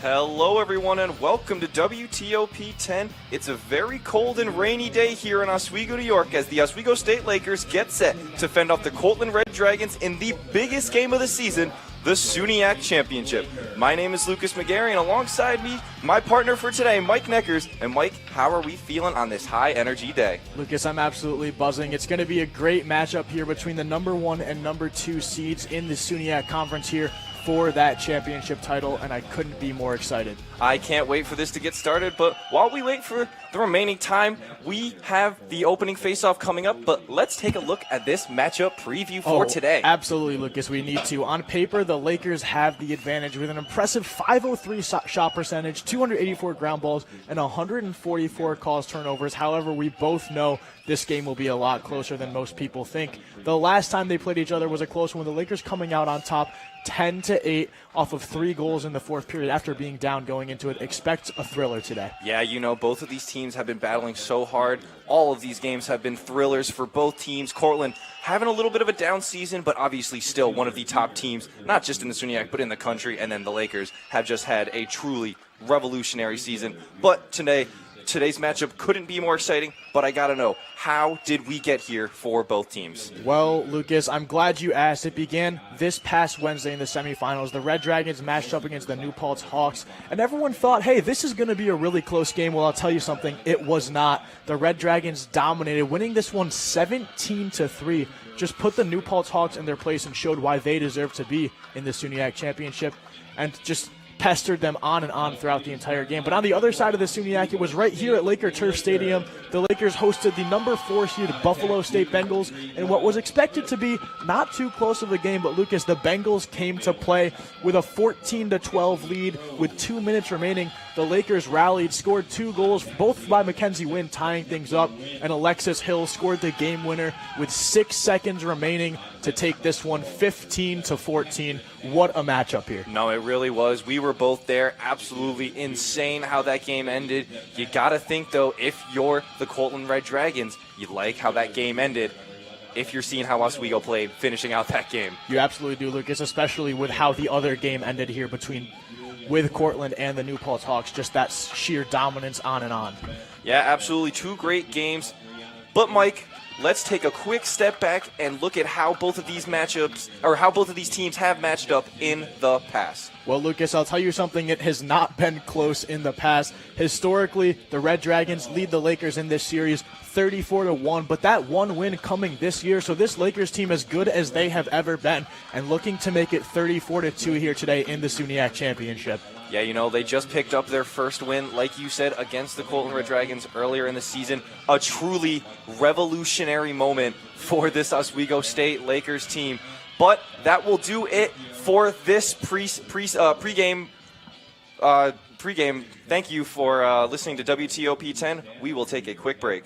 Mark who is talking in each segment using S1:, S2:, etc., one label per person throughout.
S1: Hello everyone and welcome to WTOP 10. It's a very cold and rainy day here in Oswego, New York as the Oswego State Lakers get set to fend off the Cortland Red Dragons in the biggest game of the season, the SUNYAC Championship. My name is Lucas McGarry and alongside me, my partner for today, Mike Neckers. And Mike, how are we feeling on this high energy day?
S2: Lucas, I'm absolutely buzzing. It's going to be a great matchup here between the number 1 and number 2 seeds in the SUNYAC Conference here for that championship title, and I couldn't be more excited.
S1: I can't wait for this to get started, but while we wait for the remaining time, we have the opening face-off coming up, but let's take a look at this matchup preview for today.
S2: Absolutely, Lucas, we need to. On paper, the Lakers have the advantage with an impressive .503 shot percentage, 284 ground balls, and 144 calls turnovers. However, we both know this game will be a lot closer than most people think. The last time they played each other was a close one, with the Lakers coming out on top 10-8 off of 3 goals in the fourth period after being down going into it. Expect a thriller today.
S1: Yeah, you know, both of these teams have been battling so hard. All of these games have been thrillers for both teams. Cortland having a little bit of a down season, but obviously still one of the top teams, not just in the SUNYAC, but in the country. And then the Lakers have just had a truly revolutionary season. But today's matchup couldn't be more exciting, but I gotta know, how did we get here for both teams?
S2: Well, Lucas, I'm glad you asked. It began this past Wednesday in the semifinals. The Red Dragons matched up against the New Paltz Hawks, and everyone thought, hey, this is going to be a really close game. Well, I'll tell you something, it was not. The Red Dragons dominated, winning this one 17-3. Just put the New Paltz Hawks in their place and showed why they deserve to be in the SUNYAC Championship, and just pestered them on and on throughout the entire game. But on the other side of the SUNYAC, it was right here at Laker Turf Stadium. The Lakers hosted the number 4 seed Buffalo State Bengals in what was expected to be not too close of a game. But Lucas, the Bengals came to play with a 14-12 lead with 2 minutes remaining. The Lakers rallied, scored 2 goals, both by Mackenzie Wynn, tying things up, and Alexis Hill scored the game winner with 6 seconds remaining to take this one 15-14. What a matchup here.
S1: No, it really was. We were both there. Absolutely insane how that game ended. You got to think, though, if you're the Cortland Red Dragons, you like how that game ended. If you're seeing how Oswego played, finishing out that game.
S2: You absolutely do, Lucas, especially with how the other game ended here with Cortland and the New Paltz Hawks. Just that sheer dominance on and on.
S1: Yeah, absolutely. 2 great games. But, Mike, let's take a quick step back and look at how both of these teams have matched up in the past.
S2: Well, Lucas, I'll tell you something. It has not been close in the past. Historically, the Red Dragons lead the Lakers in this series 34-1, but that one win coming this year. So this Lakers team as good as they have ever been and looking to make it 34-2 here today in the SUNYAC Championship.
S1: Yeah, you know, they just picked up their first win, like you said, against the Cortland Red Dragons earlier in the season. A truly revolutionary moment for this Oswego State Lakers team. But that will do it for this pregame. Thank you for listening to WTOP 10. We will take a quick break.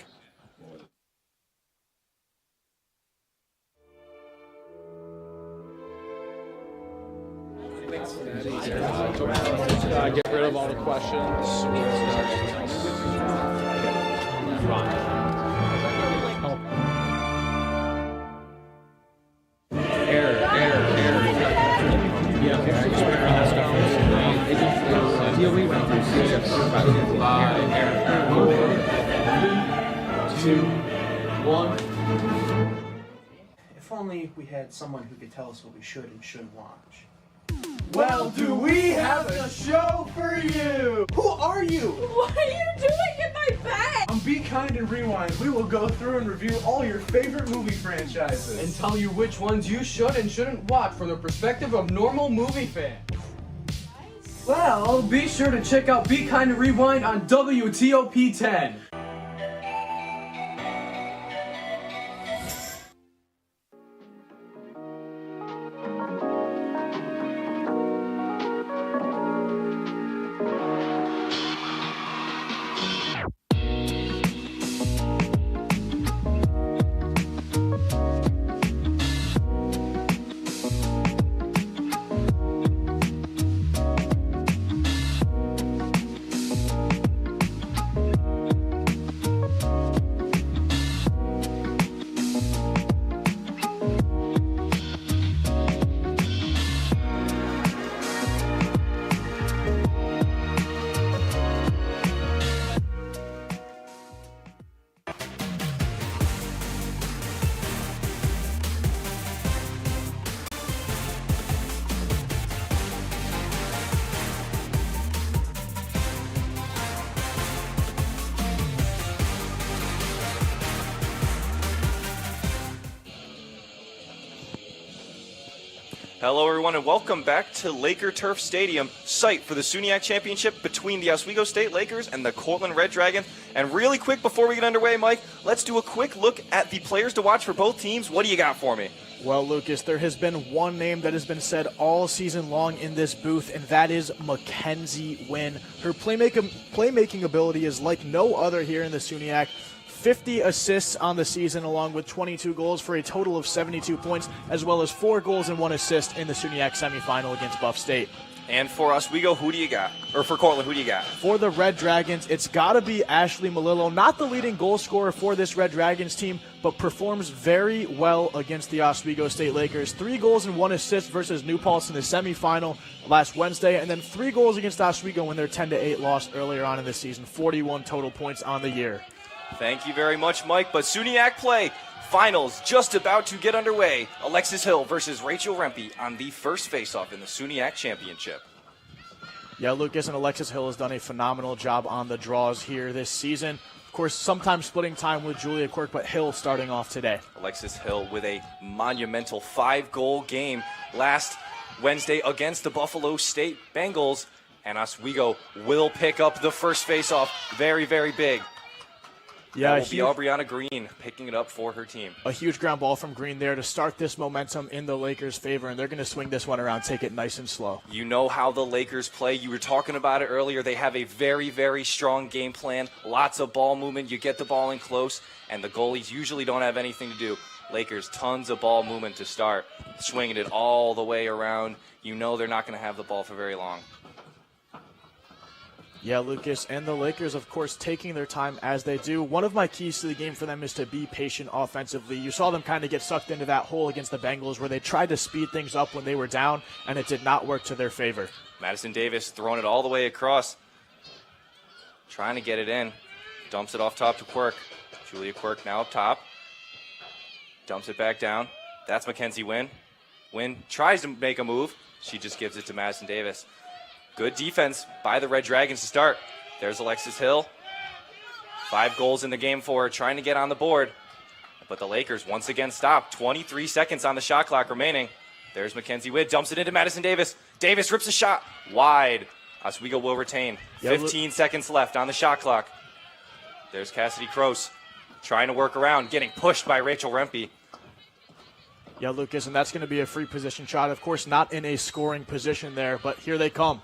S3: Get rid of all the questions. Error.
S4: If only we had someone who could tell us what we should and shouldn't watch.
S5: Well, do we have a show for you?
S4: Who are you?
S6: What are you doing in my bed?
S5: On Be Kind and Rewind, we will go through and review all your favorite movie franchises.
S7: And tell you which ones you should and shouldn't watch from the perspective of normal movie fans. Well, be sure to check out Be Kind and Rewind on WTOP 10.
S1: Hello, everyone, and welcome back to Laker Turf Stadium, site for the SUNYAC Championship between the Oswego State Lakers and the Cortland Red Dragons. And really quick, before we get underway, Mike, let's do a quick look at the players to watch for both teams. What do you got for me?
S2: Well, Lucas, there has been one name that has been said all season long in this booth, and that is Mackenzie Wynn. Her playmaking ability is like no other here in the SUNYAC. 50 assists on the season, along with 22 goals for a total of 72 points, as well as 4 goals and 1 assist in the SUNYAC semifinal against Buff State.
S1: And for Oswego, who do you got? Or for Cortland, who do you got?
S2: For the Red Dragons, it's got to be Ashley Malillo, not the leading goal scorer for this Red Dragons team, but performs very well against the Oswego State Lakers. 3 goals and 1 assist versus New Paltz in the semifinal last Wednesday, and then 3 goals against Oswego in their 10-8 loss earlier on in the season. 41 total points on the year.
S1: Thank you very much, Mike. But SUNYAC play finals just about to get underway. Alexis Hill versus Rachel Rempe on the first faceoff in the SUNYAC Championship.
S2: Yeah, Lucas, and Alexis Hill has done a phenomenal job on the draws here this season. Of course, sometimes splitting time with Julia Quirk, but Hill starting off today.
S1: Alexis Hill with a monumental 5-goal game last Wednesday against the Buffalo State Bengals. And Oswego will pick up the first faceoff. Very, very big.
S2: Yeah,
S1: that will be Aubriana Green picking it up for her team.
S2: A huge ground ball from Green there to start this momentum in the Lakers' favor, and they're going to swing this one around, take it nice and slow.
S1: You know how the Lakers play. You were talking about it earlier. They have a very, very strong game plan. Lots of ball movement. You get the ball in close, and the goalies usually don't have anything to do. Lakers, tons of ball movement to start, swinging it all the way around. You know they're not going to have the ball for very long.
S2: Yeah, Lucas, and the Lakers, of course, taking their time as they do. One of my keys to the game for them is to be patient offensively. You saw them kind of get sucked into that hole against the Bengals where they tried to speed things up when they were down, and it did not work to their favor.
S1: Madison Davis throwing it all the way across, trying to get it in. Dumps it off top to Quirk. Julia Quirk now up top. Dumps it back down. That's Mackenzie Wynn. Wynn tries to make a move. She just gives it to Madison Davis. Good defense by the Red Dragons to start. There's Alexis Hill. 5 goals in the game for her, trying to get on the board. But the Lakers once again stop. 23 seconds on the shot clock remaining. There's Mackenzie Wynn. Dumps it into Madison Davis. Davis rips a shot wide. Oswego will retain. 15 seconds left on the shot clock. There's Cassidy Kroos trying to work around, getting pushed by Rachel Rempe.
S2: Yeah, Lucas, and that's going to be a free position shot. Of course, not in a scoring position there, but here they come.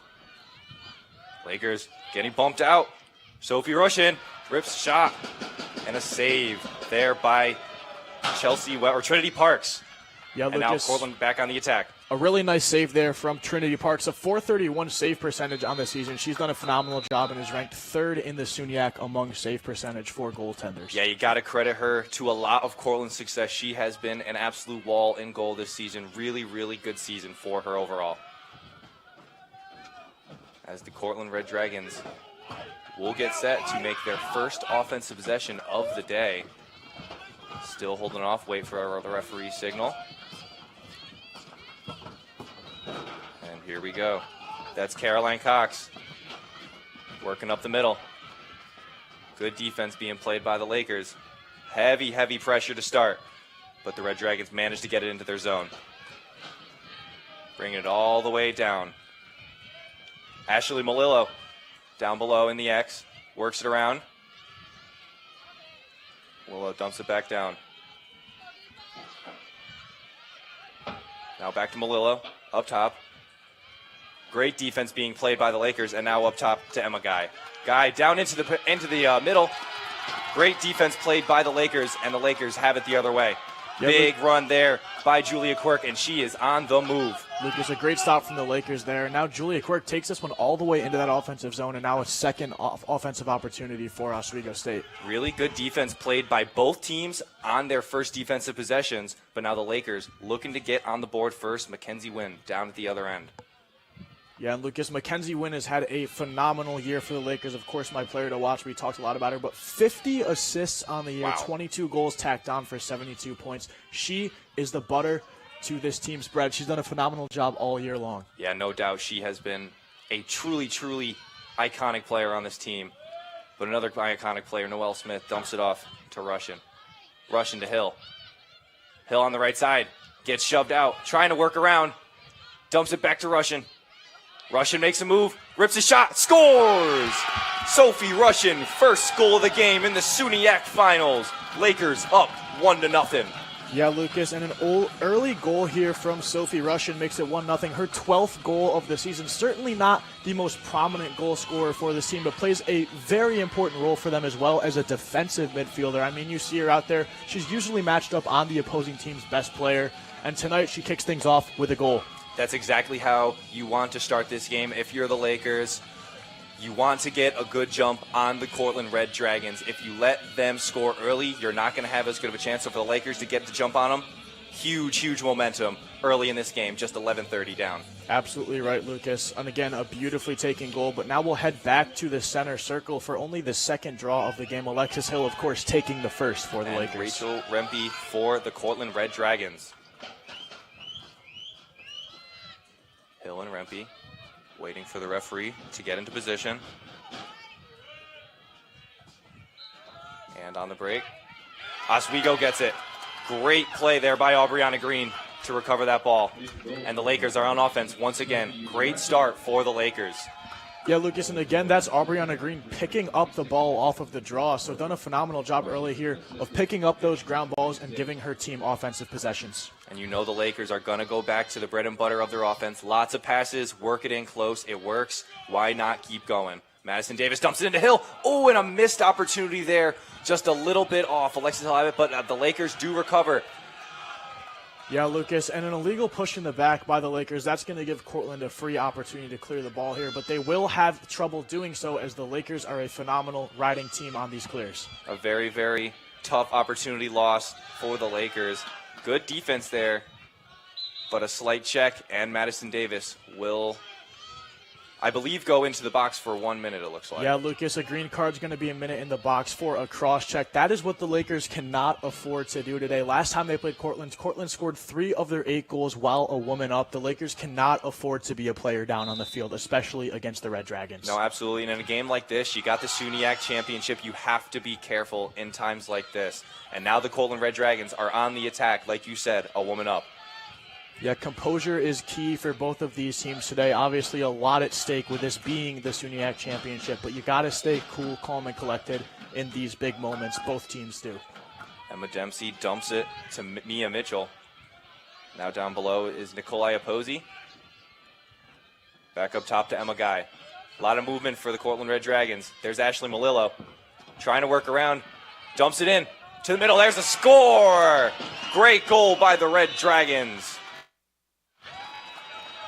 S1: Lakers getting bumped out. Sophie Rushin rips a shot and a save there by Trinity Parks.
S2: Yeah,
S1: and
S2: Lucas,
S1: now Cortland back on the attack.
S2: A really nice save there from Trinity Parks, a .431 save percentage on the season. She's done a phenomenal job and is ranked 3rd in the SUNYAC among save percentage for goaltenders.
S1: Yeah, you got to credit her to a lot of Cortland's success. She has been an absolute wall in goal this season. Really, really good season for her overall. As the Cortland Red Dragons will get set to make their first offensive possession of the day. Still holding off, wait for the referee's signal. And here we go. That's Caroline Cox working up the middle. Good defense being played by the Lakers. Heavy, heavy pressure to start, but the Red Dragons managed to get it into their zone. Bringing it all the way down. Ashley Malillo down below in the X, works it around. Malillo dumps it back down. Now back to Malillo, up top. Great defense being played by the Lakers, and now up top to Emma Guy. Guy down into the middle. Great defense played by the Lakers, and the Lakers have it the other way. Big run there by Julia Quirk, and she is on the move.
S2: Lucas, a great stop from the Lakers there. Now Julia Quirk takes this one all the way into that offensive zone, and now a second offensive opportunity for Oswego State.
S1: Really good defense played by both teams on their first defensive possessions, but now the Lakers looking to get on the board first. Mackenzie Wynn down at the other end.
S2: Yeah, and Lucas, Mackenzie Wynn has had a phenomenal year for the Lakers. Of course, my player to watch. We talked a lot about her, but 50 assists on the year,
S1: Wow.
S2: 22 goals tacked on for 72 points. She is the butter to this team's bread. She's done a phenomenal job all year long.
S1: Yeah, no doubt she has been a truly, truly iconic player on this team. But another iconic player, Noelle Smith, dumps it off to Rushin. Rushin to Hill. Hill on the right side. Gets shoved out. Trying to work around. Dumps it back to Russian. Russian makes a move, rips a shot, scores! Sophie Russian, first goal of the game in the SUNYAC finals. Lakers up 1-0.
S2: Yeah, Lucas, and an early goal here from Sophie Russian makes it 1-0. Her 12th goal of the season. Certainly not the most prominent goal scorer for this team, but plays a very important role for them as well as a defensive midfielder. I mean, you see her out there. She's usually matched up on the opposing team's best player, and tonight she kicks things off with a goal.
S1: That's exactly how you want to start this game. If you're the Lakers, you want to get a good jump on the Cortland Red Dragons. If you let them score early, you're not going to have as good of a chance. So for the Lakers to get the jump on them, huge momentum early in this game, just 11:30 down.
S2: Absolutely right, Lucas. And again, a beautifully taken goal. But now we'll head back to the center circle for only the second draw of the game. Alexis Hill, of course, taking the first for the Lakers.
S1: Rachel Rempe for the Cortland Red Dragons. Hill and Rempe waiting for the referee to get into position. And on the break, Oswego gets it. Great play there by Aubriana Green to recover that ball. And the Lakers are on offense once again. Great start for the Lakers.
S2: Yeah, Lucas, and again, that's Aubriana Green picking up the ball off of the draw. So done a phenomenal job early here of picking up those ground balls and giving her team offensive possessions.
S1: And you know the Lakers are going to go back to the bread and butter of their offense. Lots of passes, work it in close. It works. Why not keep going? Madison Davis dumps it into Hill. Oh, and a missed opportunity there. Just a little bit off. Alexis Hill have it, but the Lakers do recover.
S2: Yeah, Lucas, and an illegal push in the back by the Lakers. That's going to give Cortland a free opportunity to clear the ball here, but they will have trouble doing so as the Lakers are a phenomenal riding team on these clears.
S1: A very tough opportunity loss for the Lakers. Good defense there, but a slight check, and Madison Davis will, I believe, go into the box for 1 minute, it looks like.
S2: Yeah, Lucas, a green card's going to be a minute in the box for a cross-check. That is what the Lakers cannot afford to do today. Last time they played Cortland scored 3 of their 8 goals while a woman up. The Lakers cannot afford to be a player down on the field, especially against the Red Dragons.
S1: No, absolutely. And in a game like this, you got the SUNYAC championship. You have to be careful in times like this. And now the Cortland Red Dragons are on the attack, like you said, a woman up.
S2: Yeah, composure is key for both of these teams today. Obviously, a lot at stake with this being the SUNYAC championship, but you got to stay cool, calm, and collected in these big moments. Both teams do.
S1: Emma Dempsey dumps it to Mia Mitchell. Now down below is Nikolai Apposi. Back up top to Emma Guy. A lot of movement for the Cortland Red Dragons. There's Ashley Malillo trying to work around. Dumps it in to the middle. There's a score! Great goal by the Red Dragons.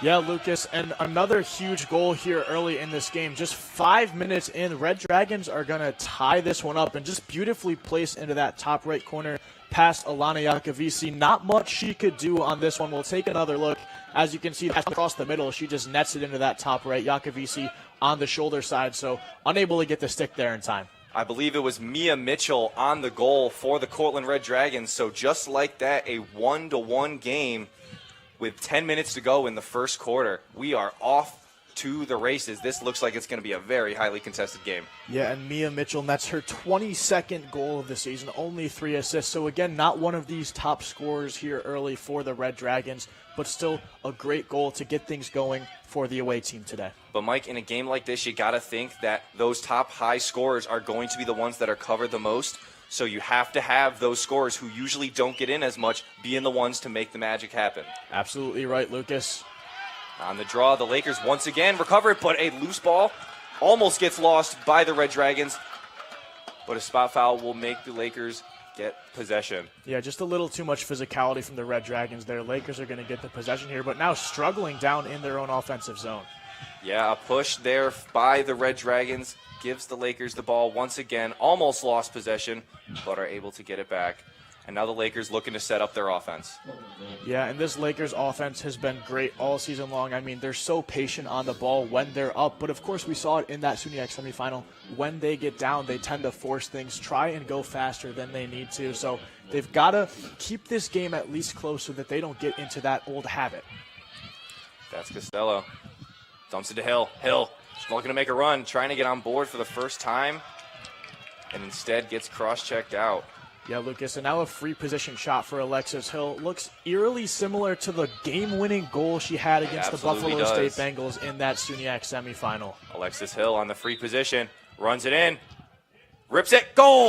S2: Yeah, Lucas, and another huge goal here early in this game. Just 5 minutes in, Red Dragons are going to tie this one up and just beautifully place into that top right corner past Alana Yakovisi. Not much she could do on this one. We'll take another look. As you can see, across the middle, she just nets it into that top right. Yakovisi on the shoulder side, so unable to get the stick there in time.
S1: I believe it was Mia Mitchell on the goal for the Cortland Red Dragons. So just like that, a 1-1 game. With 10 minutes to go in the first quarter, we are off to the races. This looks like it's going to be a very highly contested game.
S2: Yeah, and Mia Mitchell nets her 22nd goal of the season, only 3 assists. So again, not one of these top scorers here early for the Red Dragons, but still a great goal to get things going for the away team today.
S1: But Mike, in a game like this, you got to think that those top high scorers are going to be the ones that are covered the most. So you have to have those scorers who usually don't get in as much being the ones to make the magic happen.
S2: Absolutely right, Lucas.
S1: On the draw, the Lakers once again recover it, but a loose ball almost gets lost by the Red Dragons. But a spot foul will make the Lakers get possession.
S2: Yeah, just a little too much physicality from the Red Dragons there. Lakers are going to get the possession here, but now struggling down in their own offensive zone.
S1: Yeah, a push there by the Red Dragons gives the Lakers the ball once again. Almost lost possession, but are able to get it back. And now the Lakers looking to set up their offense.
S2: Yeah, and this Lakers offense has been great all season long. I mean, they're so patient on the ball when they're up. But, of course, we saw it in that SUNYAC semifinal. When they get down, they tend to force things, try and go faster than they need to. So they've got to keep this game at least close so that they don't get into that old habit.
S1: That's Costello. Dumps it to Hill. Hill looking to make a run, trying to get on board for the first time, and instead gets cross-checked out.
S2: Yeah, Lucas, and now a free position shot for Alexis Hill. Looks eerily similar to the game-winning goal she had against the Buffalo State Bengals in that SUNYAC semifinal.
S1: Alexis Hill on the free position, runs it in, rips it, goal!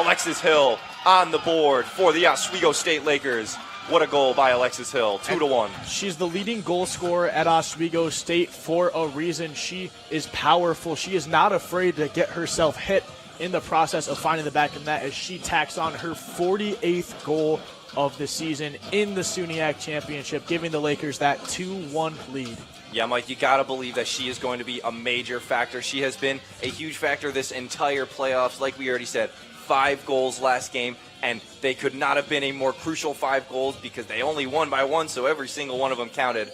S1: Alexis Hill on the board for the Oswego State Lakers. What a goal by Alexis Hill, 2-1.
S2: She's the leading goal scorer at Oswego State for a reason. She is powerful. She is not afraid to get herself hit in the process of finding the back of the net as she tacks on her 48th goal of the season in the SUNYAC championship, giving the Lakers that 2-1 lead.
S1: Yeah, Mike, you got to believe that she is going to be a major factor. She has been a huge factor this entire playoffs. Like we already said, 5 goals last game, and they could not have been a more crucial 5 goals because they only won by 1, so every single one of them counted.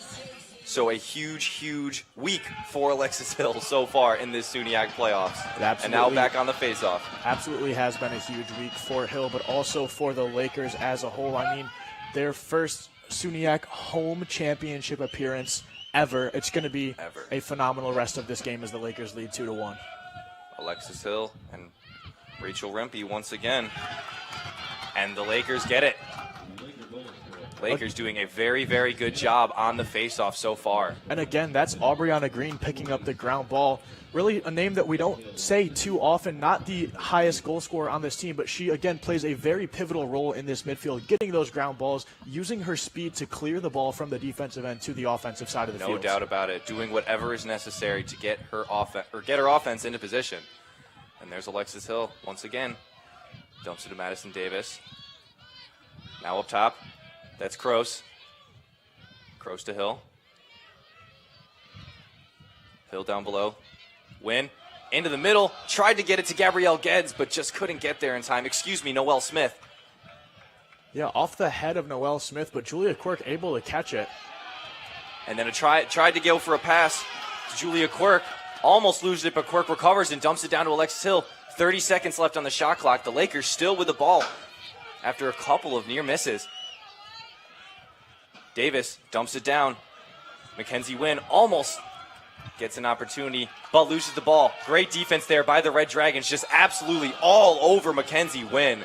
S1: So a huge, huge week for Alexis Hill so far in this SUNYAC playoffs. And now back on the faceoff.
S2: Absolutely has been a huge week for Hill, but also for the Lakers as a whole. I mean, their first SUNYAC home championship appearance ever. It's going to be a phenomenal rest of this game as the Lakers lead 2-1.
S1: Alexis Hill and Rachel Rempe once again. And the Lakers get it. Lakers doing a very, very good job on the faceoff so far.
S2: And again, that's Aubriana Green picking up the ground ball. Really a name that we don't say too often, not the highest goal scorer on this team, but she, again, plays a very pivotal role in this midfield, getting those ground balls, using her speed to clear the ball from the defensive end to the offensive side of the field.
S1: No doubt about it. Doing whatever is necessary to get her offense into position. And there's Alexis Hill once again. Dumps it to Madison Davis. Now up top. That's Kroos. Kroos to Hill. Hill down below. Win. Into the middle. Tried to get it to Gabrielle Geddes, but just couldn't get there in time. Excuse me, Noelle Smith.
S2: Yeah, off the head of Noelle Smith, but Julia Quirk able to catch it.
S1: And then tried to go for a pass to Julia Quirk. Almost loses it, but Quirk recovers and dumps it down to Alexis Hill. 30 seconds left on the shot clock. The Lakers still with the ball after a couple of near misses. Davis dumps it down. Mackenzie Wynn almost gets an opportunity, but loses the ball. Great defense there by the Red Dragons, just absolutely all over Mackenzie Wynn,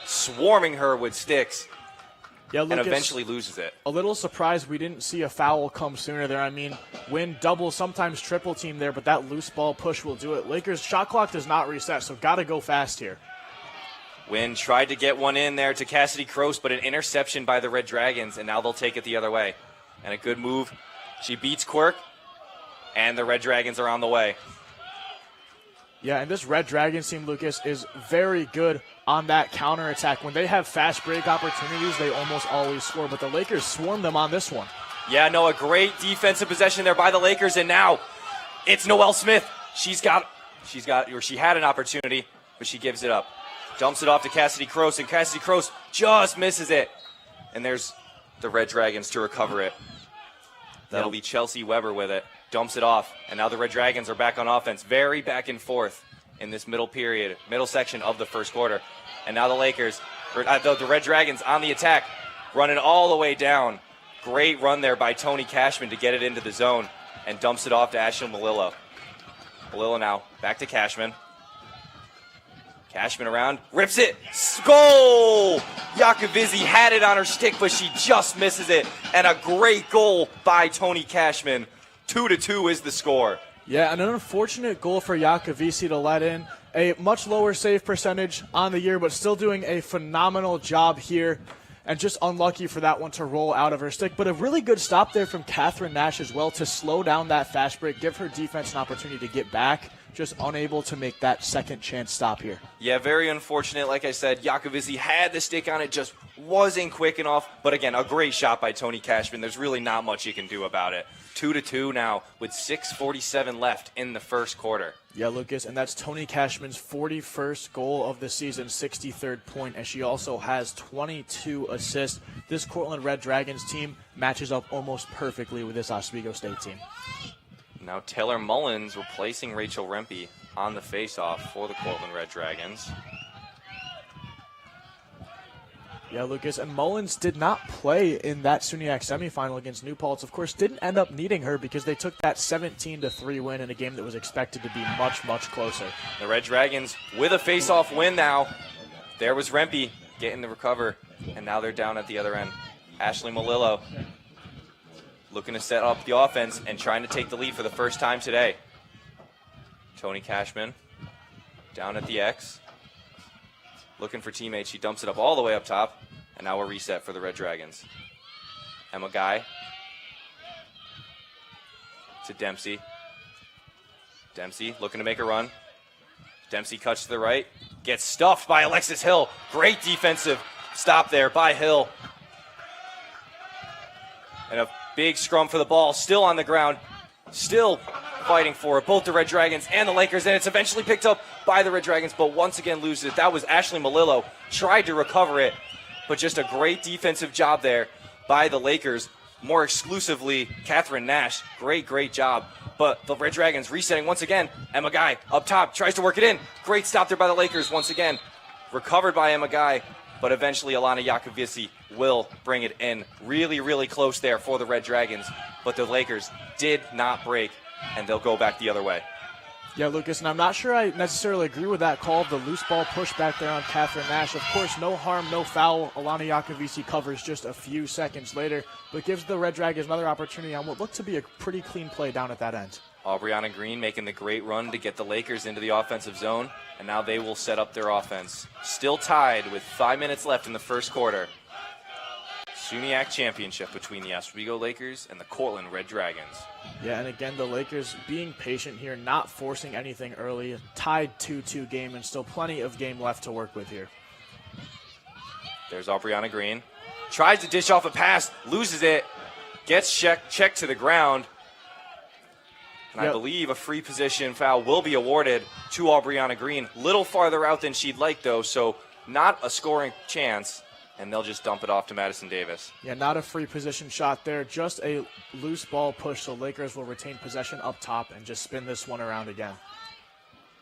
S1: swarming her with sticks,
S2: yeah, Lucas,
S1: and eventually loses it.
S2: A little surprised we didn't see a foul come sooner there. I mean, Wynn double, sometimes triple team there, but that loose ball push will do it. Lakers shot clock does not reset, so got to go fast here.
S1: Wynn tried to get one in there to Cassidy Kroos, but an interception by the Red Dragons, and now they'll take it the other way. And a good move. She beats Quirk, and the Red Dragons are on the way.
S2: Yeah, and this Red Dragons team, Lucas, is very good on that counterattack. When they have fast break opportunities, they almost always score, but the Lakers swarm them on this one.
S1: Yeah, no, a great defensive possession there by the Lakers, and now it's Noelle Smith. She had an opportunity, but she gives it up. Dumps it off to Cassidy Kroos, and Cassidy Kroos just misses it. And there's the Red Dragons to recover it. That'll be Chelsea Weber with it. Dumps it off, and now the Red Dragons are back on offense. Very back and forth in this middle section of the first quarter. And now the Red Dragons on the attack, running all the way down. Great run there by Tony Cashman to get it into the zone, and dumps it off to Ashley Malillo. Malillo now back to Cashman. Cashman around, rips it, goal! Yakovizzi had it on her stick, but she just misses it. And a great goal by Tony Cashman. 2-2 is the score.
S2: Yeah, and an unfortunate goal for Yakovizzi to let in. A much lower save percentage on the year, but still doing a phenomenal job here. And just unlucky for that one to roll out of her stick. But a really good stop there from Catherine Nash as well to slow down that fast break, give her defense an opportunity to get back. Just unable to make that second chance stop here.
S1: Yeah, very unfortunate. Like I said, Yakovizzi had the stick on it, just wasn't quick enough. But again, a great shot by Tony Cashman. There's really not much you can do about it. 2-2 now with 6:47 left in the first quarter.
S2: Yeah, Lucas, and that's Tony Cashman's 41st goal of the season, 63rd point, and she also has 22 assists. This Cortland Red Dragons team matches up almost perfectly with this Oswego State team.
S1: Now Taylor Mullins replacing Rachel Rempe on the faceoff for the Cortland Red Dragons.
S2: Yeah, Lucas, and Mullins did not play in that SUNYAC semifinal against New Paltz. Of course, didn't end up needing her because they took that 17-3 win in a game that was expected to be much, much closer.
S1: The Red Dragons with a faceoff win now. There was Rempe getting the recover, and now they're down at the other end. Ashley Malillo looking to set up the offense and trying to take the lead for the first time today. Tony Cashman down at the X, looking for teammates. She dumps it up all the way up top, and now a reset for the Red Dragons. Emma Guy to Dempsey. Dempsey looking to make a run. Dempsey cuts to the right, gets stuffed by Alexis Hill. Great defensive stop there by Hill. And a big scrum for the ball, still on the ground, still fighting for it. Both the Red Dragons and the Lakers, and it's eventually picked up by the Red Dragons, but once again loses it. That was Ashley Malillo, tried to recover it, but just a great defensive job there by the Lakers. More exclusively, Catherine Nash. Great job. But the Red Dragons resetting once again. Emma Guy up top, tries to work it in. Great stop there by the Lakers once again. Recovered by Emma Guy, but eventually Alana Yakovisi will bring it in. Really close there for the Red Dragons, but the Lakers did not break, and they'll go back the other way.
S2: Yeah, Lucas, and I'm not sure I necessarily agree with that call. The loose ball push back there on Catherine Nash. Of course, no harm, no foul. Alana Yakovisi covers just a few seconds later, but gives the Red Dragons another opportunity on what looked to be a pretty clean play down at that end.
S1: Aubriana Green making the great run to get the Lakers into the offensive zone, and now they will set up their offense. Still tied with 5 minutes left in the first quarter. SUNYAC championship between the Oswego Lakers and the Cortland Red Dragons.
S2: Yeah, and again, the Lakers being patient here, not forcing anything early. Tied 2-2 game, and still plenty of game left to work with here.
S1: There's Aubriana Green. Tries to dish off a pass, loses it, gets checked to the ground. And I believe a free position foul will be awarded to Aubriana Green. Little farther out than she'd like, though, so not a scoring chance. And they'll just dump it off to Madison Davis.
S2: Yeah, not a free position shot there, just a loose ball push, so Lakers will retain possession up top and just spin this one around again.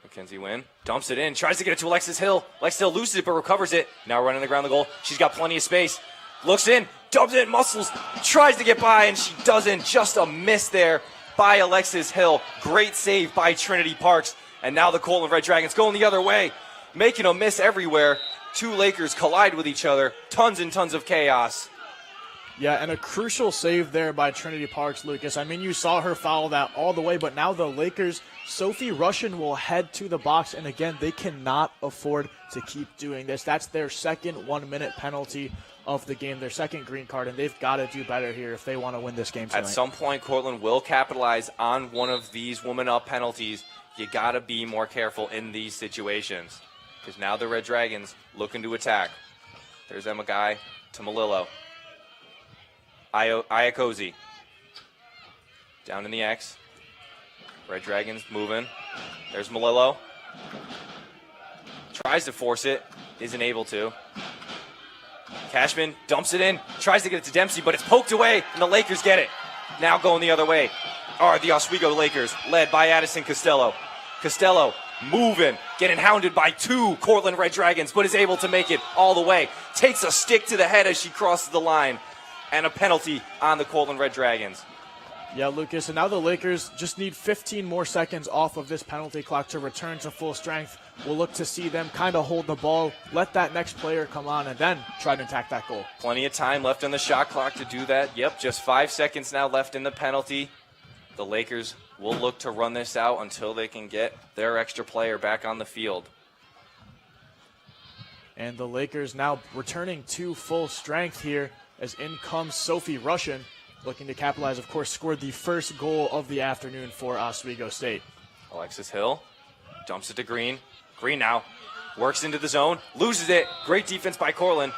S1: Mackenzie Wynn dumps it in, tries to get it to Alexis Hill. Alexis Hill loses it but recovers it. Now running the ground the goal. She's got plenty of space. Looks in, dumps it, muscles, tries to get by, and she doesn't. Just a miss there by Alexis Hill. Great save by Trinity Parks. And now the Cortland Red Dragons going the other way, making a miss everywhere. Two Lakers collide with each other. Tons and tons of chaos.
S2: Yeah, and a crucial save there by Trinity Parks, Lucas. I mean, you saw her foul that all the way, but now the Lakers, Sophie Russian will head to the box, and again, they cannot afford to keep doing this. That's their second 1-minute penalty of the game, their second green card, and they've got to do better here if they want to win this game tonight.
S1: At some point, Cortland will capitalize on one of these woman-up penalties. You got to be more careful in these situations, because now the Red Dragons looking to attack. There's Emma Guy to Malillo. Iakozi down in the X. Red Dragons moving. There's Malillo. Tries to force it. Isn't able to. Cashman dumps it in. Tries to get it to Dempsey, but it's poked away, and the Lakers get it. Now going the other way are the Oswego Lakers, led by Addison Costello. Costello moving, getting hounded by two Cortland Red Dragons, but is able to make it all the way. Takes a stick to the head as she crosses the line, and a penalty on the Cortland Red Dragons.
S2: Yeah, Lucas, and now the Lakers just need 15 more seconds off of this penalty clock to return to full strength. We'll look to see them kind of hold the ball, let that next player come on, and then try to attack that goal.
S1: Plenty of time left on the shot clock to do that. Yep, just 5 seconds now left in the penalty. The Lakers will look to run this out until they can get their extra player back on the field.
S2: And the Lakers now returning to full strength here as in comes Sophie Russian, looking to capitalize, of course, scored the first goal of the afternoon for Oswego State.
S1: Alexis Hill dumps it to Green. Green now works into the zone, loses it. Great defense by Cortland,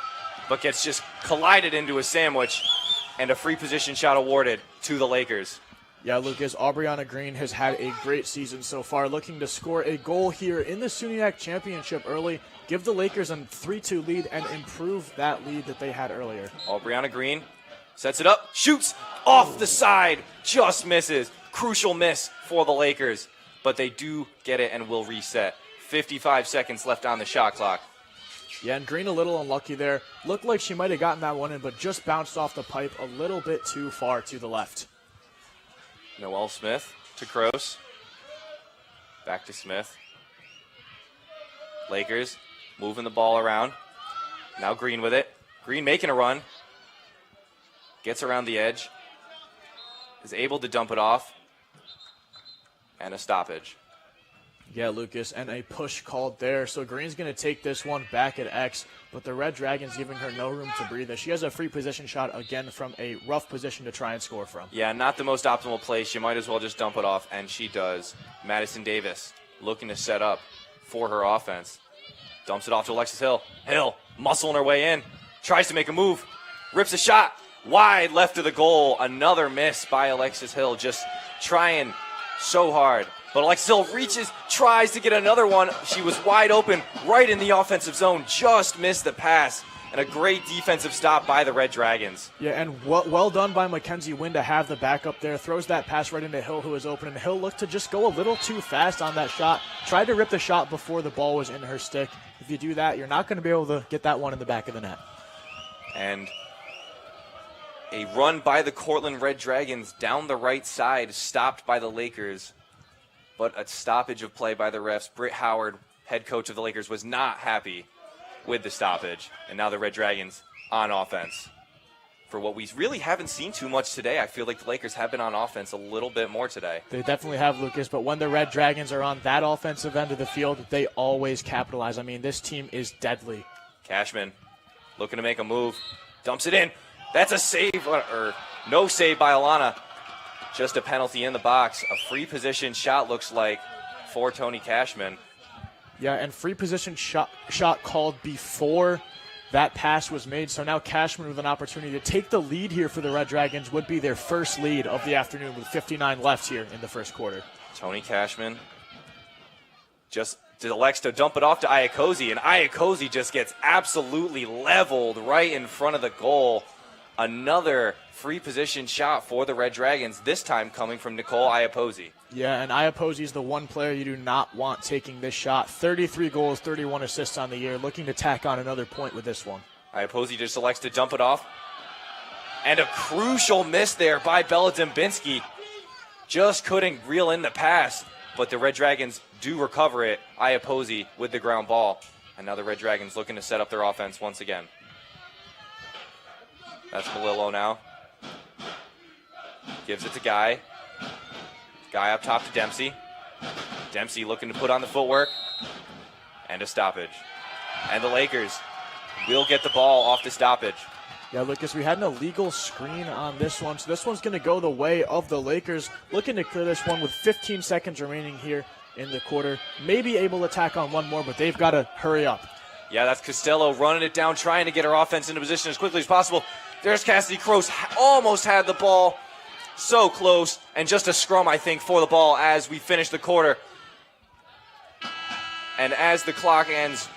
S1: but gets just collided into a sandwich, and a free position shot awarded to the Lakers.
S2: Yeah, Lucas, Aubriana Green has had a great season so far, looking to score a goal here in the SUNYAC championship early, give the Lakers a 3-2 lead, and improve that lead that they had earlier.
S1: Aubriana Green sets it up, shoots off the side, just misses. Crucial miss for the Lakers, but they do get it and will reset. 55 seconds left on the shot clock.
S2: Yeah, and Green a little unlucky there. Looked like she might have gotten that one in, but just bounced off the pipe a little bit too far to the left.
S1: Noelle Smith to Kroos. Back to Smith. Lakers moving the ball around. Now Green with it. Green making a run. Gets around the edge. Is able to dump it off. And a stoppage.
S2: Yeah, Lucas, and a push called there. So Green's going to take this one back at X, but the Red Dragons giving her no room to breathe as she has a free position shot again from a rough position to try and score from.
S1: Yeah, not the most optimal place. You might as well just dump it off, and she does. Madison Davis looking to set up for her offense. Dumps it off to Alexis Hill. Hill muscling her way in. Tries to make a move. Rips a shot. Wide left of the goal. Another miss by Alexis Hill. Just trying so hard. But Alexis Hill reaches, tries to get another one. She was wide open, right in the offensive zone. Just missed the pass. And a great defensive stop by the Red Dragons.
S2: Yeah, and well done by Mackenzie Wynn to have the backup there. Throws that pass right into Hill, who is open. And Hill looked to just go a little too fast on that shot. Tried to rip the shot before the ball was in her stick. If you do that, you're not going to be able to get that one in the back of the net.
S1: And a run by the Cortland Red Dragons down the right side, stopped by the Lakers. But a stoppage of play by the refs. Britt Howard, head coach of the Lakers, was not happy with the stoppage. And now the Red Dragons on offense. For what we really haven't seen too much today, I feel like the Lakers have been on offense a little bit more today.
S2: They definitely have, Lucas, but when the Red Dragons are on that offensive end of the field, they always capitalize. I mean, this team is deadly.
S1: Cashman looking to make a move. Dumps it in. That's a save, or no save by Alana. Just a penalty in the box. A free position shot looks like for Tony Cashman.
S2: Yeah, and free position shot called before that pass was made. So now Cashman with an opportunity to take the lead here for the Red Dragons. Would be their first lead of the afternoon with 59 left here in the first quarter.
S1: Tony Cashman just elects to dump it off to Iacosi, and Iacosi just gets absolutely leveled right in front of the goal. Another free position shot for the Red Dragons, this time coming from Nicole Iaposi.
S2: Yeah, and Iaposi is the one player you do not want taking this shot. 33 goals, 31 assists on the year, looking to tack on another point with this one.
S1: Iaposi just elects to dump it off. And a crucial miss there by Bella Dembinski. Just couldn't reel in the pass, but the Red Dragons do recover it. Iaposi with the ground ball. And now the Red Dragons looking to set up their offense once again. That's Melillo now. Gives it to Guy. Guy up top to Dempsey. Dempsey looking to put on the footwork. And a stoppage. And the Lakers will get the ball off the stoppage.
S2: Yeah, Lucas, we had an illegal screen on this one, so this one's going to go the way of the Lakers. Looking to clear this one with 15 seconds remaining here in the quarter. Maybe able to tack on one more, but they've got to hurry up.
S1: Yeah, that's Costello running it down, trying to get her offense into position as quickly as possible. There's Cassidy Croce, almost had the ball. So close, and just a scrum, I think, for the ball as we finish the quarter. And as the clock ends,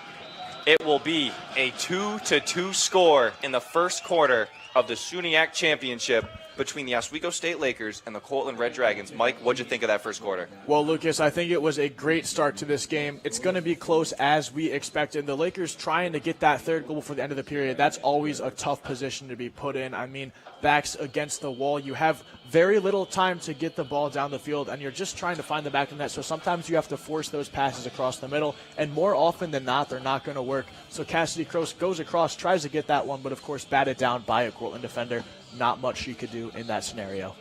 S1: it will be a 2-2 score in the first quarter of the SUNYAC Championship between the Oswego State Lakers and the Cortland Red Dragons. Mike, what'd you think of that first quarter?
S2: Well, Lucas, I think it was a great start to this game. It's going to be close as we expected. The Lakers trying to get that third goal for the end of the period. That's always a tough position to be put in. I mean, backs against the wall. You have very little time to get the ball down the field, and you're just trying to find the back of the net. So sometimes you have to force those passes across the middle, and more often than not, they're not going to work. So Cassidy Croce goes across, tries to get that one, but of course batted down by a Cortland defender. Not much she could do in that scenario.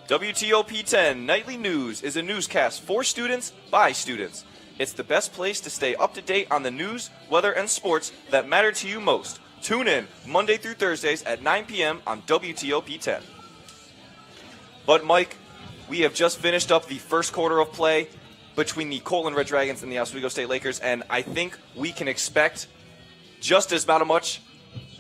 S1: WTOP 10 Nightly News is a newscast for students by students. It's the best place to stay up to date on the news, weather, and sports that matter to you most. Tune in Monday through Thursdays at 9 p.m. on WTOP 10. But Mike, we have just finished up the first quarter of play between the Cortland Red Dragons and the Oswego State Lakers, and I think we can expect just as much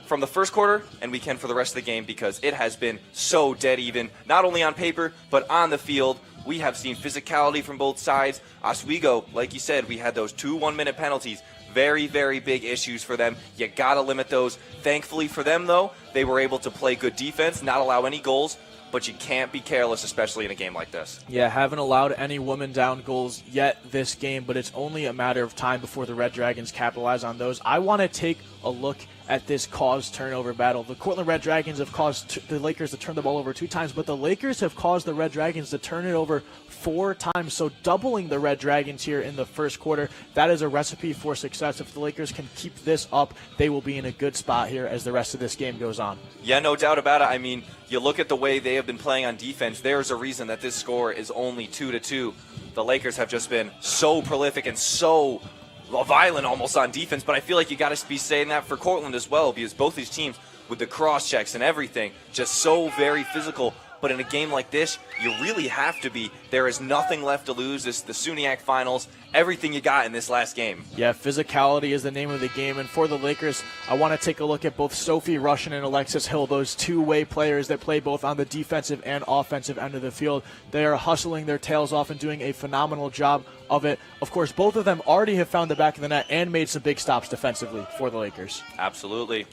S1: from the first quarter and we can for the rest of the game, because it has been so dead even, not only on paper but on the field. We have seen physicality from both sides. Oswego, like you said, we had those 2 one-minute penalties. Very, very big issues for them. You got to limit those. Thankfully for them, though, they were able to play good defense, not allow any goals, but you can't be careless, especially in a game like this.
S2: Yeah, haven't allowed any woman down goals yet this game, but it's only a matter of time before the Red Dragons capitalize on those. I want to take a look at this caused turnover battle. The Cortland Red Dragons have caused the Lakers to turn the ball over 2 times, but the Lakers have caused the Red Dragons to turn it over 4 times, so doubling the Red Dragons here in the first quarter. That is a recipe for success. If the Lakers can keep this up, they will be in a good spot here as the rest of this game goes on.
S1: Yeah, no doubt about it. I mean, you look at the way they have been playing on defense, there's a reason that this score is only 2-2. The Lakers have just been so prolific and so violent almost on defense, but I feel like you got to be saying that for Cortland as well, because both these teams with the cross checks and everything, just so very physical. But in a game like this, you really have to be. There is nothing left to lose. This is the SUNYAC finals. Everything you got in this last game.
S2: Yeah, physicality is the name of the game. And for the Lakers, I want to take a look at both Sophie Russian and Alexis Hill, those two-way players that play both on the defensive and offensive end of the field. They are hustling their tails off and doing a phenomenal job of it. Of course, both of them already have found the back of the net and made some big stops defensively for the Lakers.
S1: Absolutely.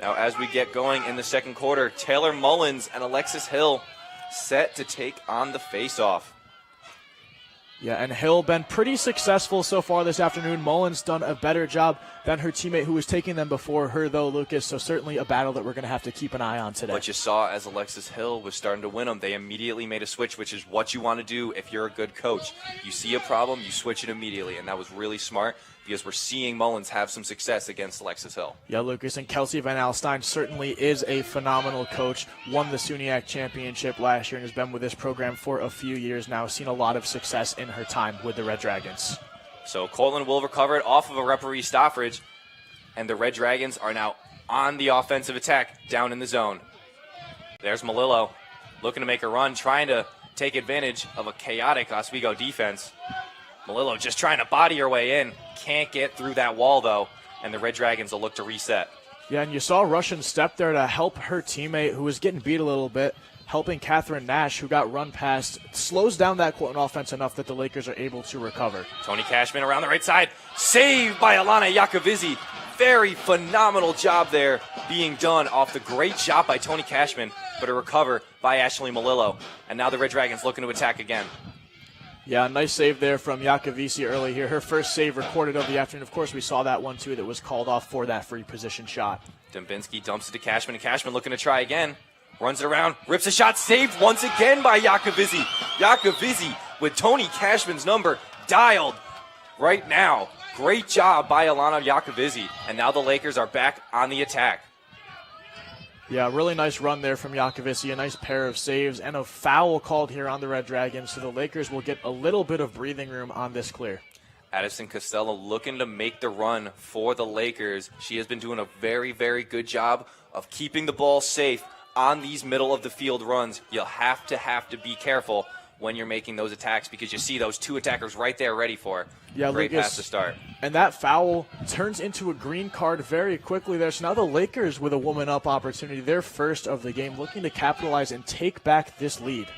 S1: Now, as we get going in the second quarter, Taylor Mullins and Alexis Hill set to take on the face-off.
S2: Yeah, and Hill been pretty successful so far this afternoon. Mullins done a better job than her teammate who was taking them before her, though, Lucas. So certainly a battle that we're going to have to keep an eye on today.
S1: What you saw as Alexis Hill was starting to win them, they immediately made a switch, which is what you want to do if you're a good coach. You see a problem, you switch it immediately, and that was really smart because we're seeing Mullins have some success against Alexis Hill.
S2: Yeah, Lucas, and Kelsey Van Alstyne certainly is a phenomenal coach. Won the SUNYAC championship last year and has been with this program for a few years now. Seen a lot of success in her time with the Red Dragons.
S1: So Cortland will recover it off of a referee stoppage, and the Red Dragons are now on the offensive attack down in the zone. There's Malillo looking to make a run, trying to take advantage of a chaotic Oswego defense. Malillo just trying to body her way in. Can't get through that wall, though, and the Red Dragons will look to reset.
S2: Yeah, and you saw Russian step there to help her teammate who was getting beat a little bit, helping Catherine Nash, who got run past. Slows down that Cortland offense enough that the Lakers are able to recover.
S1: Tony Cashman around the right side. Saved by Alana Yakovizzi. Very phenomenal job there being done off the great shot by Tony Cashman, but a recover by Ashley Malillo. And now the Red Dragons looking to attack again.
S2: Yeah, nice save there from Yakovisi early here. Her first save recorded of the afternoon. Of course, we saw that one, too, that was called off for that free position shot.
S1: Dembinski dumps it to Cashman, and Cashman looking to try again. Runs it around, rips a shot, saved once again by Yakovisi. Yakovisi with Tony Cashman's number dialed right now. Great job by Alana Yakovisi. And now the Lakers are back on the attack.
S2: Yeah, really nice run there from Yakovisi, a nice pair of saves, and a foul called here on the Red Dragons, so the Lakers will get a little bit of breathing room on this clear.
S1: Addison Costello looking to make the run for the Lakers. She has been doing a very, very good job of keeping the ball safe on these middle-of-the-field runs. You'll have to be careful when you're making those attacks because you see those two attackers right there ready for it.
S2: Yeah,
S1: great
S2: Lucas,
S1: pass to start.
S2: And that foul turns into a green card very quickly there. So now the Lakers with a woman-up opportunity, their first of the game, looking to capitalize and take back this lead.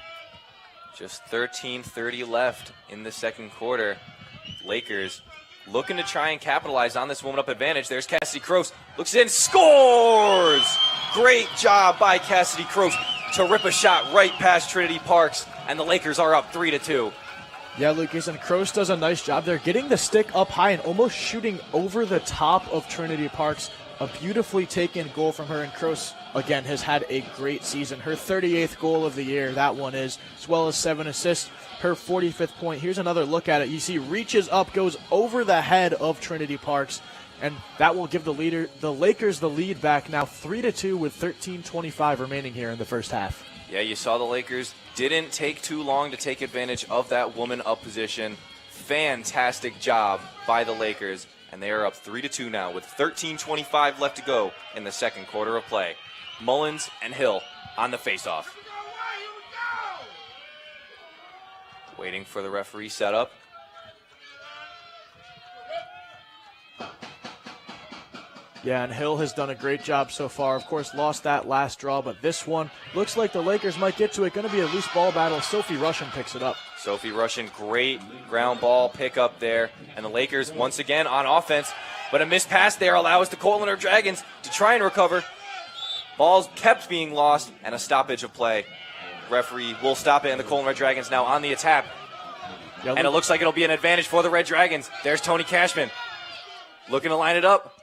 S1: Just 13:30 left in the second quarter. Lakers looking to try and capitalize on this woman-up advantage. There's Cassidy Croce. Looks in, scores! Great job by Cassidy Croce to rip a shot right past Trinity Parks, and the Lakers are up 3-2.
S2: Yeah, Lucas, and Croce does a nice job there, getting the stick up high and almost shooting over the top of Trinity Parks. A beautifully taken goal from her, and Croce, again, has had a great season. Her 38th goal of the year, that one is, as well as 7 assists. Her 45th point. Here's another look at it. You see, reaches up, goes over the head of Trinity Parks, and that will give the Lakers the lead back now 3-2 with 13:25 remaining here in the first half.
S1: Yeah, you saw the Lakers didn't take too long to take advantage of that woman up position. Fantastic job by the Lakers, and they are up 3-2 now with 13:25 left to go in the second quarter of play. Mullins and Hill on the faceoff. Waiting for the referee setup.
S2: Yeah, and Hill has done a great job so far. Of course, lost that last draw, but this one looks like the Lakers might get to it. Going to be a loose ball battle. Sophie Russian picks it up.
S1: Sophie Russian, great ground ball pickup there. And the Lakers once again on offense, but a missed pass there allows the Cortland Dragons to try and recover. Balls kept being lost, and a stoppage of play. Referee will stop it, and the Cortland Red Dragons now on the attack.
S2: Yeah,
S1: and it looks like it'll be an advantage for the Red Dragons. There's Tony Cashman looking to line it up.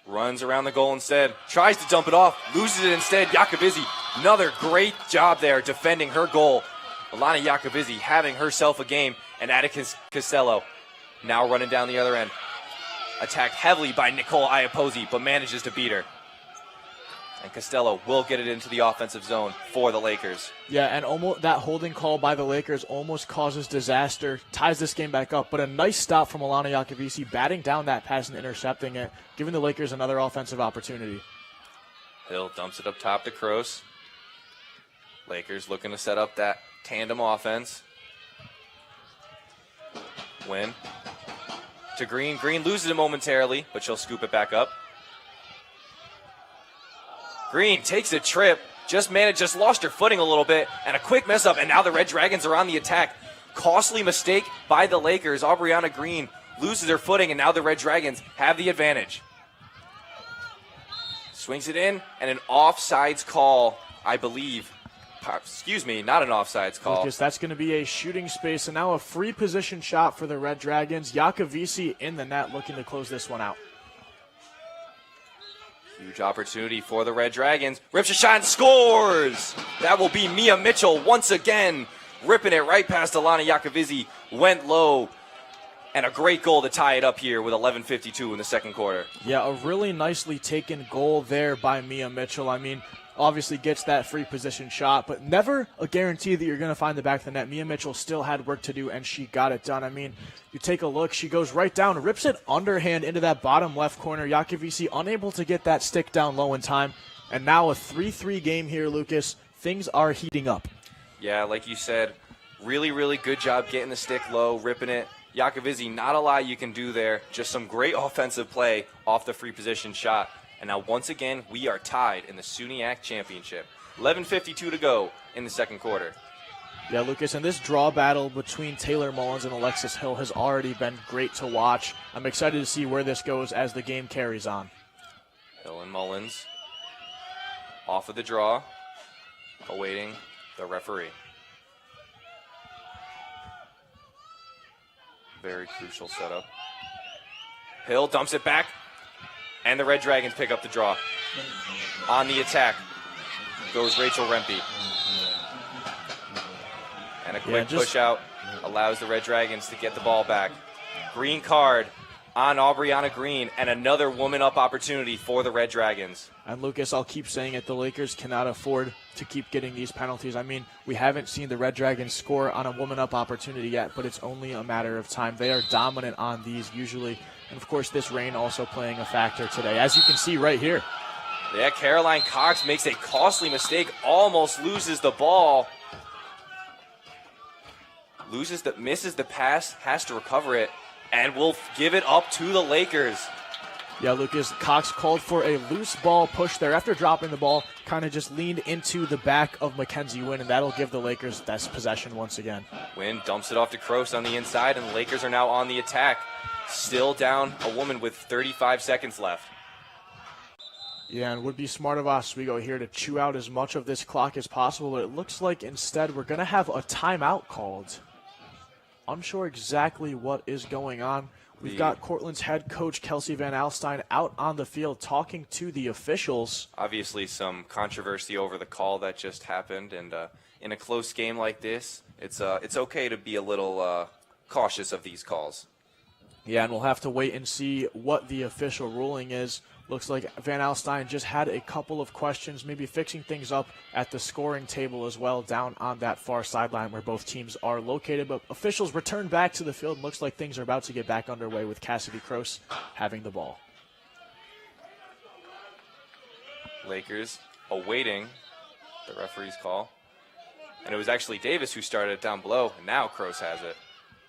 S1: Runs around the goal instead. Tries to dump it off. Loses it instead. Iacovizzi, another great job there defending her goal. Alana Iacovizzi having herself a game. And Atticus Costello now running down the other end. Attacked heavily by Nicole Iapozi, but manages to beat her. And Costello will get it into the offensive zone for the Lakers.
S2: Yeah, and almost that holding call by the Lakers almost causes disaster, ties this game back up. But a nice stop from Alana Iacovizzi, batting down that pass and intercepting it, giving the Lakers another offensive opportunity.
S1: Hill dumps it up top to Kroos. Lakers looking to set up that tandem offense. Win. To Green. Green loses it momentarily, but she'll scoop it back up. Green takes a trip, just lost her footing a little bit, and a quick mess up, and now the Red Dragons are on the attack. Costly mistake by the Lakers. Aubriana Green loses her footing, and now the Red Dragons have the advantage. Swings it in, and an offsides call, I believe. Excuse me, not an offsides call.
S2: Lucas, that's going to be a shooting space, and now a free position shot for the Red Dragons. Iacovizzi in the net looking to close this one out.
S1: Huge opportunity for the Red Dragons. Rips a shot and scores! That will be Mia Mitchell once again, ripping it right past Alana Iacovizzi. Went low. And a great goal to tie it up here with 11:52 in the second quarter.
S2: Yeah, a really nicely taken goal there by Mia Mitchell. I mean, obviously gets that free position shot, but never a guarantee that you're going to find the back of the net. Mia Mitchell still had work to do, and she got it done. I mean, you take a look, she goes right down, rips it underhand into that bottom left corner. Iacovizzi unable to get that stick down low in time, and now a 3-3 game here, Lucas. Things are heating up.
S1: Yeah, like you said, really, really good job getting the stick low, ripping it. Iacovizzi, not a lot you can do there. Just some great offensive play off the free position shot. And now, once again, we are tied in the SUNYAC championship. 11:52 to go in the second quarter.
S2: Yeah, Lucas, and this draw battle between Taylor Mullins and Alexis Hill has already been great to watch. I'm excited to see where this goes as the game carries on.
S1: Hill and Mullins off of the draw, awaiting the referee. Very crucial setup. Hill dumps it back. And the Red Dragons pick up the draw. On the attack goes Rachel Rempe. And a quick push out allows the Red Dragons to get the ball back. Green card on Aubriana Green, and another woman-up opportunity for the Red Dragons.
S2: And Lucas, I'll keep saying it, the Lakers cannot afford to keep getting these penalties. I mean, we haven't seen the Red Dragons score on a woman-up opportunity yet, but it's only a matter of time. They are dominant on these usually. And, of course, this rain also playing a factor today, as you can see right here.
S1: Yeah, Caroline Cox makes a costly mistake, almost loses the ball. Misses the pass, has to recover it, and will give it up to the Lakers.
S2: Yeah, Lucas, Cox called for a loose ball push there. After dropping the ball, kind of just leaned into the back of Mackenzie Wynn, and that'll give the Lakers that possession once again.
S1: Wynn dumps it off to Kroos on the inside, and the Lakers are now on the attack. Still down a woman with 35 seconds left.
S2: Yeah, and it would be smart of Oswego here to chew out as much of this clock as possible, but it looks like instead we're going to have a timeout called. Unsure exactly what is going on. We've got Cortland's head coach, Kelsey Van Alstyne, out on the field talking to the officials.
S1: Obviously some controversy over the call that just happened, and in a close game like this, it's okay to be a little cautious of these calls.
S2: Yeah, and we'll have to wait and see what the official ruling is. Looks like Van Alstyne just had a couple of questions, maybe fixing things up at the scoring table as well, down on that far sideline where both teams are located. But officials return back to the field. Looks like things are about to get back underway with Cassidy Kroos having the ball.
S1: Lakers awaiting the referee's call. And it was actually Davis who started it down below, and now Kroos has it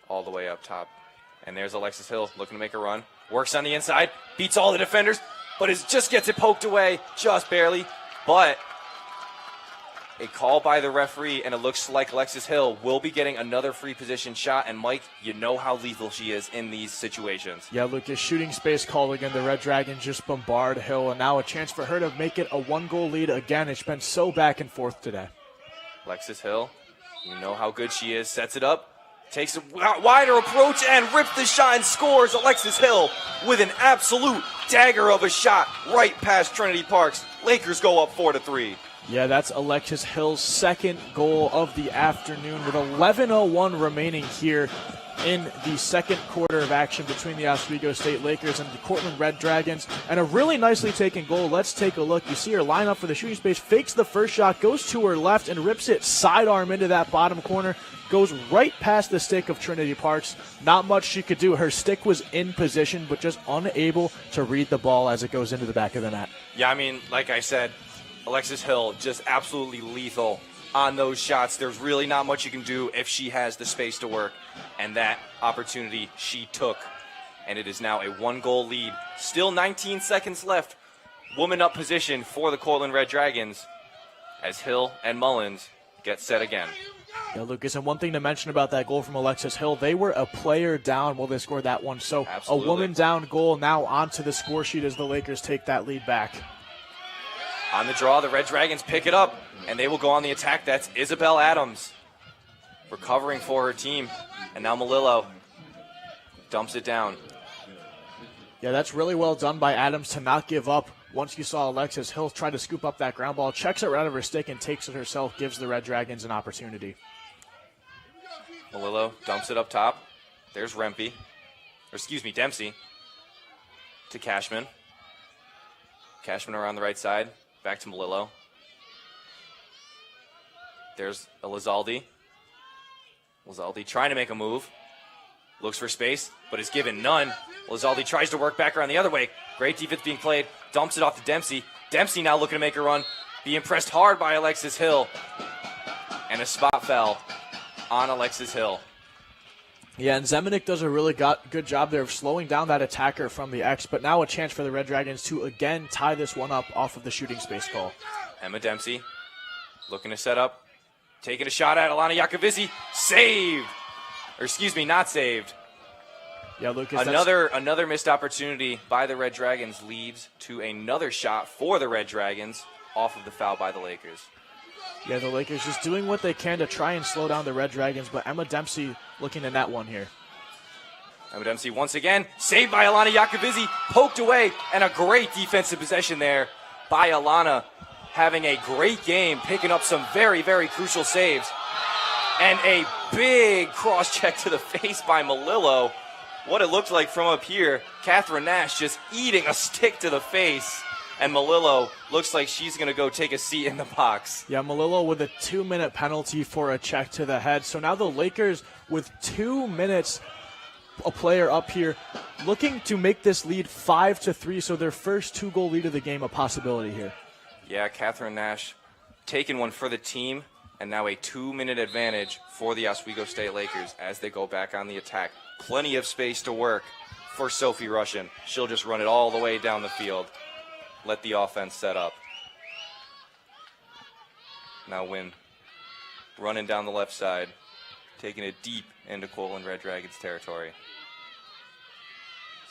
S1: all the way up top. And there's Alexis Hill looking to make a run. Works on the inside, beats all the defenders, but just gets it poked away, just barely. But a call by the referee, and it looks like Alexis Hill will be getting another free position shot. And Mike, you know how lethal she is in these situations.
S2: Yeah, Lucas, shooting space call again. The Red Dragons just bombard Hill, and now a chance for her to make it a one-goal lead again. It's been so back and forth today.
S1: Alexis Hill, you know how good she is, sets it up. Takes a wider approach and rips the shot and scores. Alexis Hill with an absolute dagger of a shot right past Trinity Parks. Lakers go up 4-3.
S2: Yeah, that's Alexis Hill's second goal of the afternoon with 11:01 remaining here in the second quarter of action between the Oswego State Lakers and the Cortland Red Dragons. And a really nicely taken goal. Let's take a look. You see her line up for the shooting space, fakes the first shot, goes to her left and rips it sidearm into that bottom corner. Goes right past the stick of Trinity Parks. Not much she could do. Her stick was in position, but just unable to read the ball as it goes into the back of the net.
S1: Yeah, I mean, like I said, Alexis Hill just absolutely lethal on those shots. There's really not much you can do if she has the space to work. And that opportunity she took. And it is now a 1-goal lead. Still 19 seconds left. Woman up position for the Cortland Red Dragons as Hill and Mullins get set again.
S2: Yeah, Lucas, and one thing to mention about that goal from Alexis Hill, they were a player down while they scored that one. So
S1: Absolutely.
S2: A woman down goal now onto the score sheet as the Lakers take that lead back.
S1: On the draw, the Red Dragons pick it up, and they will go on the attack. That's Isabel Adams recovering for her team. And now Malillo dumps it down.
S2: Yeah, that's really well done by Adams to not give up. Once you saw Alexis Hill try to scoop up that ground ball, checks it right out of her stick and takes it herself, gives the Red Dragons an opportunity.
S1: Malillo dumps it up top. There's Dempsey to Cashman. Cashman around the right side. Back to Malillo. There's Elizalde. Elizalde trying to make a move. Looks for space, but is given none. Elizalde tries to work back around the other way. Great defense being played. Dumps it off to Dempsey. Dempsey now looking to make a run. Being pressed hard by Alexis Hill. And a spot foul on Alexis Hill.
S2: Yeah, and Zemanek does a really good job there of slowing down that attacker from the X, but now a chance for the Red Dragons to again tie this one up off of the shooting space call.
S1: Emma Dempsey looking to set up. Taking a shot at Alana Yakovizzi. Saved. Or excuse me, not saved.
S2: Yeah, Lucas.
S1: Another missed opportunity by the Red Dragons leads to another shot for the Red Dragons off of the foul by the Lakers.
S2: Yeah, the Lakers just doing what they can to try and slow down the Red Dragons, but Emma Dempsey looking to net one here.
S1: Emma Dempsey once again, saved by Alana Yakovizzi, poked away, and a great defensive possession there by Alana, having a great game, picking up some very, very crucial saves. And a big cross-check to the face by Malillo. What it looked like from up here, Catherine Nash just eating a stick to the face. And Malillo looks like she's going to go take a seat in the box.
S2: Yeah, Malillo with a 2-minute penalty for a check to the head. So now the Lakers with 2 minutes, a player up here, looking to make this lead 5-3. So their first 2-goal lead of the game, a possibility here.
S1: Yeah, Catherine Nash taking one for the team. And now a 2-minute advantage for the Oswego State Lakers as they go back on the attack. Plenty of space to work for Sophie Russian. She'll just run it all the way down the field. Let the offense set up. Now Wynn running down the left side, taking it deep into Cortland Red Dragons territory.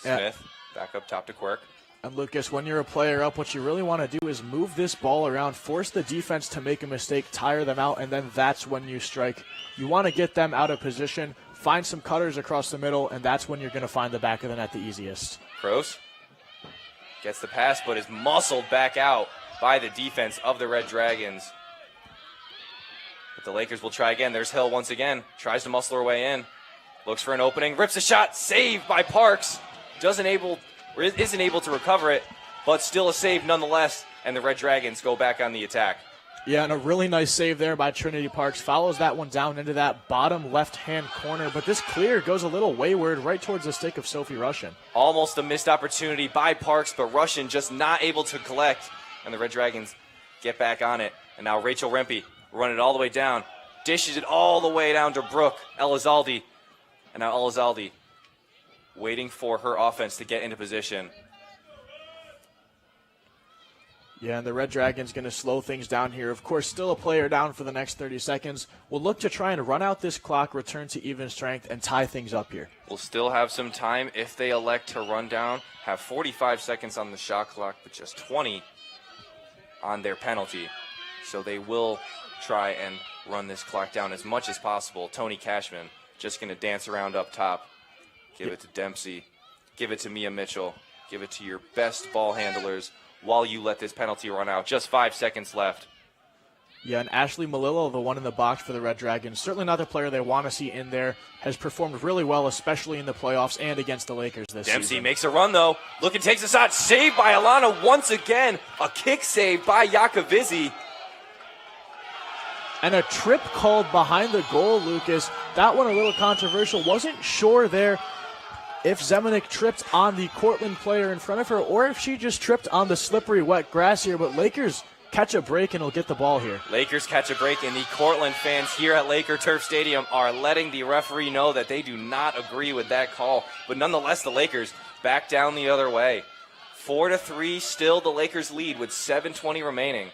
S1: Smith back up top to Quirk.
S2: And Lucas, when you're a player up, what you really want to do is move this ball around, force the defense to make a mistake, tire them out, and then that's when you strike. You want to get them out of position, find some cutters across the middle, and that's when you're going to find the back of the net the easiest.
S1: Kroos gets the pass, but is muscled back out by the defense of the Red Dragons. But the Lakers will try again. There's Hill once again. Tries to muscle her way in. Looks for an opening. Rips a shot. Saved by Parks. Isn't able to recover it, but still a save nonetheless. And the Red Dragons go back on the attack.
S2: Yeah, and a really nice save there by Trinity Parks. Follows that one down into that bottom left-hand corner. But this clear goes a little wayward right towards the stick of Sophie Russian.
S1: Almost a missed opportunity by Parks, but Russian just not able to collect. And the Red Dragons get back on it. And now Rachel Rempe running it all the way down. Dishes it all the way down to Brooke Elizalde. And now Elizalde waiting for her offense to get into position.
S2: Yeah, and the Red Dragons going to slow things down here. Of course, still a player down for the next 30 seconds. We'll look to try and run out this clock, return to even strength, and tie things up here.
S1: We'll still have some time if they elect to run down. Have 45 seconds on the shot clock, but just 20 on their penalty. So they will try and run this clock down as much as possible. Tony Cashman just going to dance around up top. Give it to Dempsey. Give it to Mia Mitchell. Give it to your best ball handlers while you let this penalty run out. Just 5 seconds left.
S2: Yeah, and Ashley Malillo, the one in the box for the Red Dragons, certainly not the player they want to see in there, has performed really well, especially in the playoffs and against the Lakers this season.
S1: Dempsey makes a run, though. Look and takes a shot. Saved by Alana once again. A kick save by Yakovizzi.
S2: And a trip called behind the goal, Lucas. That one a little controversial. Wasn't sure there if Zemanek tripped on the Cortland player in front of her or if she just tripped on the slippery, wet grass here. But Lakers catch a break and will get the ball here.
S1: Lakers catch a break, and the Cortland fans here at Laker Turf Stadium are letting the referee know that they do not agree with that call. But nonetheless, the Lakers back down the other way. 4-3, still the Lakers lead with 7:20 remaining.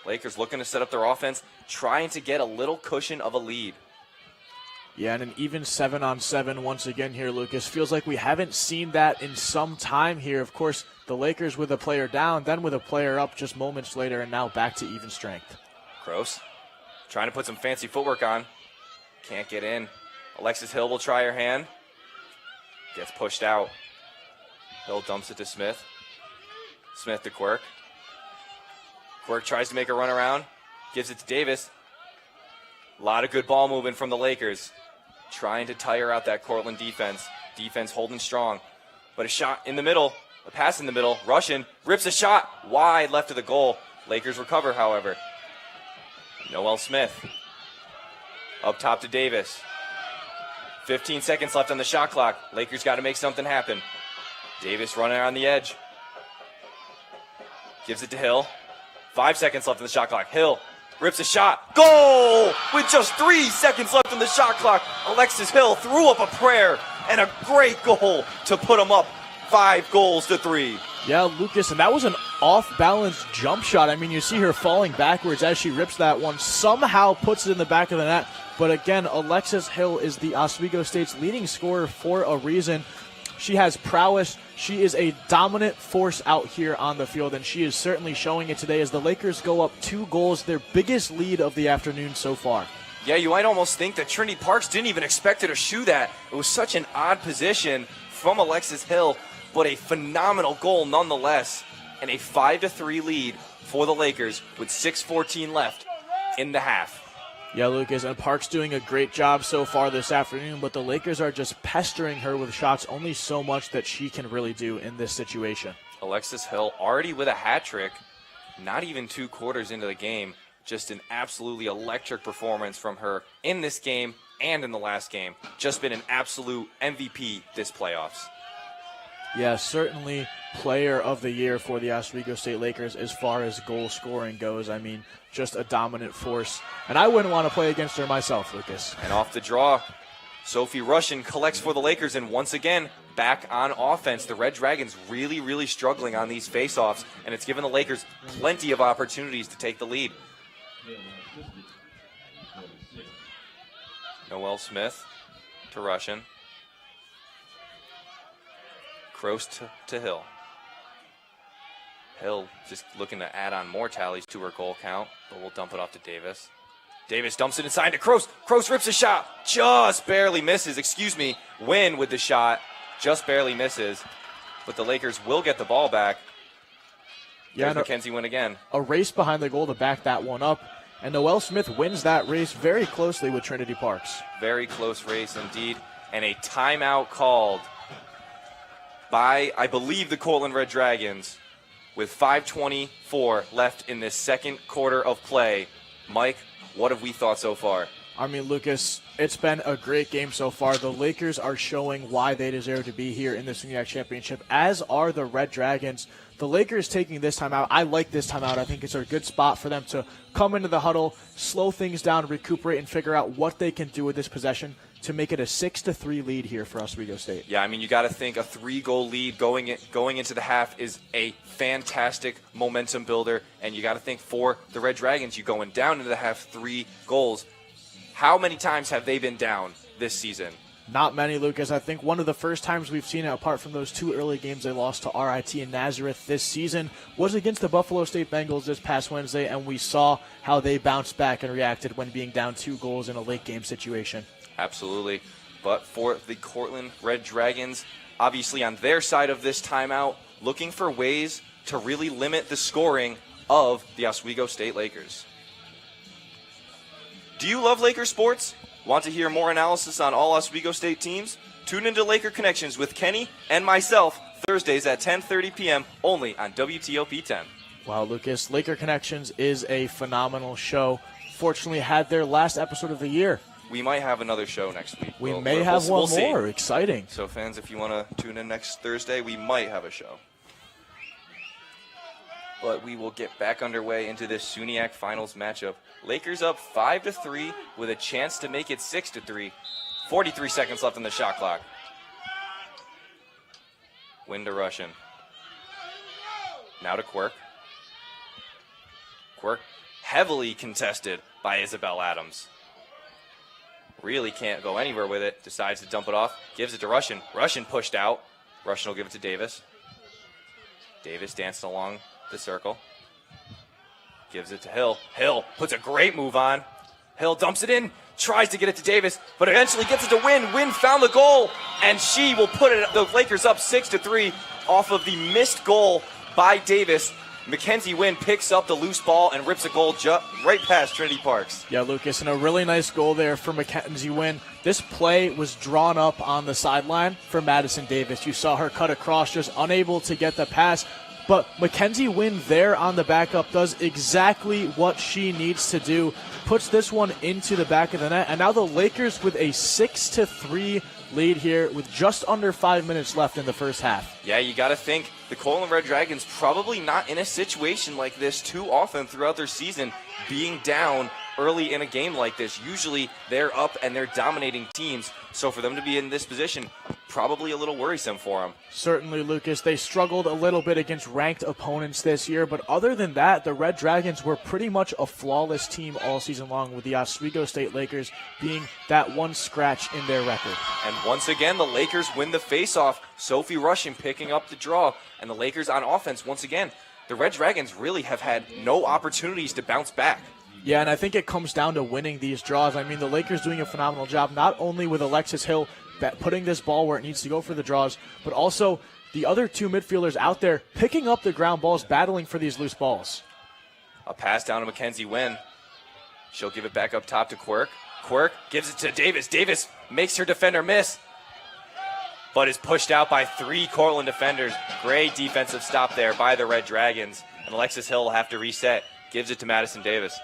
S1: Lakers looking to set up their offense, trying to get a little cushion of a lead.
S2: Yeah, and an even 7-on-7 once again here, Lucas. Feels like we haven't seen that in some time here. Of course, the Lakers with a player down, then with a player up just moments later, and now back to even strength.
S1: Gross trying to put some fancy footwork on. Can't get in. Alexis Hill will try her hand. Gets pushed out. Hill dumps it to Smith. Smith to Quirk. Quirk tries to make a run around. Gives it to Davis. A lot of good ball movement from the Lakers. Trying to tire out that Cortland defense. Defense holding strong. But a shot in the middle. A pass in the middle. Russian rips a shot wide left of the goal. Lakers recover, however. Noel Smith. Up top to Davis. 15 seconds left on the shot clock. Lakers got to make something happen. Davis running on the edge. Gives it to Hill. 5 seconds left on the shot clock. Hill rips a shot. Goal! With just 3 seconds left on the shot clock, Alexis Hill threw up a prayer and a great goal to put them up 5-3.
S2: Yeah, Lucas, and that was an off-balance jump shot. I mean, you see her falling backwards as she rips that one, somehow puts it in the back of the net. But again, Alexis Hill is the Oswego State's leading scorer for a reason. She has prowess. She is a dominant force out here on the field, and she is certainly showing it today as the Lakers go up 2 goals, their biggest lead of the afternoon so far.
S1: Yeah, you might almost think that Trinity Parks didn't even expect her to shoot that. It was such an odd position from Alexis Hill, but a phenomenal goal nonetheless, and a 5-3 lead for the Lakers with 6:14 left in the half.
S2: Yeah, Lucas, and Park's doing a great job so far this afternoon, but the Lakers are just pestering her with shots, only so much that she can really do in this situation.
S1: Alexis Hill already with a hat trick, not even 2 quarters into the game. Just an absolutely electric performance from her in this game and in the last game. Just been an absolute MVP this playoffs.
S2: Yeah, certainly player of the year for the Oswego State Lakers as far as goal scoring goes. I mean, just a dominant force. And I wouldn't want to play against her myself, Lucas.
S1: And off the draw, Sophie Russian collects for the Lakers, and once again, back on offense. The Red Dragons really, really struggling on these faceoffs, and it's given the Lakers plenty of opportunities to take the lead. Noel Smith to Russian. Kroos to Hill. Hill just looking to add on more tallies to her goal count, but we'll dump it off to Davis. Davis dumps it inside to Kroos. Kroos rips a shot. Just barely misses. Win with the shot. Just barely misses. But the Lakers will get the ball back.
S2: Yeah,
S1: Mackenzie win again.
S2: A race behind the goal to back that one up. And Noel Smith wins that race very closely with Trinity Parks.
S1: Very close race indeed. And a timeout called by, I believe, the Cortland Red Dragons with 5:24 left in this second quarter of play. Mike, what have we thought so far?
S2: I mean, Lucas, it's been a great game so far. The Lakers are showing why they deserve to be here in the SUNYAC Championship, as are the Red Dragons. The Lakers taking this time out. I like this time out. I think it's a good spot for them to come into the huddle, slow things down, recuperate, and figure out what they can do with this possession to make it a 6-3 lead here for Oswego State.
S1: Yeah, I mean, you got to think a 3-goal lead going into the half is a fantastic momentum builder, and you got to think for the Red Dragons, you going down into the half 3 goals. How many times have they been down this season?
S2: Not many, Lucas. I think one of the first times we've seen it, apart from those 2 early games they lost to RIT and Nazareth this season, was against the Buffalo State Bengals this past Wednesday, and we saw how they bounced back and reacted when being down 2 goals in a late game situation.
S1: Absolutely. But for the Cortland Red Dragons, obviously on their side of this timeout, looking for ways to really limit the scoring of the Oswego State Lakers. Do you love Laker sports? Want to hear more analysis on all Oswego State teams? Tune into Laker Connections with Kenny and myself Thursdays at 10:30 p.m. only on WTOP 10.
S2: Wow, Lucas, Laker Connections is a phenomenal show. Fortunately, had their last episode of the year.
S1: We might have another show next week.
S2: We may have one more. Exciting.
S1: So fans, if you want to tune in next Thursday, we might have a show. But we will get back underway into this SUNYAC finals matchup. Lakers up 5-3 with a chance to make it 6-3. 43 seconds left on the shot clock. Win to Russian. Now to Quirk. Quirk heavily contested by Isabel Adams. Really can't go anywhere with it. Decides to dump it off. Gives it to Russian. Russian pushed out. Russian will give it to Davis. Davis dancing along the circle. Gives it to Hill. Hill puts a great move on. Hill dumps it in. Tries to get it to Davis, but eventually gets it to Wynn. Wynn found the goal, and she will put it. The Lakers up 6-3 off of the missed goal by Davis. Mackenzie Wynn picks up the loose ball and rips a goal right past Trinity Parks.
S2: Yeah, Lucas, and a really nice goal there for Mackenzie Wynn. This play was drawn up on the sideline for Madison Davis. You saw her cut across, just unable to get the pass. But Mackenzie Wynn there on the backup does exactly what she needs to do. Puts this one into the back of the net. And now the Lakers with a 6-3 lead here with just under 5 minutes left in the first half.
S1: Yeah, you got to think the Cortland Red Dragons probably not in a situation like this too often throughout their season, being down early in a game like this. Usually they're up and they're dominating teams. So for them to be in this position, probably a little worrisome for them.
S2: Certainly, Lucas. They struggled a little bit against ranked opponents this year, but other than that, the Red Dragons were pretty much a flawless team all season long, with the Oswego State Lakers being that one scratch in their record.
S1: And once again, the Lakers win the faceoff. Sophie Russian picking up the draw, and the Lakers on offense once again. The Red Dragons really have had no opportunities to bounce back.
S2: Yeah, and I think it comes down to winning these draws. I mean, the Lakers doing a phenomenal job, not only with Alexis Hill putting this ball where it needs to go for the draws, but also the other two midfielders out there picking up the ground balls, battling for these loose balls.
S1: A pass down to Mackenzie Wynn. She'll give it back up top to Quirk. Quirk gives it to Davis. Davis makes her defender miss, but is pushed out by three Cortland defenders. Great defensive stop there by the Red Dragons. And Alexis Hill will have to reset. Gives it to Madison Davis.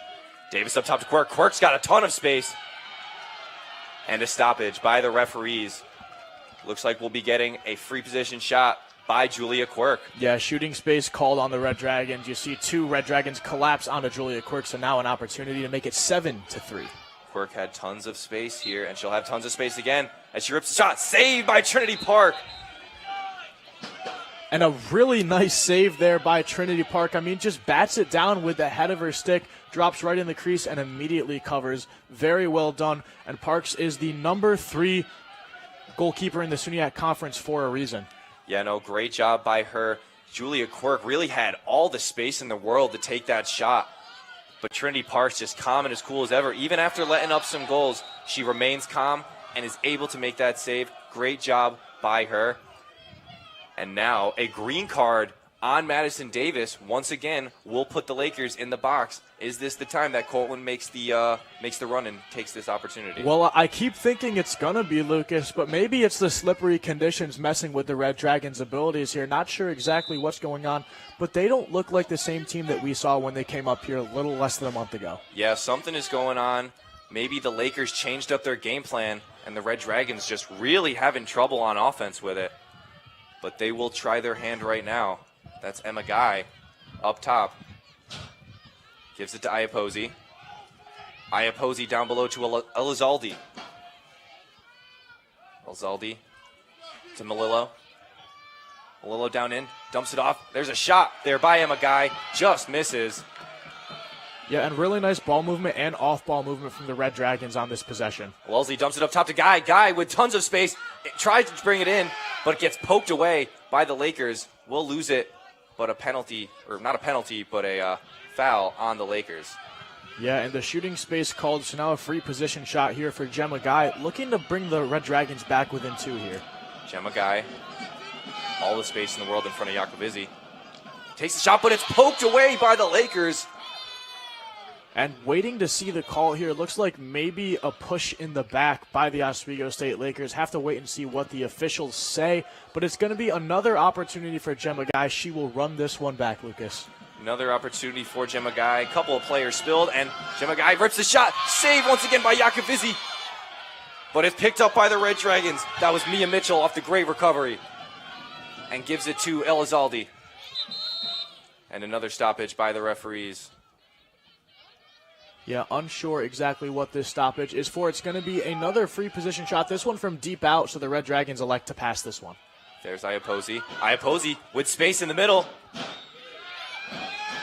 S1: Davis up top to Quirk. Quirk's got a ton of space. And a stoppage by the referees. Looks like we'll be getting a free position shot by Julia Quirk.
S2: Yeah, shooting space called on the Red Dragons. You see two Red Dragons collapse onto Julia Quirk, so now an opportunity to make it 7-3.
S1: Quirk had tons of space here, and she'll have tons of space again as she rips the shot. Saved by Trinity Park.
S2: And a really nice save there by Trinity Park. I mean, just bats it down with the head of her stick, drops right in the crease, and immediately covers. Very well done. And Parks is the number 3 goalkeeper in the SUNYAC Conference for a reason.
S1: Yeah, no, great job by her. Julia Quirk really had all the space in the world to take that shot. But Trinity Parks just calm and as cool as ever. Even after letting up some goals, she remains calm and is able to make that save. Great job by her. And now a green card on Madison Davis. Once again, will put the Lakers in the box. Is this the time that Cortland makes the run and takes this opportunity?
S2: Well, I keep thinking it's going to be Lucas, but maybe it's the slippery conditions messing with the Red Dragons' abilities here. Not sure exactly what's going on, but they don't look like the same team that we saw when they came up here a little less than a month ago.
S1: Yeah, something is going on. Maybe the Lakers changed up their game plan, and the Red Dragons just really having trouble on offense with it. But they will try their hand right now. That's Emma Guy up top. Gives it to Iaposi. Iaposi down below to Elizaldi. Elizaldi to Malillo. Malillo down in, dumps it off. There's a shot there by Emma Guy. Just misses.
S2: Yeah, and really nice ball movement and off-ball movement from the Red Dragons on this possession.
S1: Wellesley dumps it up top to Guy. Guy with tons of space. Tries to bring it in, but it gets poked away by the Lakers. We'll lose it, but a penalty, or not a penalty, but a foul on the Lakers.
S2: Yeah, and the shooting space called, so now a free position shot here for Gemma Guy, looking to bring the Red Dragons back within 2 here.
S1: Gemma Guy, all the space in the world in front of Yakovizzi. Takes the shot, but it's poked away by the Lakers.
S2: And waiting to see the call here. Looks like maybe a push in the back by the Oswego State Lakers. Have to wait and see what the officials say. But it's going to be another opportunity for Gemma Guy. She will run this one back, Lucas.
S1: Another opportunity for Gemma Guy. A couple of players spilled, and Gemma Guy rips the shot. Saved once again by Yakovizzi. But it's picked up by the Red Dragons. That was Mia Mitchell off the great recovery. And gives it to Elizalde. And another stoppage by the referees.
S2: Yeah, unsure exactly what this stoppage is for. It's going to be another free position shot. This one from deep out, so the Red Dragons elect to pass this one.
S1: There's Iapozi. Iapozi with space in the middle.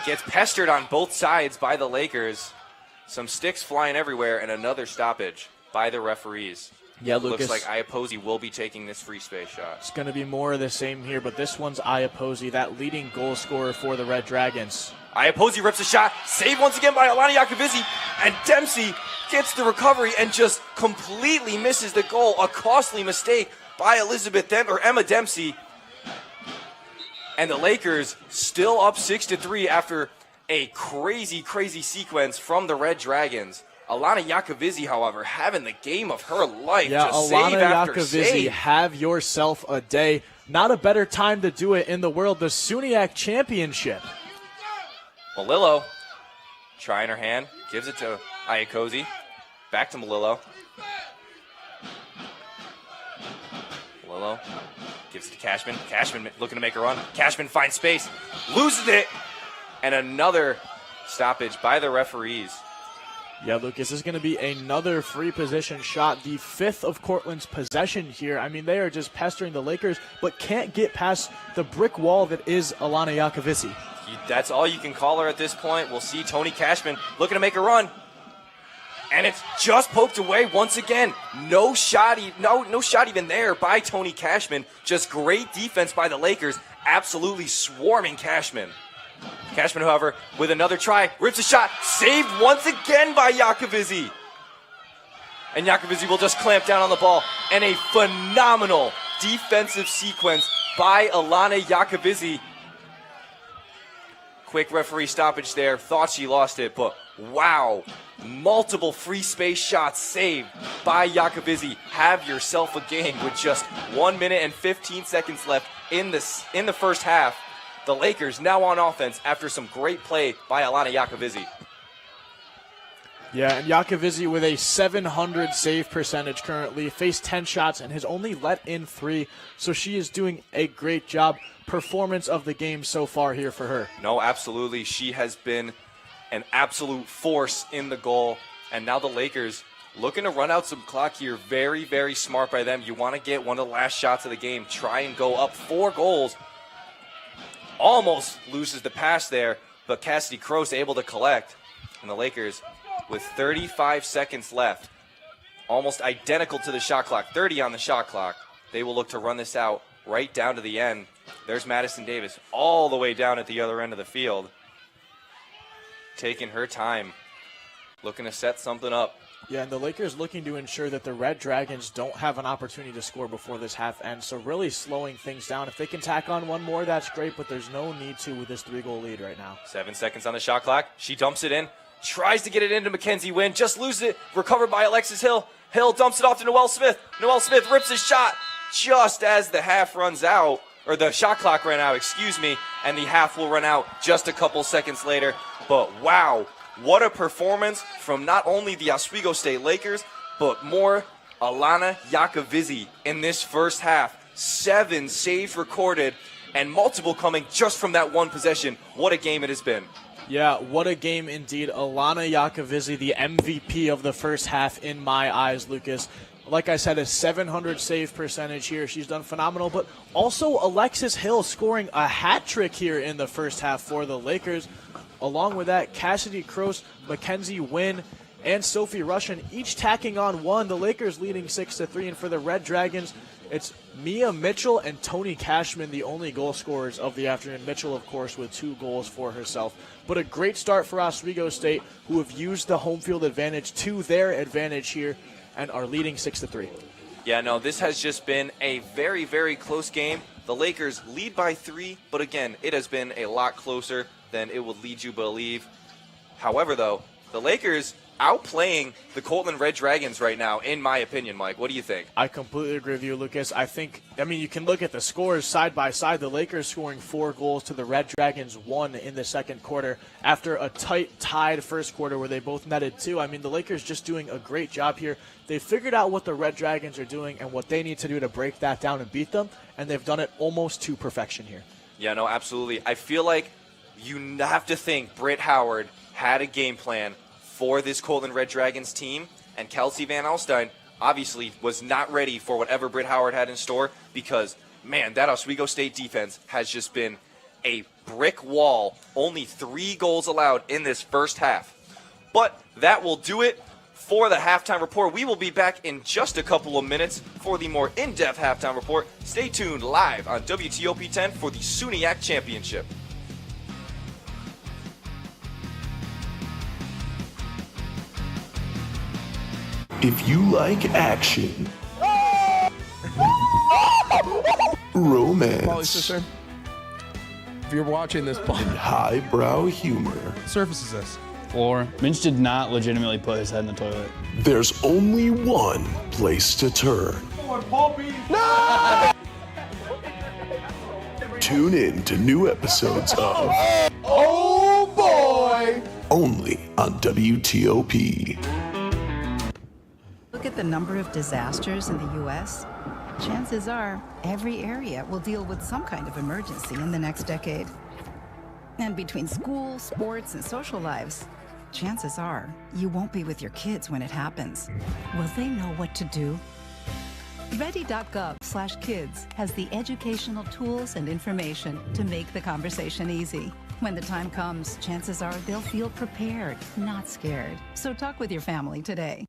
S1: Gets pestered on both sides by the Lakers. Some sticks flying everywhere, and another stoppage by the referees.
S2: Yeah, Lucas.
S1: Looks like Iapozi will be taking this free space shot.
S2: It's going to be more of the same here, but this one's Iapozi, that leading goal scorer for the Red Dragons.
S1: Iapozi rips a shot, saved once again by Alana Yakovizzi, and Dempsey gets the recovery and just completely misses the goal. A costly mistake by Emma Dempsey. And the Lakers still up 6-3 after a crazy sequence from the Red Dragons. Alana Yakovizzi, however, having the game of her life.
S2: Yeah,
S1: just save
S2: Alana
S1: after
S2: Yakovizzi,
S1: save.
S2: have yourself a day. Not a better time to do it in the world. The SUNYAC Championship.
S1: Malillo trying her hand, gives it to Iakozi. Back to Malillo. Malillo gives it to Cashman. Cashman looking to make a run. Cashman finds space, loses it, and another stoppage by the referees.
S2: Yeah, Lucas, this is going to be another free position shot, the 5th of Cortland's possession here. I mean, they are just pestering the Lakers, but can't get past the brick wall that is Alana Yakovizzi.
S1: That's all you can call her at this point. We'll see Tony Cashman looking to make a run. And it's just poked away once again. No shot even there by Tony Cashman. Just great defense by the Lakers. Absolutely swarming Cashman. Cashman, however, with another try, rips a shot, saved once again by Yakovizzi. And Yakovizzi will just clamp down on the ball. And a phenomenal defensive sequence by Alana Yakovizzi. Quick referee stoppage there. Thought she lost it, but wow. Multiple free space shots saved by Yakovizzi. Have yourself a game with just 1 minute and 15 seconds left in the first half. The Lakers now on offense after some great play by Alana Yakovizzi.
S2: Yeah, and Yakovizzi with a 700 save percentage currently, faced 10 shots and has only let in 3, so she is doing a great job. Performance of the game so far here for her.
S1: No, absolutely. She has been an absolute force in the goal, and now the Lakers looking to run out some clock here. Very, very smart by them. You want to get one of the last shots of the game. Try and go up 4 goals. Almost loses the pass there, but Cassidy Croce able to collect. And the Lakers, with 35 seconds left, almost identical to the shot clock, 30 on the shot clock, they will look to run this out right down to the end. There's Madison Davis all the way down at the other end of the field, taking her time, looking to set something up.
S2: Yeah, and the Lakers looking to ensure that the Red Dragons don't have an opportunity to score before this half ends, so really slowing things down. If they can tack on one more, that's great, but there's no need to with this 3-goal lead right now.
S1: 7 seconds on the shot clock. She dumps it in, tries to get it into Mackenzie Wynn, just loses it, recovered by Alexis Hill. Hill dumps it off to Noelle Smith. Noelle Smith rips his shot just as the half runs out, or the shot clock ran out, and the half will run out just a couple seconds later. But wow, what a performance from not only the Oswego State Lakers, but more Alana Yakovizzi in this first half. 7 saves recorded, and multiple coming just from that one possession. What a game it has been.
S2: Yeah, what a game indeed. Alana Yakovizzi, the MVP of the first half in my eyes, Lucas. Like I said, a 700 save percentage here. She's done phenomenal, but also Alexis Hill scoring a hat trick here in the first half for the Lakers. Along with that, Cassidy Croce, Mackenzie Wynn, and Sophie Russian each tacking on 1. The Lakers leading 6-3, and for the Red Dragons, it's Mia Mitchell and Tony Cashman, the only goal scorers of the afternoon. Mitchell, of course, with 2 goals for herself. But a great start for Oswego State, who have used the home field advantage to their advantage here and are leading 6-3.
S1: Yeah, no, this has just been a very, very close game. The Lakers lead by 3, but again, it has been a lot closer than it would lead you believe. However, though, the Lakers outplaying the Cortland Red Dragons right now, in my opinion, Mike. What do you think?
S2: I completely agree with you, Lucas. I mean, you can look at the scores side by side. The Lakers scoring 4 goals to the Red Dragons 1 in the second quarter after a tied first quarter where they both netted 2. I mean, the Lakers just doing a great job here. They figured out what the Red Dragons are doing and what they need to do to break that down and beat them, and they've done it almost to perfection here.
S1: Yeah, no, absolutely. I feel like you have to think Britt Howard had a game plan for this Cortland Red Dragons team, and Kelsey Van Alstyne obviously was not ready for whatever Britt Howard had in store because, man, that Oswego State defense has just been a brick wall. Only 3 goals allowed in this first half. But that will do it for the halftime report. We will be back in just a couple of minutes for the more in-depth halftime report. Stay tuned live on WTOP 10 for the SUNYAC Championship.
S8: If you like action, romance,
S3: If you're watching this,
S8: and highbrow humor,
S3: surface is this.
S9: Floor. Minch did not legitimately put his head in the toilet.
S8: there's only one place to turn. Tune in to new episodes of
S5: Oh boy!
S8: only on WTOP.
S10: Look at the number of disasters in the U.S. Chances are every area will deal with some kind of emergency in the next decade. And between school, sports, and social lives, chances are you won't be with your kids when it happens. Will they know what to do? Ready.gov/kids has the educational tools and information to make the conversation easy. When the time comes, chances are they'll feel prepared, not scared. So talk with your family today.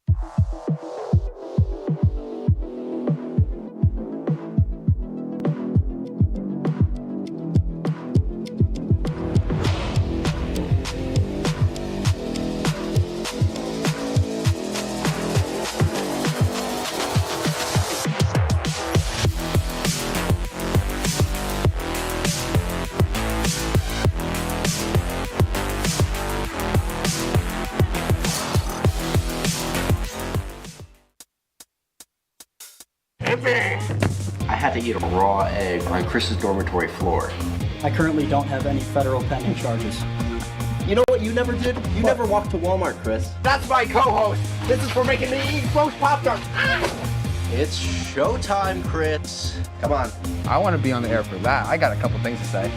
S11: I had to eat a raw egg on Chris's dormitory floor.
S12: I currently don't have any federal pending charges.
S11: You know what you never did? You never walked to Walmart, Chris.
S5: That's my co-host. This is for making me eat gross Pop-Tarts.
S11: It's showtime, Chris. Come on.
S3: I want to be on the air for that. I got a couple things to say.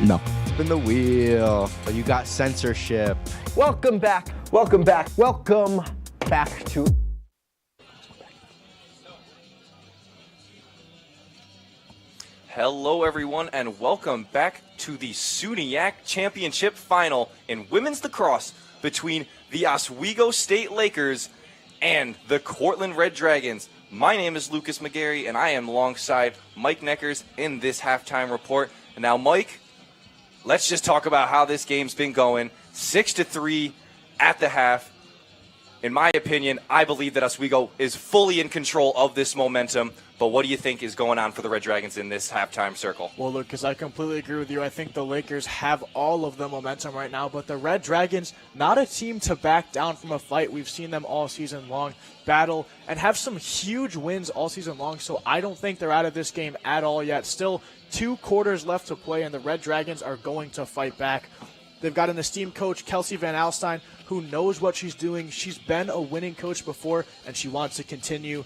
S12: No.
S3: Spin the wheel. So you got censorship.
S5: Welcome back. Welcome back. Welcome back to.
S1: Hello, everyone, and welcome back to the SUNYAC Championship Final in women's lacrosse between the Oswego State Lakers and the Cortland Red Dragons. My name is Lucas McGarry, and I am alongside Mike Neckers in this halftime report. And now, Mike, let's just talk about how this game's been going. 6-3 at the half. In my opinion, I believe that Oswego is fully in control of this momentum. But what do you think is going on for the Red Dragons in this halftime circle?
S2: Well, Lucas, I completely agree with you. I think the Lakers have all of the momentum right now, but the Red Dragons, not a team to back down from a fight. We've seen them all season long battle and have some huge wins all season long, so I don't think they're out of this game at all yet. Still 2 quarters left to play, and the Red Dragons are going to fight back. They've got an esteemed coach, Kelsey Van Alstyne, who knows what she's doing. She's been a winning coach before, and she wants to continue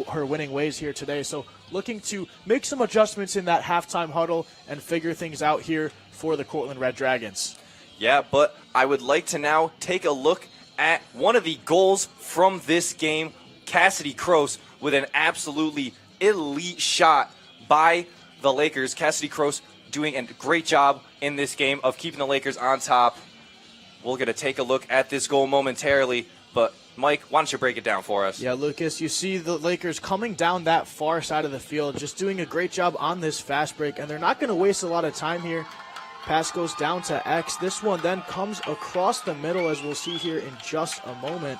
S2: her winning ways here today. So looking to make some adjustments in that halftime huddle and figure things out here for the Cortland Red Dragons.
S1: Yeah, but I would like to now take a look at one of the goals from this game. Cassidy Croce with an absolutely elite shot by the Lakers. Cassidy Croce doing a great job in this game of keeping the Lakers on top. We're going to take a look at this goal momentarily, But, Mike, why don't you break it down for us?
S2: Yeah, Lucas, you see the Lakers coming down that far side of the field, just doing a great job on this fast break, and they're not going to waste a lot of time here. Pass goes down to X. This one then comes across the middle, as we'll see here in just a moment.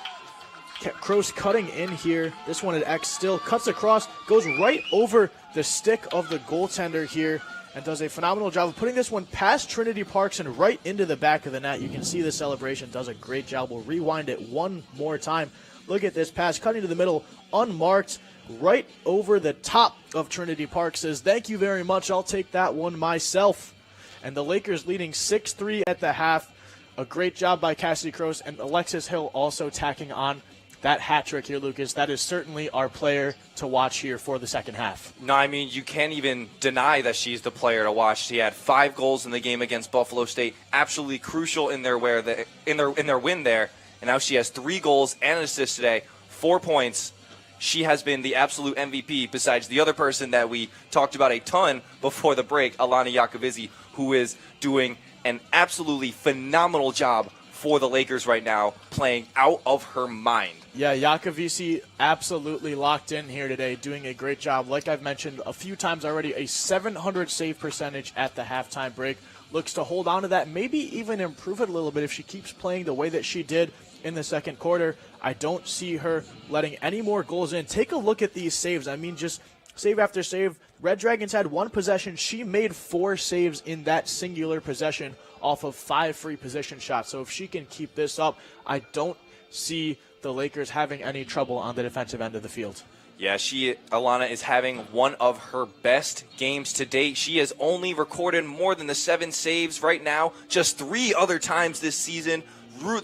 S2: Kroos cutting in here. This one at X still cuts across, goes right over the stick of the goaltender here, and does a phenomenal job of putting this one past Trinity Parks and right into the back of the net. You can see the celebration does a great job. We'll rewind it one more time. Look at this pass, cutting to the middle, unmarked, right over the top of Trinity Park. Says, thank you very much, I'll take that one myself. And the Lakers leading 6-3 at the half. A great job by Cassidy Kroos, and Alexis Hill also tacking on that hat trick here, Lucas. That is certainly our player to watch here for the second half.
S1: No, I mean, you can't even deny that she's the player to watch. She had 5 goals in the game against Buffalo State, absolutely crucial in their win there. And now she has 3 goals and an assist today, 4 points. She has been the absolute MVP, besides the other person that we talked about a ton before the break, Alana Yakovizzi, who is doing an absolutely phenomenal job for the Lakers right now, playing out of her mind.
S2: Yeah, Yakovisi absolutely locked in here today, doing a great job. Like I've mentioned a few times already, a 700 save percentage at the halftime break. Looks to hold on to that, maybe even improve it a little bit if she keeps playing the way that she did in the second quarter. I don't see her letting any more goals in. Take a look at these saves. I mean, just save after save. Red Dragons had 1 possession. She made 4 saves in that singular possession off of 5 free position shots. So if she can keep this up, I don't see the Lakers having any trouble on the defensive end of the field.
S1: Yeah, Alana is having one of her best games to date. She has only recorded more than the 7 saves right now, just 3 other times this season.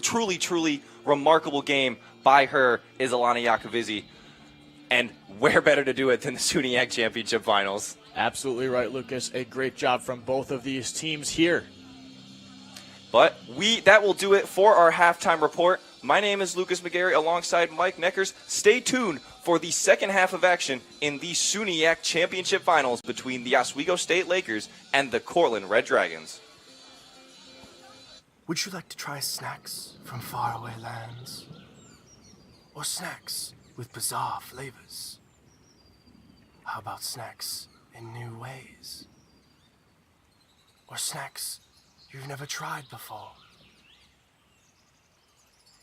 S1: Truly remarkable game by her is Alana Yakovizzi. And where better to do it than the SUNYAC Championship Finals?
S2: Absolutely right, Lucas. A great job from both of these teams here.
S1: But that will do it for our halftime report. My name is Lucas McGarry alongside Mike Neckers. Stay tuned for the second half of action in the SUNYAC Championship Finals between the Oswego State Lakers and the Cortland Red Dragons.
S11: Would you like to try snacks from faraway lands? Or snacks with bizarre flavors? How about snacks in new ways? Or snacks you've never tried before?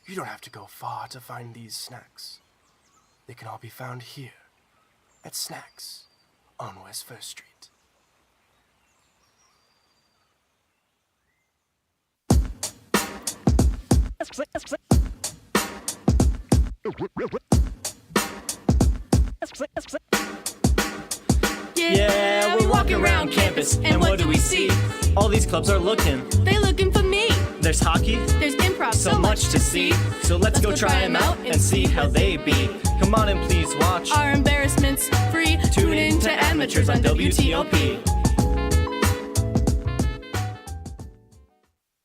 S11: You don't have to go far to find these snacks. They can all be found here at Snacks on West 1st Street.
S13: Yeah, we're walking around campus, and what do we see? All these clubs are looking.
S6: They looking for me.
S13: There's hockey,
S6: There's improv,
S13: so much to see. So let's go try them out and see how they be. Come on and please watch.
S6: Our embarrassments free.
S13: Tune in to Amateurs on WTOP.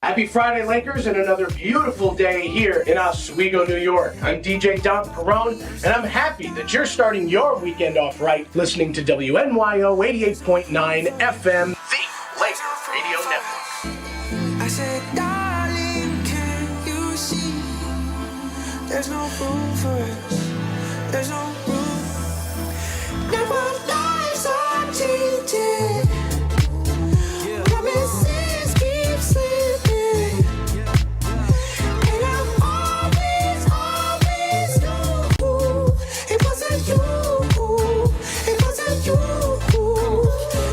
S5: Happy Friday, Lakers, and another beautiful day here in Oswego, New York. I'm DJ Don Perone, and I'm happy that you're starting your weekend off right listening to WNYO 88.9 FM, the Laker Radio Network.
S14: I said, darling, can you see? There's no room for us. There's no room. Now our lives are changing. Promises keep slipping. And I always knew it wasn't you. It wasn't you.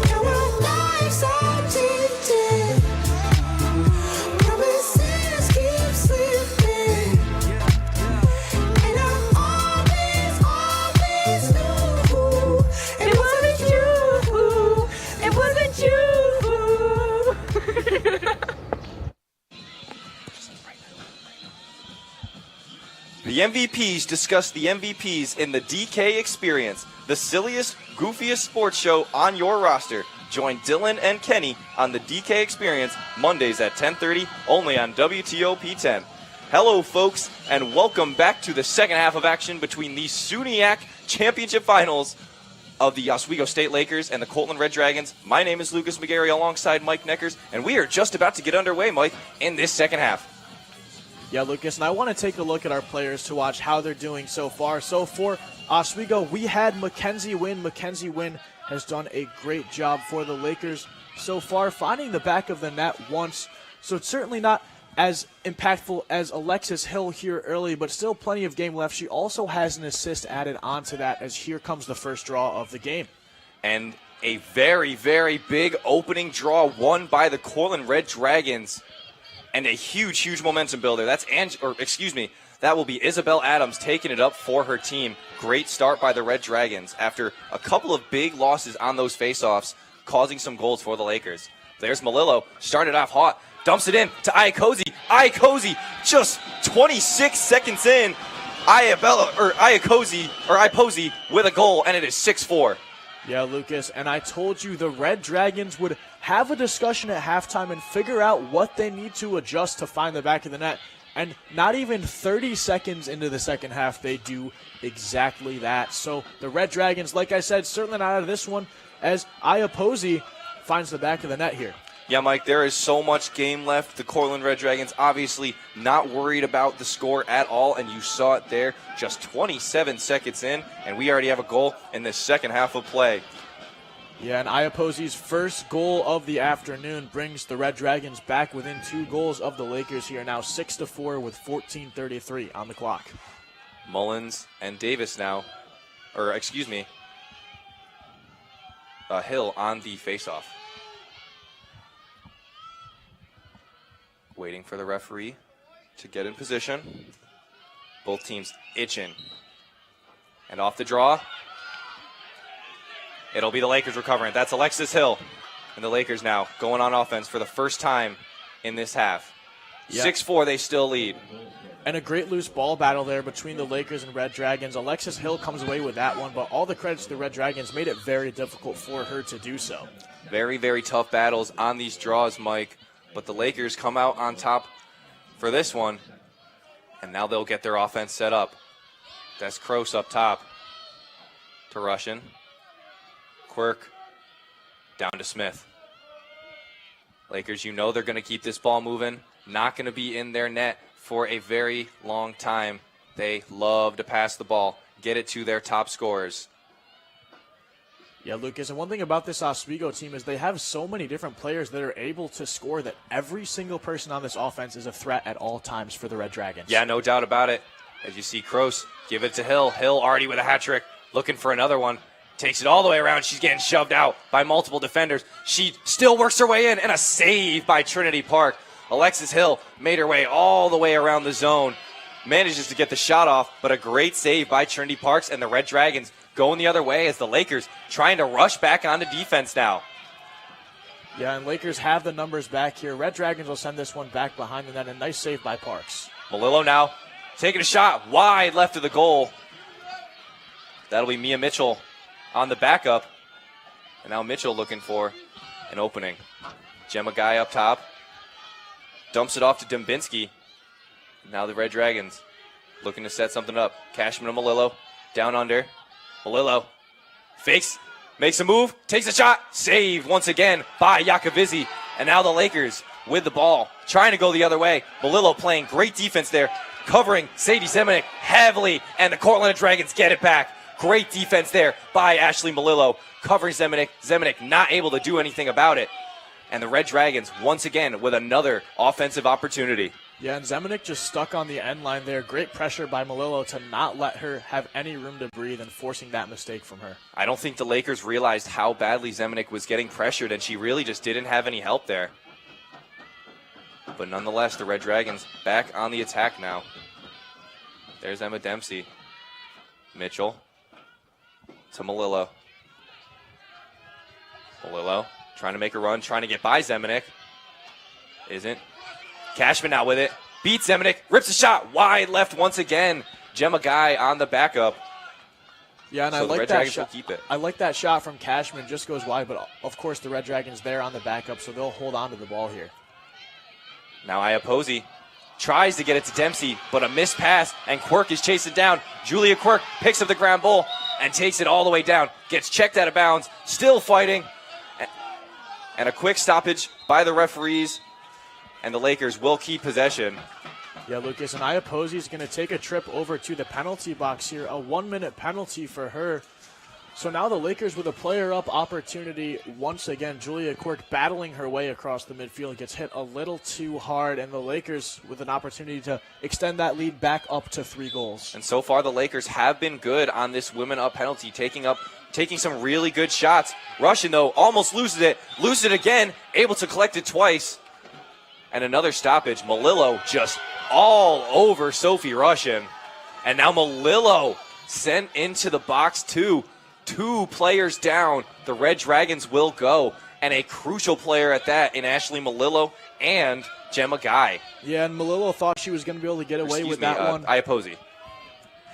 S14: Now our lives are changing. Promises keep slipping. And I always knew it wasn't you. It wasn't you.
S1: The MVPs discuss the MVPs in the DK Experience, the silliest, goofiest sports show on your roster. Join Dylan and Kenny on the DK Experience Mondays at 10:30, only on WTOP 10. Hello, folks, and welcome back to the second half of action between the SUNYAC Championship Finals of the Oswego State Lakers and the Cortland Red Dragons. My name is Lucas McGarry alongside Mike Neckers, and we are just about to get underway, Mike, in this second half.
S2: Yeah, Lucas, and I want to take a look at our players to watch how they're doing so far. So for Oswego, we had Mackenzie Wynn. Mackenzie Wynn has done a great job for the Lakers so far, finding the back of the net once. So it's certainly not as impactful as Alexis Hill here early, but still plenty of game left. She also has an assist added onto that, as here comes the first draw of the game.
S1: And a very, very big opening draw won by the Cortland Red Dragons. And a huge, huge momentum builder. That will be Isabel Adams taking it up for her team. Great start by the Red Dragons after a couple of big losses on those faceoffs, causing some goals for the Lakers. There's Malillo, started off hot, dumps it in to Iacozy. Iacozy, just 26 seconds in. Iacozy with a goal, and it is 6-4.
S2: Yeah, Lucas, and I told you the Red Dragons would have a discussion at halftime and figure out what they need to adjust to find the back of the net. And not even 30 seconds into the second half, they do exactly that. So the Red Dragons, like I said, certainly not out of this one, as Iacozy finds the back of the net here.
S1: Yeah, Mike, there is so much game left. The Cortland Red Dragons obviously not worried about the score at all, and you saw it there just 27 seconds in, and we already have a goal in the second half of play.
S2: Yeah, and Iacozy's first goal of the afternoon brings the Red Dragons back within 2 goals of the Lakers here, now 6-4 with 14:33 on the clock.
S1: Mullins and Davis now, Hill on the faceoff. Waiting for the referee to get in position. Both teams itching. And off the draw. It'll be the Lakers recovering. That's Alexis Hill. And the Lakers now going on offense for the first time in this half. Yep. 6-4, they still lead.
S2: And a great loose ball battle there between the Lakers and Red Dragons. Alexis Hill comes away with that one, but all the credits to the Red Dragons made it very difficult for her to do so.
S1: Very, very tough battles on these draws, Mike. But the Lakers come out on top for this one, and now they'll get their offense set up. That's Kroos up top to Russian. Quirk down to Smith. Lakers, you know they're going to keep this ball moving. Not going to be in their net for a very long time. They love to pass the ball, get it to their top scorers.
S2: Yeah, Lucas, and one thing about this Oswego team is they have so many different players that are able to score that every single person on this offense is a threat at all times for the Red Dragons.
S1: Yeah, no doubt about it. As you see Kroos give it to Hill. Hill already with a hat trick, looking for another one. Takes it all the way around. She's getting shoved out by multiple defenders. She still works her way in, and a save by Trinity Park. Alexis Hill made her way all the way around the zone. Manages to get the shot off, but a great save by Trinity Parks, and the Red Dragons going the other way as the Lakers trying to rush back onto defense now.
S2: Yeah, and Lakers have the numbers back here. Red Dragons will send this one back behind the net. A nice save by Parks.
S1: Malillo now taking a shot wide left of the goal. That'll be Mia Mitchell on the backup. And now Mitchell looking for an opening. Gemma Guy up top. Dumps it off to Dembinski. Now the Red Dragons looking to set something up. Cashman and Malillo down under. Malillo fakes, makes a move, takes a shot, saved once again by Iacozy. And now the Lakers with the ball, trying to go the other way. Malillo playing great defense there, covering Sadie Zemenik heavily, and the Cortland Dragons get it back. Great defense there by Ashley Malillo, covering Zemenik. Zemenik not able to do anything about it. And the Red Dragons once again with another offensive opportunity.
S2: Yeah, and Zemenik just stuck on the end line there. Great pressure by Malillo to not let her have any room to breathe and forcing that mistake from her.
S1: I don't think the Lakers realized how badly Zemenik was getting pressured, and she really just didn't have any help there. But nonetheless, the Red Dragons back on the attack now. There's Emma Dempsey. Mitchell to Malillo. Malillo trying to make a run, trying to get by Zemenik. Isn't. Cashman now with it. Beats Zemenik. Rips a shot wide left once again. Gemma Guy on the backup.
S2: Yeah, and
S1: so
S2: I like
S1: Red
S2: that
S1: Dragons
S2: shot.
S1: will keep it.
S2: I like that shot from Cashman. Just goes wide, but of course the Red Dragons there on the backup, so they'll hold on to the ball here.
S1: Now Iacozy tries to get it to Dempsey, but a missed pass, and Quirk is chasing down. Julia Quirk picks up the ground ball and takes it all the way down. Gets checked out of bounds. Still fighting. And a quick stoppage by the referees. And the Lakers will keep possession.
S2: Yeah, Lucas, and Iapozi is going to take a trip over to the penalty box here. A 1-minute penalty for her. So now the Lakers with a player up opportunity once again. Julia Quirk battling her way across the midfield, gets hit a little too hard, and the Lakers with an opportunity to extend that lead back up to 3 goals.
S1: And so far the Lakers have been good on this women up penalty, taking some really good shots. Russian, though, almost loses it again, able to collect it twice. And another stoppage. Melillo just all over Sophie Russian. And now Melillo sent into the box too. 2 players down. The Red Dragons will go. And a crucial player at that in Ashley Melillo and Gemma Guy.
S2: Yeah, and Melillo thought she was going to be able to get away with that one.
S1: Iapozi.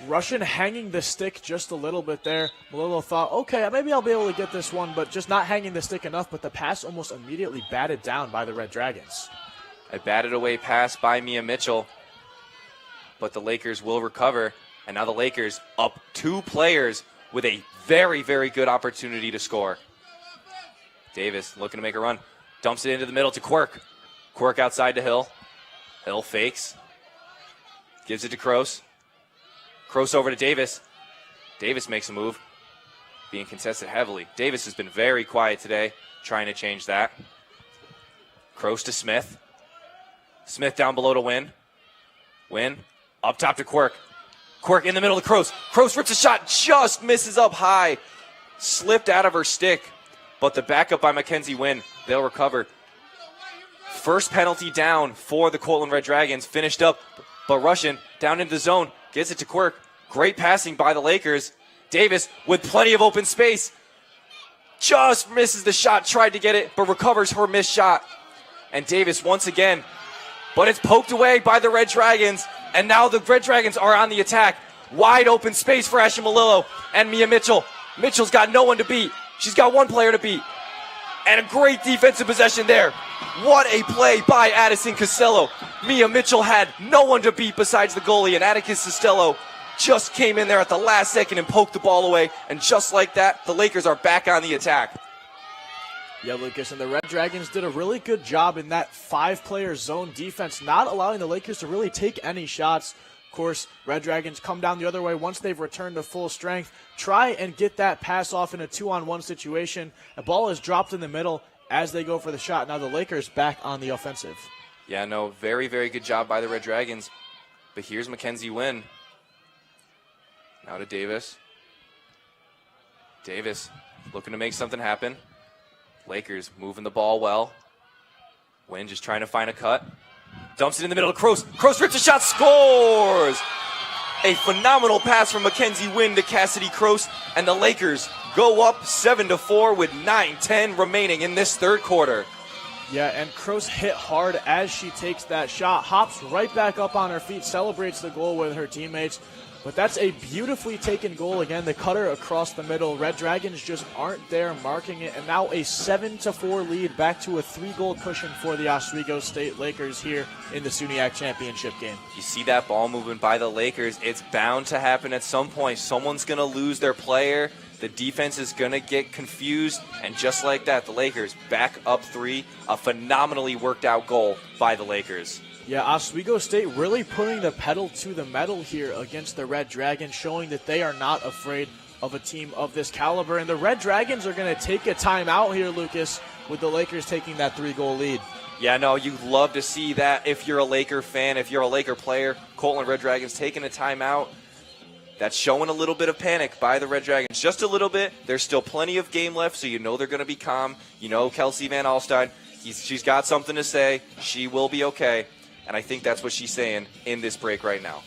S2: Russian hanging the stick just a little bit there. Melillo thought, okay, maybe I'll be able to get this one, but just not hanging the stick enough. But the pass almost immediately batted down by the Red Dragons.
S1: A batted away pass by Mia Mitchell. But the Lakers will recover. And now the Lakers up 2 players with a very, very good opportunity to score. Davis looking to make a run. Dumps it into the middle to Quirk. Quirk outside to Hill. Hill fakes. Gives it to Kroos. Kroos over to Davis. Davis makes a move. Being contested heavily. Davis has been very quiet today, trying to change that. Kroos to Smith. Smith down below to Wynn. Wynn up top to Quirk. Quirk in the middle of Kroos. Kroos rips a shot, just misses up high. Slipped out of her stick. But the backup by Mackenzie Wynn, they'll recover. First penalty down for the Cortland Red Dragons. Finished up, but Russian down into the zone. Gets it to Quirk. Great passing by the Lakers. Davis with plenty of open space. Just misses the shot, tried to get it, but recovers her missed shot. And Davis once again, but it's poked away by the Red Dragons. And now the Red Dragons are on the attack. Wide open space for Ashley Melillo and Mia Mitchell. Mitchell's got no one to beat. She's got 1 player to beat. And a great defensive possession there. What a play by Addison Costello. Mia Mitchell had no one to beat besides the goalie, and Atticus Costello just came in there at the last second and poked the ball away. And just like that, the Lakers are back on the attack.
S2: Yeah, Lucas, and the Red Dragons did a really good job in that 5-player zone defense, not allowing the Lakers to really take any shots. Of course, Red Dragons come down the other way once they've returned to full strength. Try and get that pass off in a 2-on-1 situation. The ball is dropped in the middle as they go for the shot. Now the Lakers back on the offensive.
S1: Yeah, no, very, very good job by the Red Dragons. But here's Mackenzie Wynn. Now to Davis. Davis looking to make something happen. Lakers moving the ball well. Wynn just trying to find a cut. Dumps it in the middle of Kroos. Kroos rips a shot, scores! A phenomenal pass from Mackenzie Wynn to Cassidy Kroos, and the Lakers go up 7-4 with 9:10 remaining in this 3rd quarter.
S2: Yeah, and Kroos hit hard as she takes that shot, hops right back up on her feet, celebrates the goal with her teammates. But that's a beautifully taken goal. Again, the cutter across the middle. Red Dragons just aren't there marking it. And now a 7-4 lead, back to a 3-goal cushion for the Oswego State Lakers here in the SUNYAC championship game.
S1: You see that ball movement by the Lakers. It's bound to happen at some point. Someone's going to lose their player. The defense is going to get confused. And just like that, the Lakers back up 3. A phenomenally worked out goal by the Lakers.
S2: Yeah, Oswego State really putting the pedal to the metal here against the Red Dragons, showing that they are not afraid of a team of this caliber. And the Red Dragons are going to take a timeout here, Lucas, with the Lakers taking that 3-goal lead.
S1: Yeah, no, you'd love to see that if you're a Laker fan, if you're a Laker player. Cortland Red Dragons taking a timeout. That's showing a little bit of panic by the Red Dragons. Just a little bit. There's still plenty of game left, so you know they're going to be calm. You know Kelsey Van Alstyne, she's got something to say. She will be okay. And I think that's what she's saying in this break right now.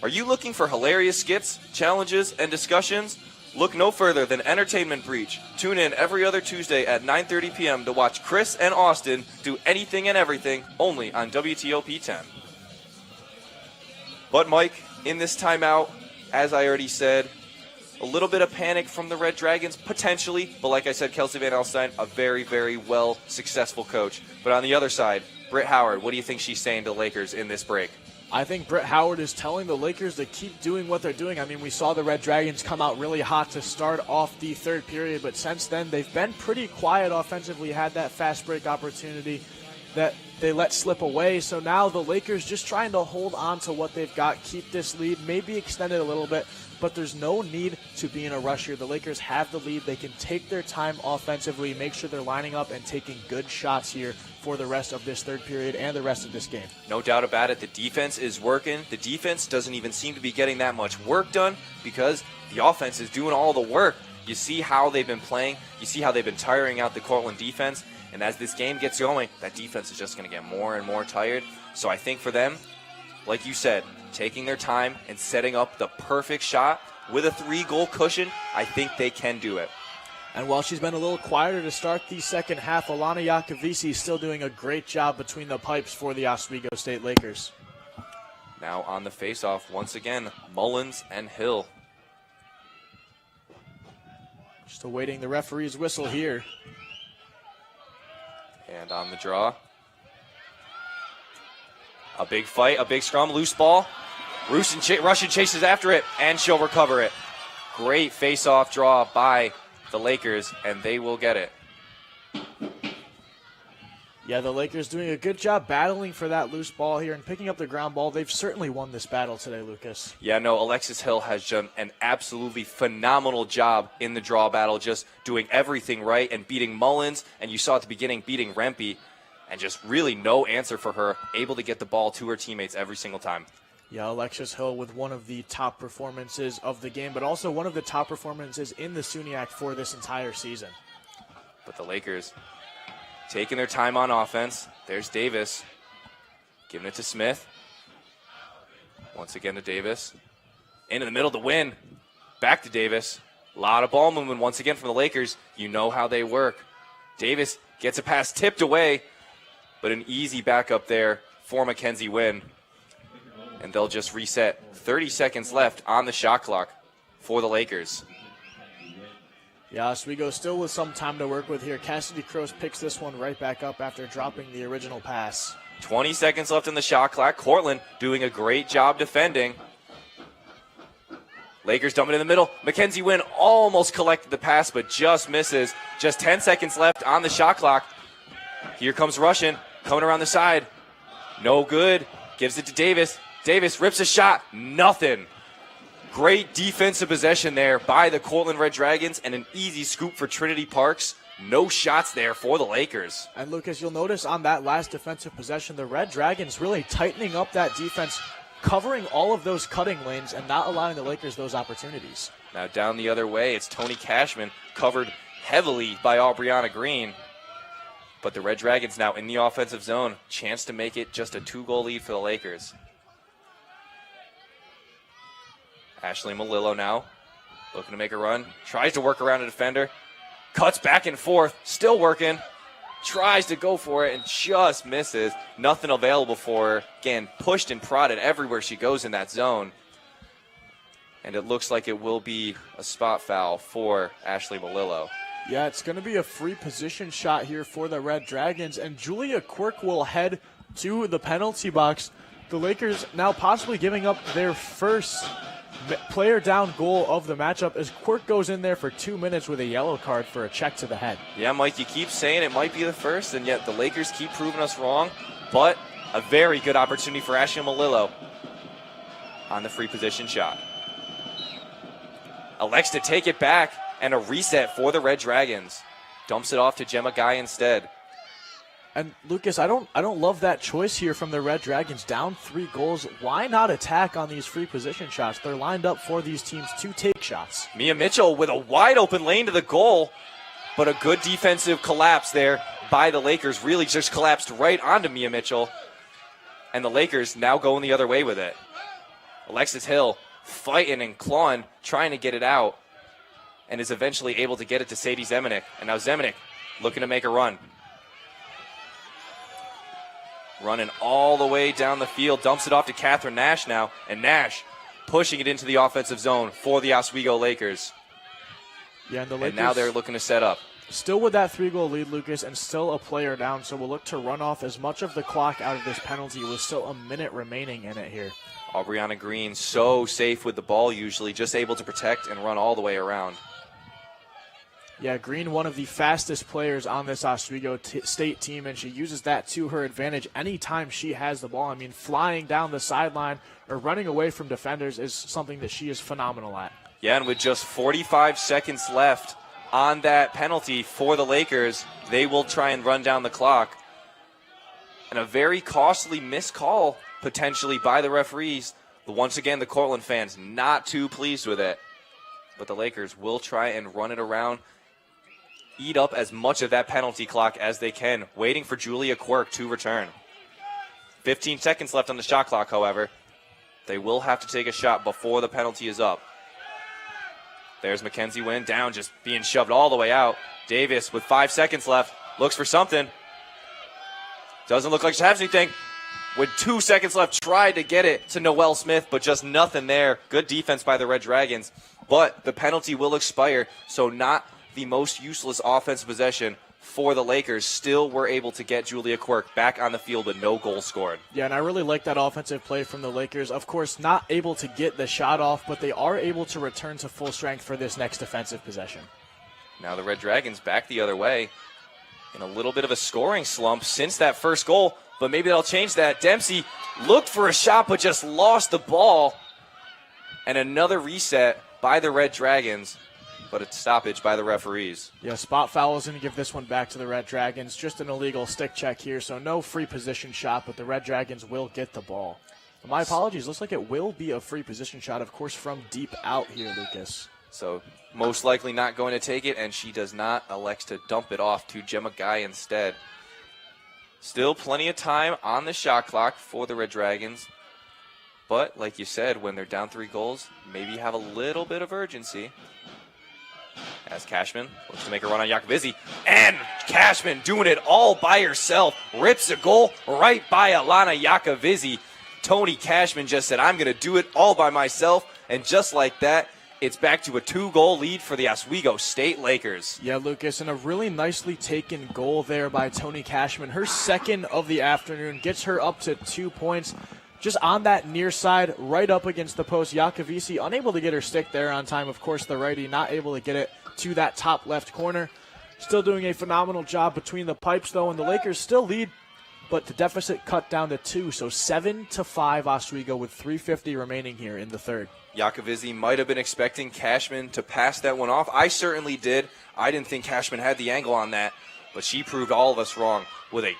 S1: Are you looking for hilarious skits, challenges, and discussions? Look no further than Entertainment Breach. Tune in every other Tuesday at 9:30 p.m. to watch Chris and Austin do anything and everything only on WTOP 10. But Mike, in this timeout, as I already said, a little bit of panic from the Red Dragons, potentially. But like I said, Kelsey Van Alstyne, a very, very well successful coach. But on the other side, Britt Howard, what do you think she's saying to the Lakers in this break?
S2: I think Britt Howard is telling the Lakers to keep doing what they're doing. I mean, we saw the Red Dragons come out really hot to start off the 3rd period, but since then they've been pretty quiet offensively, had that fast break opportunity that they let slip away. So now the Lakers just trying to hold on to what they've got, keep this lead, maybe extend it a little bit, but there's no need to be in a rush here. The Lakers have the lead. They can take their time offensively, make sure they're lining up and taking good shots here for the rest of this third period and the rest of this game.
S1: No doubt about it. The defense is working. The defense doesn't even seem to be getting that much work done because the offense is doing all the work. You see how they've been playing. You see how they've been tiring out the Cortland defense. And as this game gets going, that defense is just going to get more and more tired. So I think for them, like you said, taking their time and setting up the perfect shot with a 3-goal cushion, I think they can do it.
S2: And while she's been a little quieter to start the second half, Alana Yakovisi is still doing a great job between the pipes for the Oswego State Lakers.
S1: Now on the faceoff, once again, Mullins and Hill.
S2: Just awaiting the referee's whistle here.
S1: And on the draw, a big fight, a big scrum, loose ball. Russian chases after it, and she'll recover it. Great face-off draw by the Lakers, and they will get it.
S2: Yeah, the Lakers doing a good job battling for that loose ball here and picking up the ground ball. They've certainly won this battle today, Lucas.
S1: Yeah, no, Alexis Hill has done an absolutely phenomenal job in the draw battle, just doing everything right and beating Mullins, and you saw at the beginning beating Rempe, and just really no answer for her, able to get the ball to her teammates every single time.
S2: Yeah, Alexis Hill with one of the top performances of the game, but also one of the top performances in the SUNYAC for this entire season.
S1: But the Lakers taking their time on offense. There's Davis giving it to Smith. Once again to Davis. Into the middle to win. Back to Davis. A lot of ball movement once again from the Lakers. You know how they work. Davis gets a pass tipped away, but an easy backup there for Mackenzie Wynn. And they'll just reset. 30 seconds left on the shot clock for the Lakers.
S2: Yeah, Oswego still with some time to work with here. Cassidy Croce picks this one right back up after dropping the original pass.
S1: 20 seconds left in the shot clock. Cortland doing a great job defending. Lakers dumping in the middle. Mackenzie Wynn almost collected the pass, but just misses. Just 10 seconds left on the shot clock. Here comes Russian coming around the side. No good. Gives it to Davis. Davis rips a shot. Nothing. Great defensive possession there by the Cortland Red Dragons and an easy scoop for Trinity Parks. No shots there for the Lakers.
S2: And Lucas, you'll notice on that last defensive possession, the Red Dragons really tightening up that defense, covering all of those cutting lanes and not allowing the Lakers those opportunities.
S1: Now down the other way, it's Tony Cashman, covered heavily by Aubriana Green. But the Red Dragons now in the offensive zone. Chance to make it just a 2-goal lead for the Lakers. Ashley Malillo now looking to make a run. Tries to work around a defender. Cuts back and forth. Still working. Tries to go for it and just misses. Nothing available for her. Again, pushed and prodded everywhere she goes in that zone. And it looks like it will be a spot foul for Ashley Malillo.
S2: Yeah, it's going to be a free position shot here for the Red Dragons. And Julia Quirk will head to the penalty box. The Lakers now possibly giving up their first player down goal of the matchup as Quirk goes in there for 2 minutes with a yellow card for a check to the head.
S1: Yeah, Mike, you keep saying it might be the first, and yet the Lakers keep proving us wrong. But a very good opportunity for Ashley Malillo on the free position shot. Elects to take it back, and a reset for the Red Dragons. Dumps it off to Gemma Guy instead.
S2: And Lucas, I don't love that choice here from the Red Dragons. Down 3 goals. Why not attack on these free position shots? They're lined up for these teams to take shots.
S1: Mia Mitchell with a wide open lane to the goal, but a good defensive collapse there by the Lakers. Really just collapsed right onto Mia Mitchell. And the Lakers now going the other way with it. Alexis Hill fighting and clawing, trying to get it out, and is eventually able to get it to Sadie Zemanek. And now Zemanek looking to make a run. Running all the way down the field, dumps it off to Catherine Nash now, and Nash pushing it into the offensive zone for the Oswego Lakers.
S2: Yeah, and the Lakers,
S1: and now they're looking to set up.
S2: Still with that 3-goal lead, Lucas, and still a player down, so we'll look to run off as much of the clock out of this penalty with still a minute remaining in it here.
S1: Aubriana Green so safe with the ball usually, just able to protect and run all the way around.
S2: Yeah, Green, one of the fastest players on this Oswego State team, and she uses that to her advantage anytime she has the ball. I mean, flying down the sideline or running away from defenders is something that she is phenomenal at.
S1: Yeah, and with just 45 seconds left on that penalty for the Lakers, they will try and run down the clock. And a very costly missed call potentially by the referees. But once again, the Cortland fans not too pleased with it. But the Lakers will try and run it around, eat up as much of that penalty clock as they can, waiting for Julia Quirk to return. 15 seconds left on the shot clock, however. They will have to take a shot before the penalty is up. There's Mackenzie Wynn down, just being shoved all the way out. Davis with 5 seconds left, looks for something. Doesn't look like she has anything. With 2 seconds left, tried to get it to Noelle Smith, but just nothing there. Good defense by the Red Dragons. But the penalty will expire, so not the most useless offensive possession for the Lakers. Still were able to get Julia Quirk back on the field with no goal scored.
S2: Yeah, and I really like that offensive play from the Lakers. Of course, not able to get the shot off, but they are able to return to full strength for this next defensive possession.
S1: Now the Red Dragons back the other way in a little bit of a scoring slump since that first goal, but maybe that'll change that. Dempsey looked for a shot but just lost the ball. And another reset by the Red Dragons, but a stoppage by the referees.
S2: Yeah, spot foul is going to give this one back to the Red Dragons. Just an illegal stick check here, so no free position shot, but the Red Dragons will get the ball. My apologies. Looks like it will be a free position shot, of course, from deep out here, Lucas.
S1: So most likely not going to take it, and she does not, elects to dump it off to Gemma Guy instead. Still plenty of time on the shot clock for the Red Dragons. But, like you said, when they're down 3 goals, maybe have a little bit of urgency. As Cashman looks to make a run on Yakovizzi. And Cashman doing it all by herself. Rips a goal right by Alana Yakovizzi. Tony Cashman just said, I'm going to do it all by myself. And just like that, it's back to a 2-goal lead for the Oswego State Lakers.
S2: Yeah, Lucas, and a really nicely taken goal there by Tony Cashman. Her second of the afternoon gets her up to 2 points. Just on that near side, right up against the post. Yakovisi unable to get her stick there on time. Of course, the righty not able to get it to that top left corner. Still doing a phenomenal job between the pipes, though, and the Lakers still lead, but the deficit cut down to 2, so 7-5 Oswego with 3:50 remaining here in the third.
S1: Yakovizzi might have been expecting Cashman to pass that one off. I certainly did. I didn't think Cashman had the angle on that, but she proved all of us wrong with a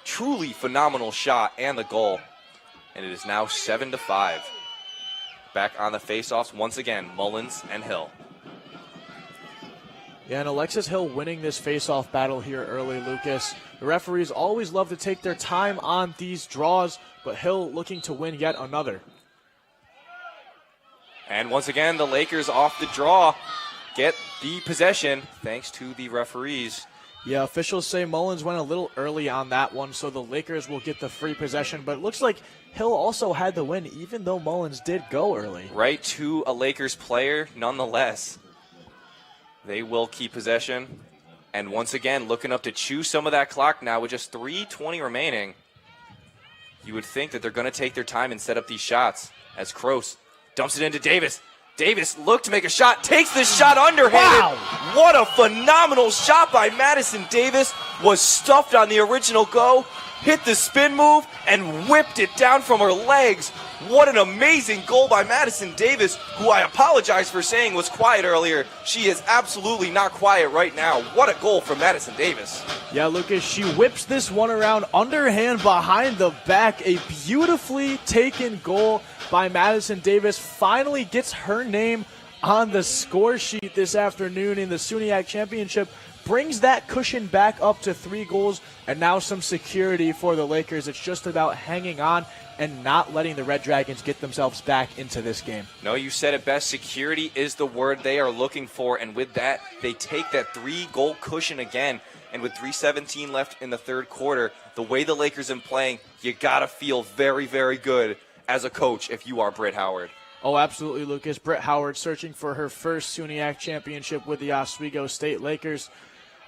S1: truly phenomenal shot and the goal. And it is now 7-5. Back on the faceoffs once again, Mullins and Hill.
S2: Yeah, and Alexis Hill winning this faceoff battle here early, Lucas. The referees always love to take their time on these draws, but Hill looking to win yet another.
S1: And once again, the Lakers off the draw get the possession thanks to the referees.
S2: Yeah, officials say Mullins went a little early on that one, so the Lakers will get the free possession. But it looks like Hill also had the win, even though Mullins did go early.
S1: Right to a Lakers player, nonetheless. They will keep possession. And once again, looking up to chew some of that clock now with just 3:20 remaining. You would think that they're going to take their time and set up these shots as Kroos dumps it into Davis. Davis looked to make a shot, takes the shot underhanded.
S2: Wow.
S1: What a phenomenal shot by Madison Davis. Was stuffed on the original go, hit the spin move, and whipped it down from her legs. What an amazing goal by Madison Davis, who I apologize for saying was quiet earlier. She is absolutely not quiet right now. What a goal from Madison Davis.
S2: Yeah, Lucas, she whips this one around underhand behind the back. A beautifully taken goal by Madison Davis. Finally gets her name on the score sheet this afternoon in the SUNYAC Championship. Brings that cushion back up to 3 goals and now some security for the Lakers. It's just about hanging on and not letting the Red Dragons get themselves back into this game.
S1: No, you said it best. Security is the word they are looking for, and with that, they take that 3-goal cushion again. And with 3:17 left in the third quarter, the way the Lakers are playing, you got to feel very, very good as a coach if you are Britt Howard.
S2: Oh, absolutely, Lucas. Britt Howard searching for her first SUNYAC championship with the Oswego State Lakers.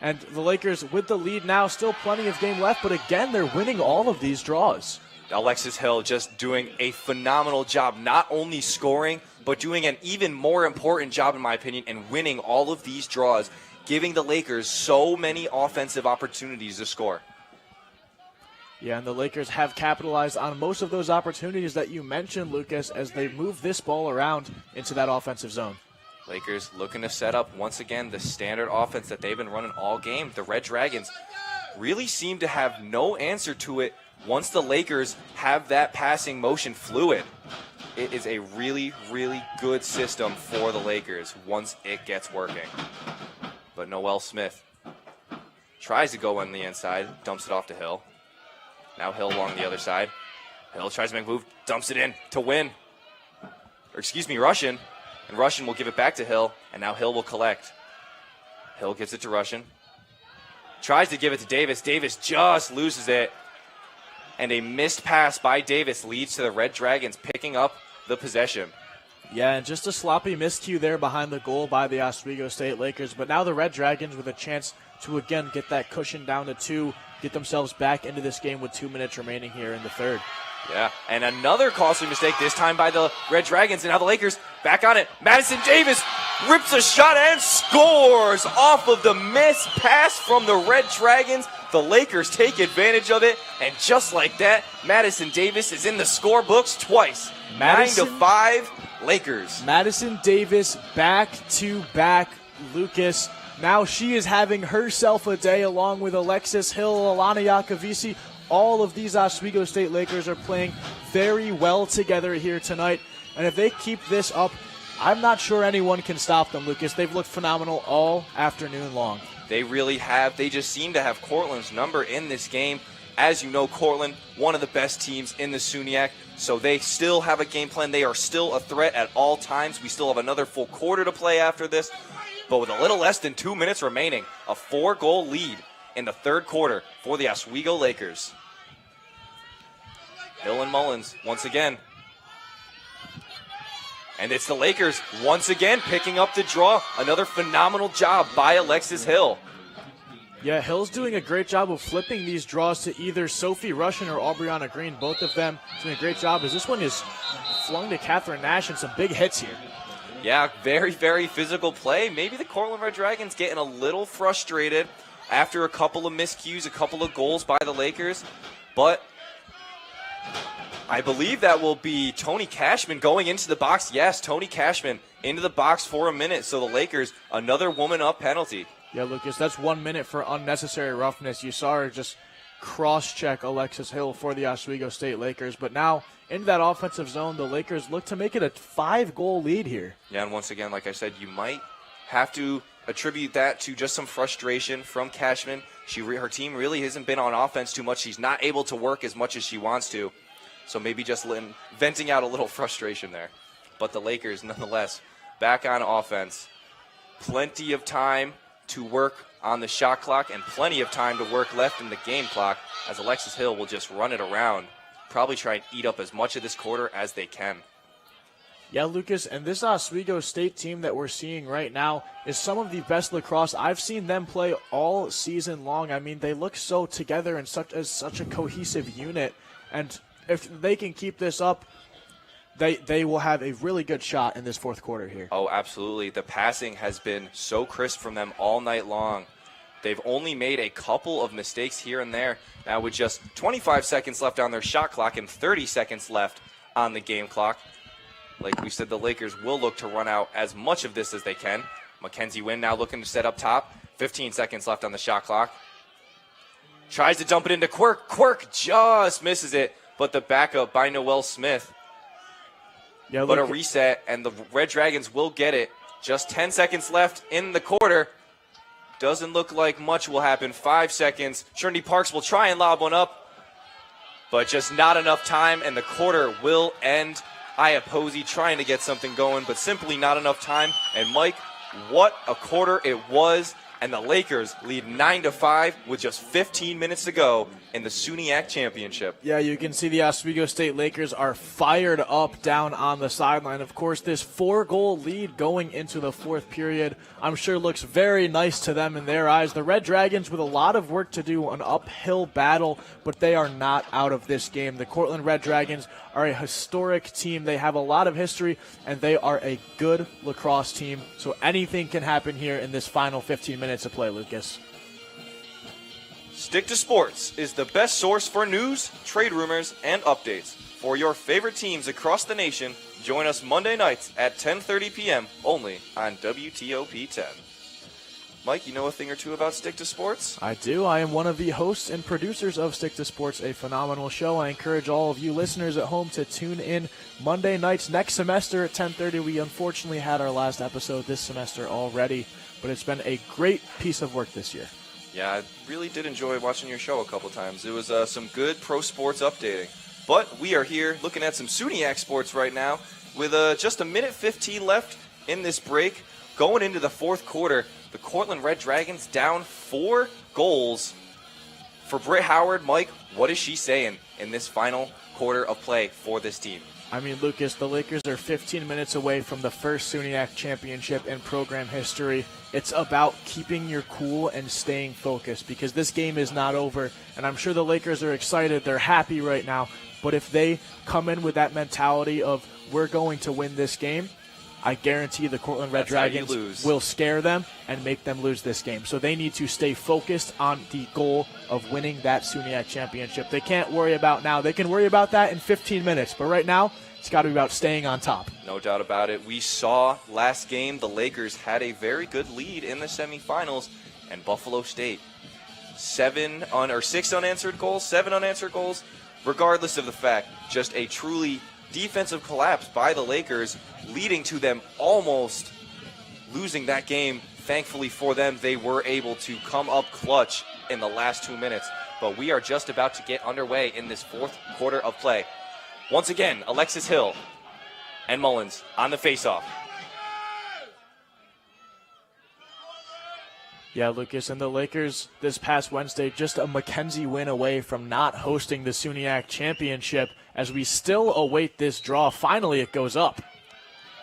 S2: And the Lakers with the lead now, still plenty of game left, but again, they're winning all of these draws.
S1: Alexis Hill just doing a phenomenal job, not only scoring, but doing an even more important job, in my opinion, in winning all of these draws. giving the Lakers so many offensive opportunities to score.
S2: Yeah, and the Lakers have capitalized on most of those opportunities that you mentioned, Lucas, as they move this ball around into that offensive zone.
S1: Lakers looking to set up, once again, the standard offense that they've been running all game. The Red Dragons really seem to have no answer to it once the Lakers have that passing motion fluid. It is a really, really good system for the Lakers once it gets working. But Noel Smith tries to go on the inside, dumps it off to Hill. Now Hill along the other side. Hill tries to make a move, dumps it in to win. Russian. And Russian will give it back to Hill, and now Hill will collect. Hill gives it to Russian. Tries to give it to Davis. Davis just loses it. And a missed pass by Davis leads to the Red Dragons picking up the possession.
S2: Yeah, and just a sloppy miscue there behind the goal by the Oswego State Lakers. But now the Red Dragons with a chance to, again, get that cushion down to 2, get themselves back into this game with 2 minutes remaining here in the third.
S1: Yeah, and another costly mistake, this time by the Red Dragons, and now the Lakers back on it. Madison Davis rips a shot and scores off of the missed pass from the Red Dragons. The Lakers take advantage of it, and just like that, Madison Davis is in the scorebooks twice. 9-5, Lakers.
S2: Madison Davis back-to-back, Lucas. Now she is having herself a day along with Alexis Hill, Alana Yakavisi. All of these Oswego State Lakers are playing very well together here tonight. And if they keep this up, I'm not sure anyone can stop them, Lucas. They've looked phenomenal all afternoon long.
S1: They really have. They just seem to have Cortland's number in this game. As you know, Cortland, one of the best teams in the SUNYAC, so they still have a game plan. They are still a threat at all times. We still have another full quarter to play after this. But with a little less than 2 minutes remaining, a 4-goal lead in the third quarter for the Oswego Lakers. Hill and Mullins once again. And it's the Lakers once again picking up the draw. Another phenomenal job by Alexis Hill.
S2: Yeah, Hill's doing a great job of flipping these draws to either Sophie Russian or Aubriana Green. Both of them doing a great job as this one is flung to Catherine Nash and some big hits here.
S1: Yeah, very, very physical play. Maybe the Cortland Red Dragons getting a little frustrated after a couple of miscues, a couple of goals by the Lakers. But I believe that will be Tony Cashman going into the box. Yes, Tony Cashman into the box for a minute. So the Lakers, another woman up penalty.
S2: Yeah, Lucas, that's 1 minute for unnecessary roughness. You saw her just cross-check Alexis Hill for the Oswego State Lakers. But now, into that offensive zone, the Lakers look to make it a 5-goal lead here.
S1: Yeah, and once again, like I said, you might have to attribute that to just some frustration from Cashman. Her team really hasn't been on offense too much. She's not able to work as much as she wants to. So maybe just venting out a little frustration there. But the Lakers, nonetheless, back on offense. Plenty of time to work on the shot clock and plenty of time to work left in the game clock as Alexis Hill will just run it around. Probably try and eat up as much of this quarter as they can.
S2: Yeah, Lucas, and this Oswego State team that we're seeing right now is some of the best lacrosse I've seen them play all season long. I mean, they look so together and such a cohesive unit. And if they can keep this up, they will have a really good shot in this fourth quarter here.
S1: Oh, absolutely. The passing has been so crisp from them all night long. They've only made a couple of mistakes here and there. Now with just 25 seconds left on their shot clock and 30 seconds left on the game clock, like we said, the Lakers will look to run out as much of this as they can. Mackenzie Wynn now looking to set up top. 15 seconds left on the shot clock. Tries to dump it into Quirk. Quirk just misses it, but the backup by Noel Smith.
S2: Yeah,
S1: but a reset, and the Red Dragons will get it. Just 10 seconds left in the quarter. Doesn't look like much will happen. 5 seconds. Trinity Parks will try and lob one up, but just not enough time, and the quarter will end. Aya Posey trying to get something going, but simply not enough time. And Mike, what a quarter it was. And the Lakers lead 9-5 with just 15 minutes to go in the SUNYAC championship.
S2: Yeah, you can see the Oswego State Lakers are fired up down on the sideline. Of course, this 4-goal lead going into the fourth period, I'm sure looks very nice to them in their eyes. The Red Dragons with a lot of work to do, an uphill battle, but they are not out of this game. The Cortland Red Dragons are a historic team. They have a lot of history, and they are a good lacrosse team. So anything can happen here in this final 15 minutes of play, Lucas.
S1: Stick to Sports is the best source for news, trade rumors, and updates. For your favorite teams across the nation, join us Monday nights at 10:30 p.m. only on WTOP 10. Mike, you know a thing or two about Stick to Sports?
S2: I do. I am one of the hosts and producers of Stick to Sports, a phenomenal show. I encourage all of you listeners at home to tune in Monday nights next semester at 10:30. We unfortunately had our last episode this semester already, but it's been a great piece of work this year.
S1: Yeah, I really did enjoy watching your show a couple times. It was some good pro sports updating. But we are here looking at some SUNYAC sports right now with just a minute 15 left in this break. Going into the fourth quarter, the Cortland Red Dragons down 4 goals. For Britt Howard, Mike, what is she saying in this final quarter of play for this team?
S2: I mean, Lucas, the Lakers are 15 minutes away from the first SUNYAC championship in program history. It's about keeping your cool and staying focused because this game is not over, and I'm sure the Lakers are excited. They're happy right now, but if they come in with that mentality of we're going to win this game, I guarantee the Cortland Red Dragons will scare them and make them lose this game. So they need to stay focused on the goal of winning that SUNYAC championship. They can't worry about now. They can worry about that in 15 minutes. But right now, it's got to be about staying on top.
S1: No doubt about it. We saw last game the Lakers had a very good lead in the semifinals, and Buffalo State, 6 unanswered goals, 7 unanswered goals. Regardless of the fact, just a truly defensive collapse by the Lakers, leading to them almost losing that game. Thankfully for them, they were able to come up clutch in the last 2 minutes. But we are just about to get underway in this fourth quarter of play. Once again, Alexis Hill and Mullins on the faceoff.
S2: Yeah, Lucas, and the Lakers this past Wednesday, just a Mackenzie win away from not hosting the SUNYAC championship as we still await this draw. Finally, it goes up.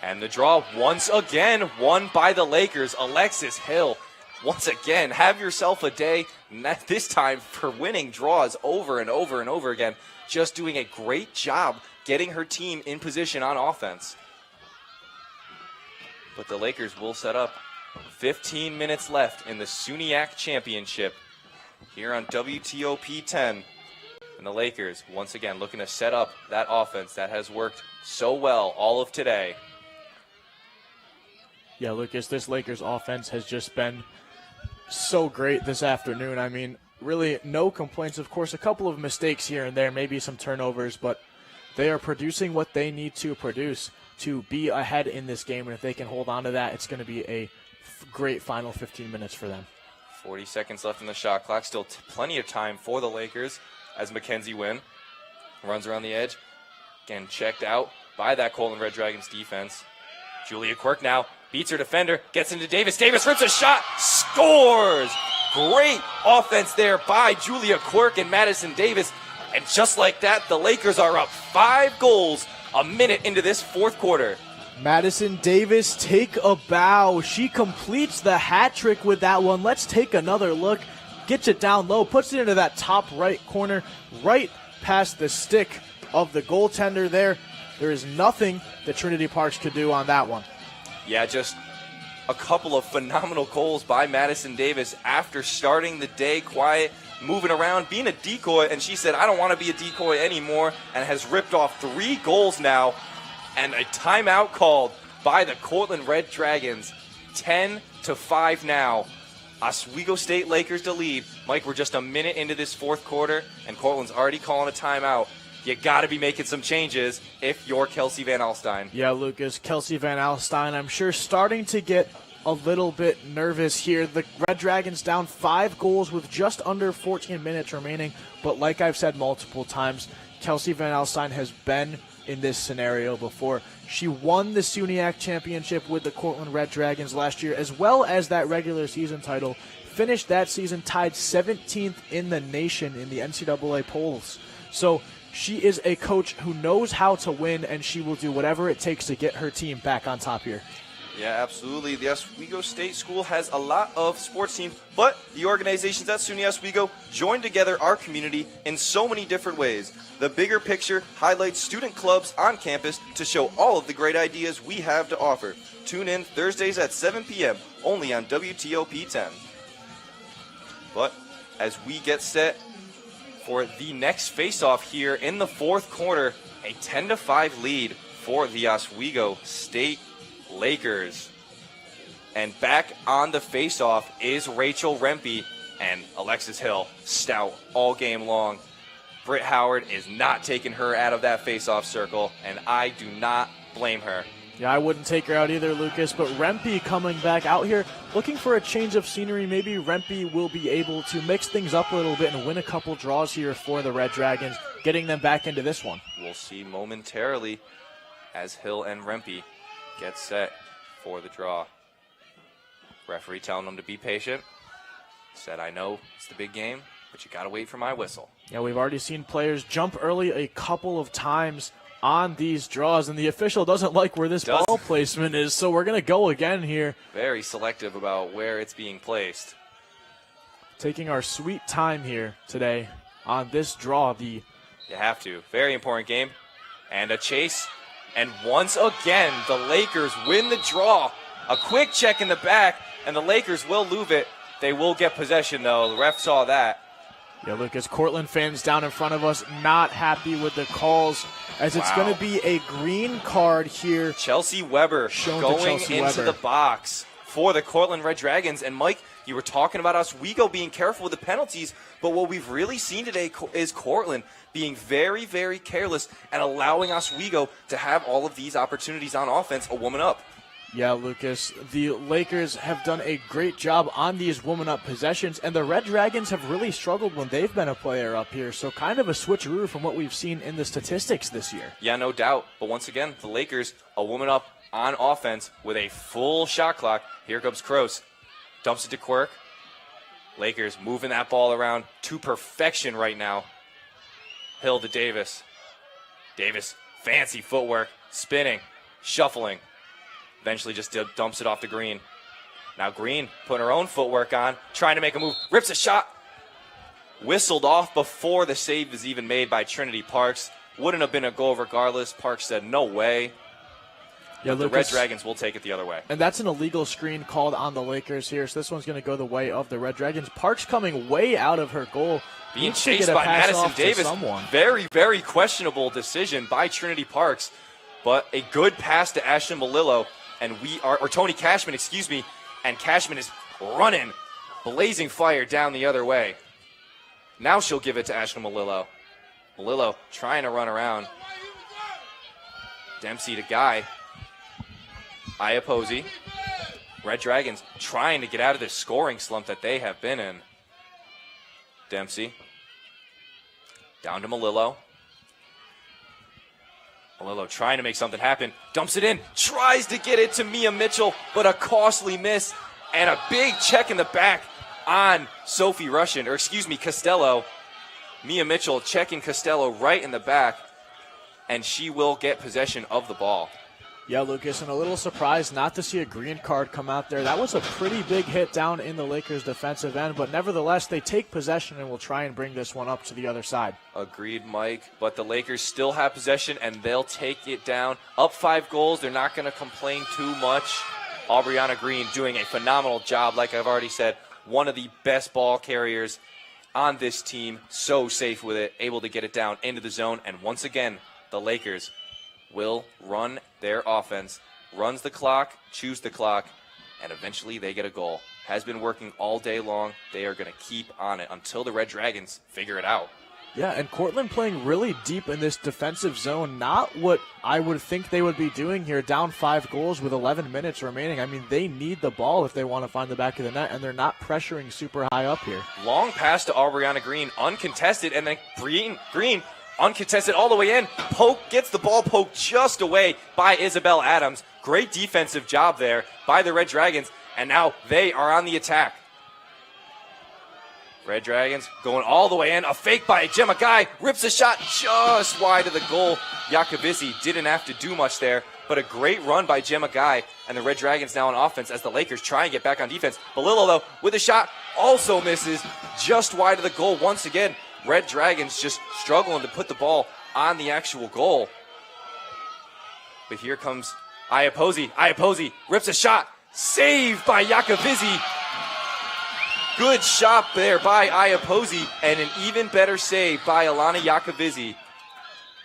S1: And the draw once again won by the Lakers. Alexis Hill, once again, have yourself a day. This time for winning draws over and over and over again. Just doing a great job getting her team in position on offense. But the Lakers will set up. 15 minutes left in the SUNYAC championship here on WTOP 10. And the Lakers, once again, looking to set up that offense that has worked so well all of today.
S2: Yeah, Lucas, this Lakers offense has just been so great this afternoon. I mean, really no complaints. Of course, a couple of mistakes here and there, maybe some turnovers, but they are producing what they need to produce to be ahead in this game. And if they can hold on to that, it's going to be a great final 15 minutes for them.
S1: 40 seconds left in the shot clock. Still plenty of time for the Lakers as Mackenzie Wynn runs around the edge. Again, checked out by that Cortland Red Dragons defense. Julia Quirk now beats her defender, gets into Davis. Davis rips a shot, scores! Great offense there by Julia Quirk and Madison Davis. And just like that, the Lakers are up 5 goals a minute into this fourth quarter.
S2: Madison Davis, take a bow. She completes the hat trick with that one. Let's take another look. Gets it down low, puts it into that top right corner, right past the stick of the goaltender there. There is nothing that Trinity Parks could do on that one.
S1: Yeah, just a couple of phenomenal goals by Madison Davis after starting the day quiet, moving around, being a decoy, and she said, I don't want to be a decoy anymore, and has ripped off 3 goals now. And a timeout called by the Cortland Red Dragons. 10-5 now. Oswego State Lakers to lead. Mike, we're just a minute into this fourth quarter, and Cortland's already calling a timeout. You got to be making some changes if you're Kelsey Van Alstyne.
S2: Yeah, Lucas, Kelsey Van Alstyne, I'm sure starting to get a little bit nervous here. The Red Dragons down 5 goals with just under 14 minutes remaining. But like I've said multiple times, Kelsey Van Alstyne has been in this scenario before. She won the SUNYAC championship with the Cortland Red Dragons last year, as well as that regular season title. Finished that season tied 17th in the nation in the NCAA polls. So she is a coach who knows how to win, and she will do whatever it takes to get her team back on top here.
S1: Yeah, absolutely. The Oswego State School has a lot of sports teams, but the organizations at SUNY Oswego join together our community in so many different ways. The bigger picture highlights student clubs on campus to show all of the great ideas we have to offer. Tune in Thursdays at 7 p.m. only on WTOP 10. But as we get set for the next face-off here in the fourth quarter, a 10-5 lead for the Oswego State Lakers. And back on the face-off is Rachel Rempe and Alexis Hill, stout all game long. Britt Howard is not taking her out of that face-off circle, and I do not blame her.
S2: Yeah, I wouldn't take her out either, Lucas, but Rempe coming back out here, looking for a change of scenery. Maybe Rempe will be able to mix things up a little bit and win a couple draws here for the Red Dragons, getting them back into this one.
S1: We'll see momentarily as Hill and Rempe get set for the draw. Referee telling them to be patient. Said, I know it's the big game, but you got to wait for my whistle.
S2: Yeah, we've already seen players jump early a couple of times on these draws, and the official doesn't like where this ball placement is, so we're going to go again here.
S1: Very selective about where it's being placed.
S2: Taking our sweet time here today on this draw. You
S1: have to. Very important game. And a chase. And once again, the Lakers win the draw. A quick check in the back, and the Lakers will lose it. They will get possession, though. The ref saw that.
S2: Yeah, Lucas, Cortland fans down in front of us not happy with the calls, as it's going to be a green card here.
S1: Chelsea Weber going into the box for the Cortland Red Dragons. And Mike, you were talking about Oswego being careful with the penalties, but what we've really seen today is Cortland being very, very careless and allowing Oswego to have all of these opportunities on offense, a woman up.
S2: Yeah, Lucas, the Lakers have done a great job on these woman-up possessions, and the Red Dragons have really struggled when they've been a player up here, so kind of a switcheroo from what we've seen in the statistics this year.
S1: Yeah, no doubt, but once again, the Lakers, a woman up on offense with a full shot clock. Here comes Kroos, dumps it to Quirk. Lakers moving that ball around to perfection right now. Hill to Davis. Davis, fancy footwork, spinning, shuffling. Eventually just dumps it off to Green. Now Green putting her own footwork on, trying to make a move, rips a shot. Whistled off before the save is even made by Trinity Parks. Wouldn't have been a goal regardless. Parks said no way.
S2: Yeah,
S1: the Red Dragons will take it the other way.
S2: And that's an illegal screen called on the Lakers here, so this one's going to go the way of the Red Dragons. Parks coming way out of her goal.
S1: Being chased by Madison Davis. Very, very questionable decision by Trinity Parks, but a good pass to Ashlyn Malillo. And or Tony Cashman, excuse me, and Cashman is running, blazing fire down the other way. Now she'll give it to Ashlyn Malillo. Malillo trying to run around. Dempsey to Guy. Iaposi. Red Dragons trying to get out of this scoring slump that they have been in. Dempsey. Down to Malillo. Malillo trying to make something happen, dumps it in, tries to get it to Mia Mitchell, but a costly miss, and a big check in the back on Sophie Russian, or excuse me, Costello. Mia Mitchell checking Costello right in the back, and she will get possession of the ball.
S2: Yeah, Lucas, and a little surprised not to see a green card come out there. That was a pretty big hit down in the Lakers' defensive end, but nevertheless, they take possession and will try and bring this one up to the other side.
S1: Agreed, Mike, but the Lakers still have possession, and they'll take it down. Up 5 goals, they're not going to complain too much. Aubriana Green doing a phenomenal job, like I've already said, one of the best ball carriers on this team, so safe with it, able to get it down into the zone, and once again, the Lakers will run their offense, runs the clock, chews the clock, and eventually they get a goal. Has been working all day long. They are going to keep on it until the Red Dragons figure it out.
S2: Yeah, and Cortland playing really deep in this defensive zone. Not what I would think they would be doing here, down 5 goals with 11 minutes remaining. I mean, they need the ball if they want to find the back of the net, and they're not pressuring super high up here.
S1: Long pass to Aubriana Green, uncontested, and then Green uncontested all the way in. Gets the ball poked just away by Isabel Adams. Great defensive job there by the Red Dragons, and now they are on the attack. Red Dragons going all the way in. A fake by Gemma Guy. Rips a shot just wide of the goal. Yakovizzi didn't have to do much there, but a great run by Gemma Guy. And the Red Dragons now on offense as the Lakers try and get back on defense. Balillo, though, with a shot, also misses just wide of the goal once again. Red Dragons just struggling to put the ball on the actual goal. But here comes Iapozi. Iapozi rips a shot. Saved by Yakovizzi. Good shot there by Iapozi, and an even better save by Alana Yakovizzi.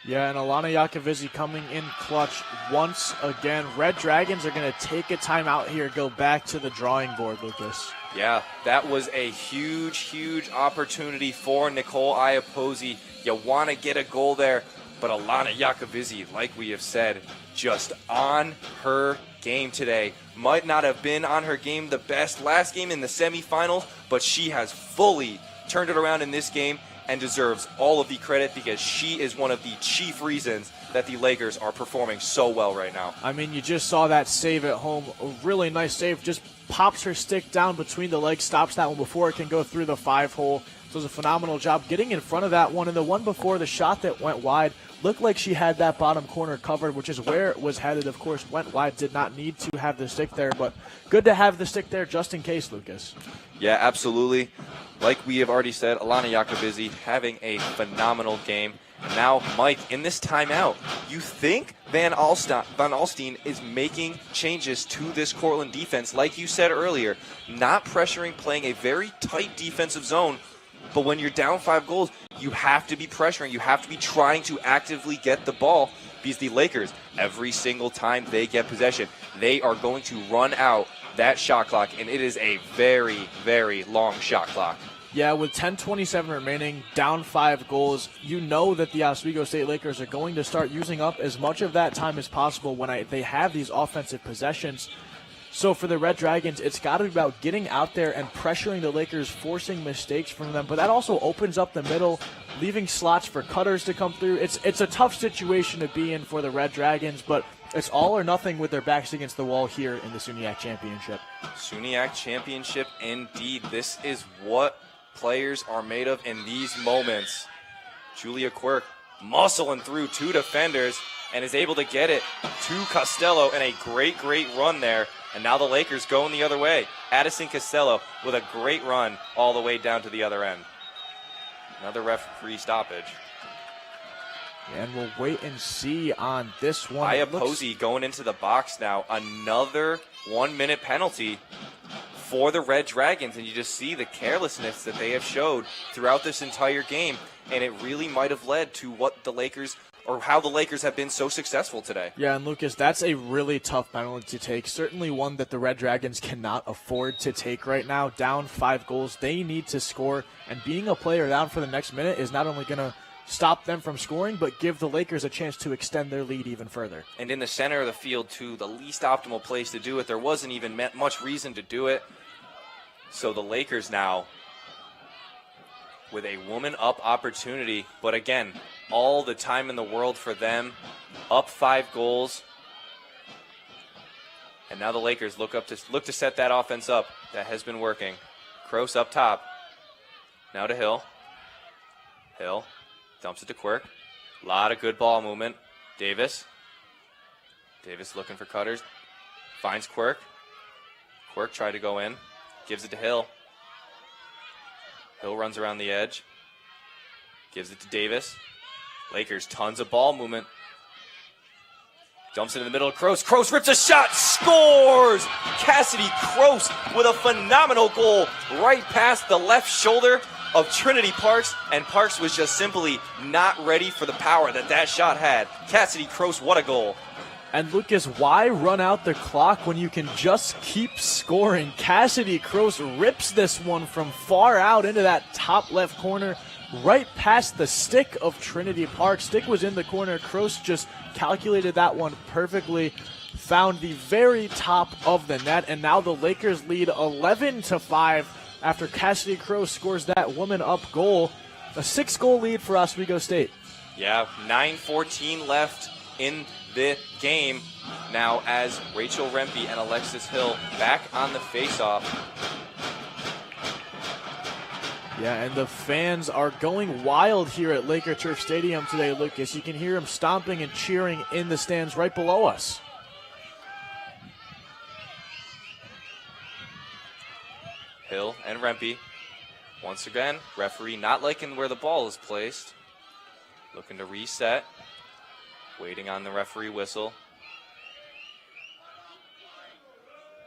S2: Yeah, and Alana Yakovizzi coming in clutch once again. Red Dragons are going to take a timeout here, go back to the drawing board, Lucas.
S1: Yeah, that was a huge, huge opportunity for Nicole Iapozi. You want to get a goal there, but Alana Yakovizzi, like we have said, just on her game today. Might not have been on her game the best last game in the semifinals, but she has fully turned it around in this game and deserves all of the credit because she is one of the chief reasons that the Lakers are performing so well right now.
S2: I mean, you just saw that save at home. A really nice save. Just pops her stick down between the legs, stops that one before it can go through the 5-hole. So it was a phenomenal job getting in front of that one. And the one before, the shot that went wide, looked like she had that bottom corner covered, which is where it was headed. Of course, went wide, did not need to have the stick there, but good to have the stick there just in case, Lucas.
S1: Yeah, absolutely. Like we have already said, Alana Yakovizzi having a phenomenal game. And now, Mike, in this timeout, you think Van Alstyne is making changes to this Cortland defense, like you said earlier, not pressuring, playing a very tight defensive zone. But when you're down 5 goals, you have to be pressuring. You have to be trying to actively get the ball because the Lakers, every single time they get possession, they are going to run out that shot clock, and it is a very, very long shot clock.
S2: Yeah, with 10:27 remaining, down 5 goals, you know that the Oswego State Lakers are going to start using up as much of that time as possible when they have these offensive possessions. So for the Red Dragons, it's got to be about getting out there and pressuring the Lakers, forcing mistakes from them. But that also opens up the middle, leaving slots for cutters to come through. It's a tough situation to be in for the Red Dragons, but it's all or nothing with their backs against the wall here in the SUNYAC Championship.
S1: SUNYAC Championship, indeed. This is what players are made of in these moments. Julia Quirk muscling through 2 defenders and is able to get it to Costello, and a great, great run there. And now the Lakers going the other way. Addison Costello with a great run all the way down to the other end. Another referee stoppage.
S2: And we'll wait and see on this one.
S1: Iapozi going into the box now. Another 1-minute penalty for the Red Dragons. And you just see the carelessness that they have showed throughout this entire game. And it really might have led to what the Lakers, or how the Lakers have been so successful today.
S2: Yeah, and Lucas, that's a really tough penalty to take. Certainly one that the Red Dragons cannot afford to take right now. Down 5 goals, they need to score. And being a player down for the next minute is not only going to stop them from scoring, but give the Lakers a chance to extend their lead even further.
S1: And in the center of the field, too, the least optimal place to do it. There wasn't even much reason to do it. So the Lakers now with a woman-up opportunity. But again, all the time in the world for them. Up 5 goals. And now the Lakers look to set that offense up. That has been working. Kroos up top. Now to Hill. Hill dumps it to Quirk. A lot of good ball movement. Davis. Davis looking for cutters. Finds Quirk. Quirk tried to go in. Gives it to Hill. Hill runs around the edge. Gives it to Davis. Lakers, tons of ball movement. Dumps it in the middle of Kroos. Kroos rips a shot, scores! Cassidy Kroos with a phenomenal goal right past the left shoulder of Trinity Parks, and Parks was just simply not ready for the power that shot had. Cassidy Kroos, what a goal.
S2: And Lucas, why run out the clock when you can just keep scoring? Cassidy Kroos rips this one from far out into that top left corner, right past the stick of Trinity Park. Stick was in the corner. Kroos just calculated that one perfectly, found the very top of the net, and now the Lakers lead 11-5 after Cassidy Kroos scores that woman-up goal. A 6-goal lead for Oswego State.
S1: Yeah, 9:14 left in the game now as Rachel Rempe and Alexis Hill back on the faceoff.
S2: Yeah, and the fans are going wild here at Laker Turf Stadium today, Lucas. You can hear them stomping and cheering in the stands right below us.
S1: Hill and Rempe. Once again, referee not liking where the ball is placed. Looking to reset. Waiting on the referee whistle.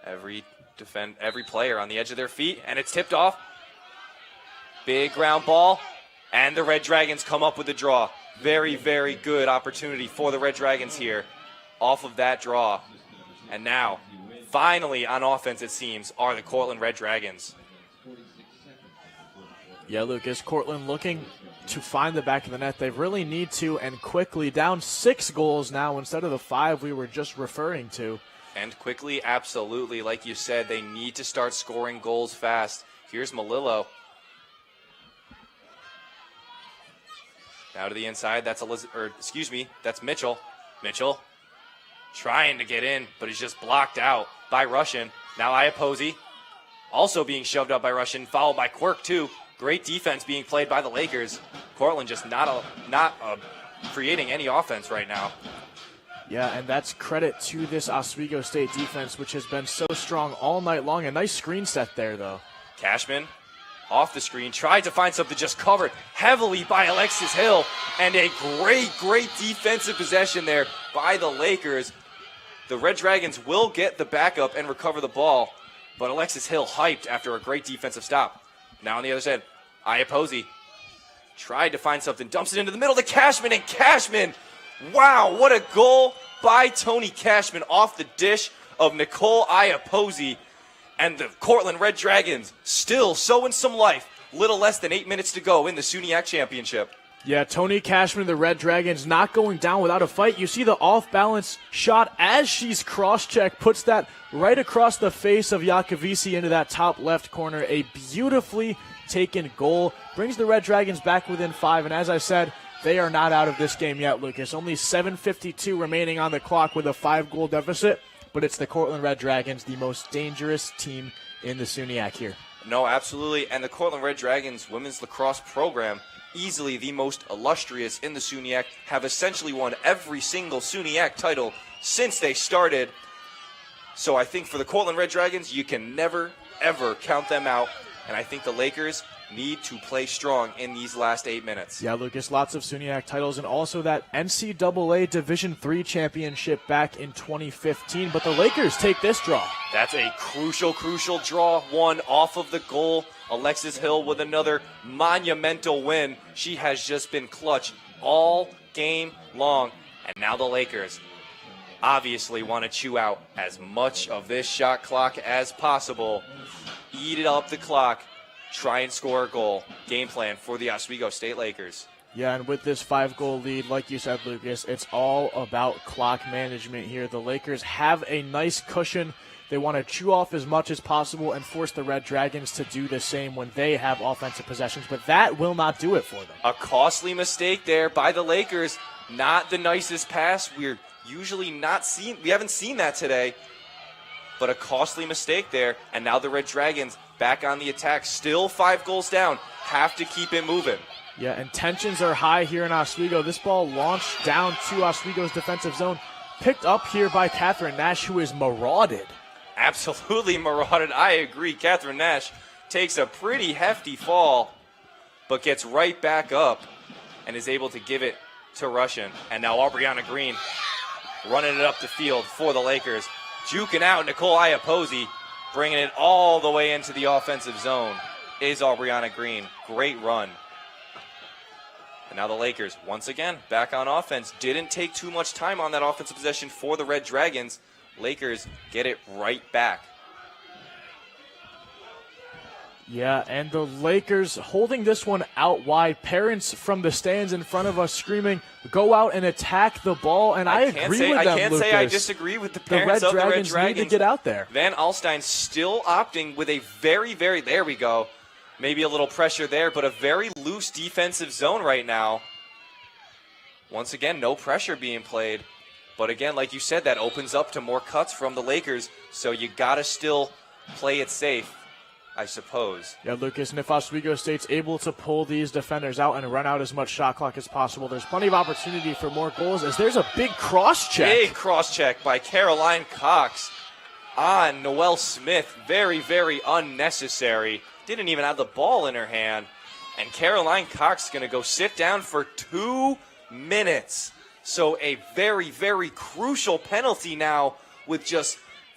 S1: Every player on the edge of their feet, and it's tipped off. Big ground ball, and the Red Dragons come up with the draw. Very, very good opportunity for the Red Dragons here off of that draw. And now, finally on offense, it seems, are the Cortland Red Dragons.
S2: Yeah, Lucas, Cortland looking to find the back of the net. They really need to, and quickly. Down 6 goals now instead of the 5 we were just referring to.
S1: And quickly, absolutely. Like you said, they need to start scoring goals fast. Here's Malillo. Now to the inside, that's that's Mitchell. Mitchell trying to get in, but he's just blocked out by Russian. Now Iapozi also being shoved up by Russian, followed by Quirk too. Great defense being played by the Lakers. Cortland just not creating any offense right now.
S2: Yeah, and that's credit to this Oswego State defense, which has been so strong all night long. A nice screen set there, though.
S1: Cashman off the screen, tried to find something, just covered heavily by Alexis Hill. And a great defensive possession there by the Lakers. The Red Dragons will get the backup and recover the ball, but Alexis Hill hyped after a great defensive stop. Now on the other side, Iapozi tried to find something, dumps it into the middle to Cashman, and Cashman, wow, what a goal by Tony Cashman off the dish of Nicole Iapozi. And the Cortland Red Dragons still sowing some life. Little less than 8 minutes to go in the SUNYAC championship.
S2: Yeah, Tony Cashman, the Red Dragons, not going down without a fight. You see the off-balance shot as she's cross-checked, puts that right across the face of Iacovici into that top left corner. A beautifully taken goal. Brings the Red Dragons back within 5, and as I said, they are not out of this game yet, Lucas. Only 7:52 remaining on the clock with a 5-goal deficit, but it's the Cortland Red Dragons, the most dangerous team in the SUNYAC here.
S1: No, absolutely, and the Cortland Red Dragons women's lacrosse program, easily the most illustrious in the SUNYAC, have essentially won every single SUNYAC title since they started. So I think for the Cortland Red Dragons, you can never, ever count them out. And I think the Lakers need to play strong in these last 8 minutes.
S2: Yeah, Lucas, lots of SUNYAC titles and also that NCAA Division III championship back in 2015. But the Lakers take this draw.
S1: That's a crucial draw, one off of the goal. Alexis Hill with another monumental win. She has just been clutch all game long. And now the Lakers obviously want to chew out as much of this shot clock as possible. Eat it up the clock. Try and score a goal. Game plan for the Oswego State Lakers.
S2: Yeah, and with this 5-goal lead, like you said, Lucas, it's all about clock management here. The Lakers have a nice cushion. They want to chew off as much as possible and force the Red Dragons to do the same when they have offensive possessions, but that will not do it for them.
S1: A costly mistake there by the Lakers. Not the nicest pass. We're usually we haven't seen that today. But a costly mistake there, and now the Red Dragons back on the attack, still 5 goals down, have to keep it moving.
S2: Yeah, and tensions are high here in Oswego. This ball launched down to Oswego's defensive zone, picked up here by Catherine Nash, who is marauded.
S1: Absolutely marauded, I agree. Catherine Nash takes a pretty hefty fall, but gets right back up and is able to give it to Russian. And now Aubriana Green running it up the field for the Lakers. Juking out Nicole Iapozi, bringing it all the way into the offensive zone is Aubriana Green. Great run. And now the Lakers, once again, back on offense. Didn't take too much time on that offensive possession for the Red Dragons. Lakers get it right back.
S2: Yeah, and the Lakers holding this one out wide. Parents from the stands in front of us screaming, go out and attack the ball, and I agree with them,
S1: I can't
S2: Lucas.
S1: say I disagree with the parents of the Red Dragons.
S2: Need to get out there.
S1: Van Alstyne still opting with a very, there we go. Maybe a little pressure there, but a very loose defensive zone right now. Once again, no pressure being played. But again, like you said, that opens up to more cuts from the Lakers, so you got to still play it safe. I suppose.
S2: Yeah, Lucas, and if Oswego State's able to pull these defenders out and run out as much shot clock as possible, there's plenty of opportunity for more goals as there's a big cross-check.
S1: Big cross-check by Caroline Cox on Noelle Smith. Very, very unnecessary. Didn't even have the ball in her hand. And Caroline Cox is going to go sit down for 2 minutes. So a very, very crucial penalty now with just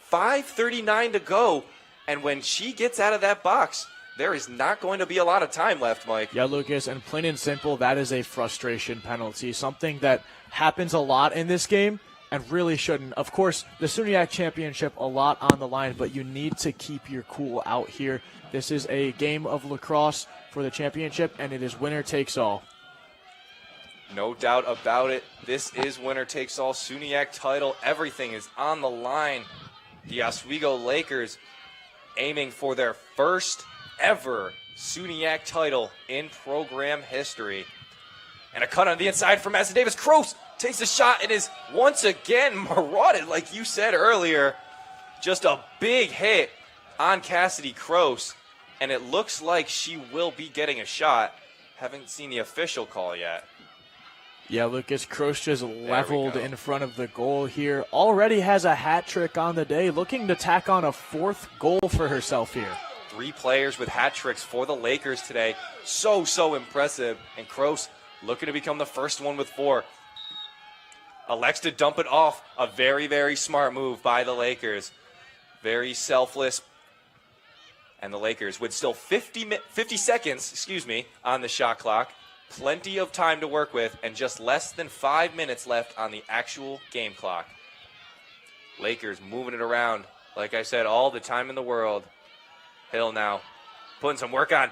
S1: 5:39 to go. And when she gets out of that box, there is not going to be a lot of time left, Mike.
S2: Yeah, Lucas, and plain and simple, that is a frustration penalty, something that happens a lot in this game and really shouldn't. Of course, the SUNYAC championship, a lot on the line, but you need to keep your cool out here. This is a game of lacrosse for the championship, and it is winner takes all.
S1: No doubt about it. This is winner takes all. SUNYAC title. Everything is on the line. The Oswego Lakers aiming for their first ever SUNYAC title in program history. And a cut on the inside from Madison Davis. Croce takes a shot and is once again marauded, like you said earlier. Just a big hit on Cassidy Croce. And it looks like she will be getting a shot. Haven't seen the official call yet.
S2: Yeah, Lucas, Croce just leveled in front of the goal here. Already has a hat trick on the day, looking to tack on a 4th goal for herself here.
S1: 3 players with hat tricks for the Lakers today. So impressive. And Croce looking to become the first one with 4. Elects to dump it off. A very, very smart move by the Lakers. Very selfless. And the Lakers with still 50 seconds, on the shot clock. Plenty of time to work with, and just less than 5 minutes left on the actual game clock. Lakers moving it around, like I said, all the time in the world. Hill now putting some work on,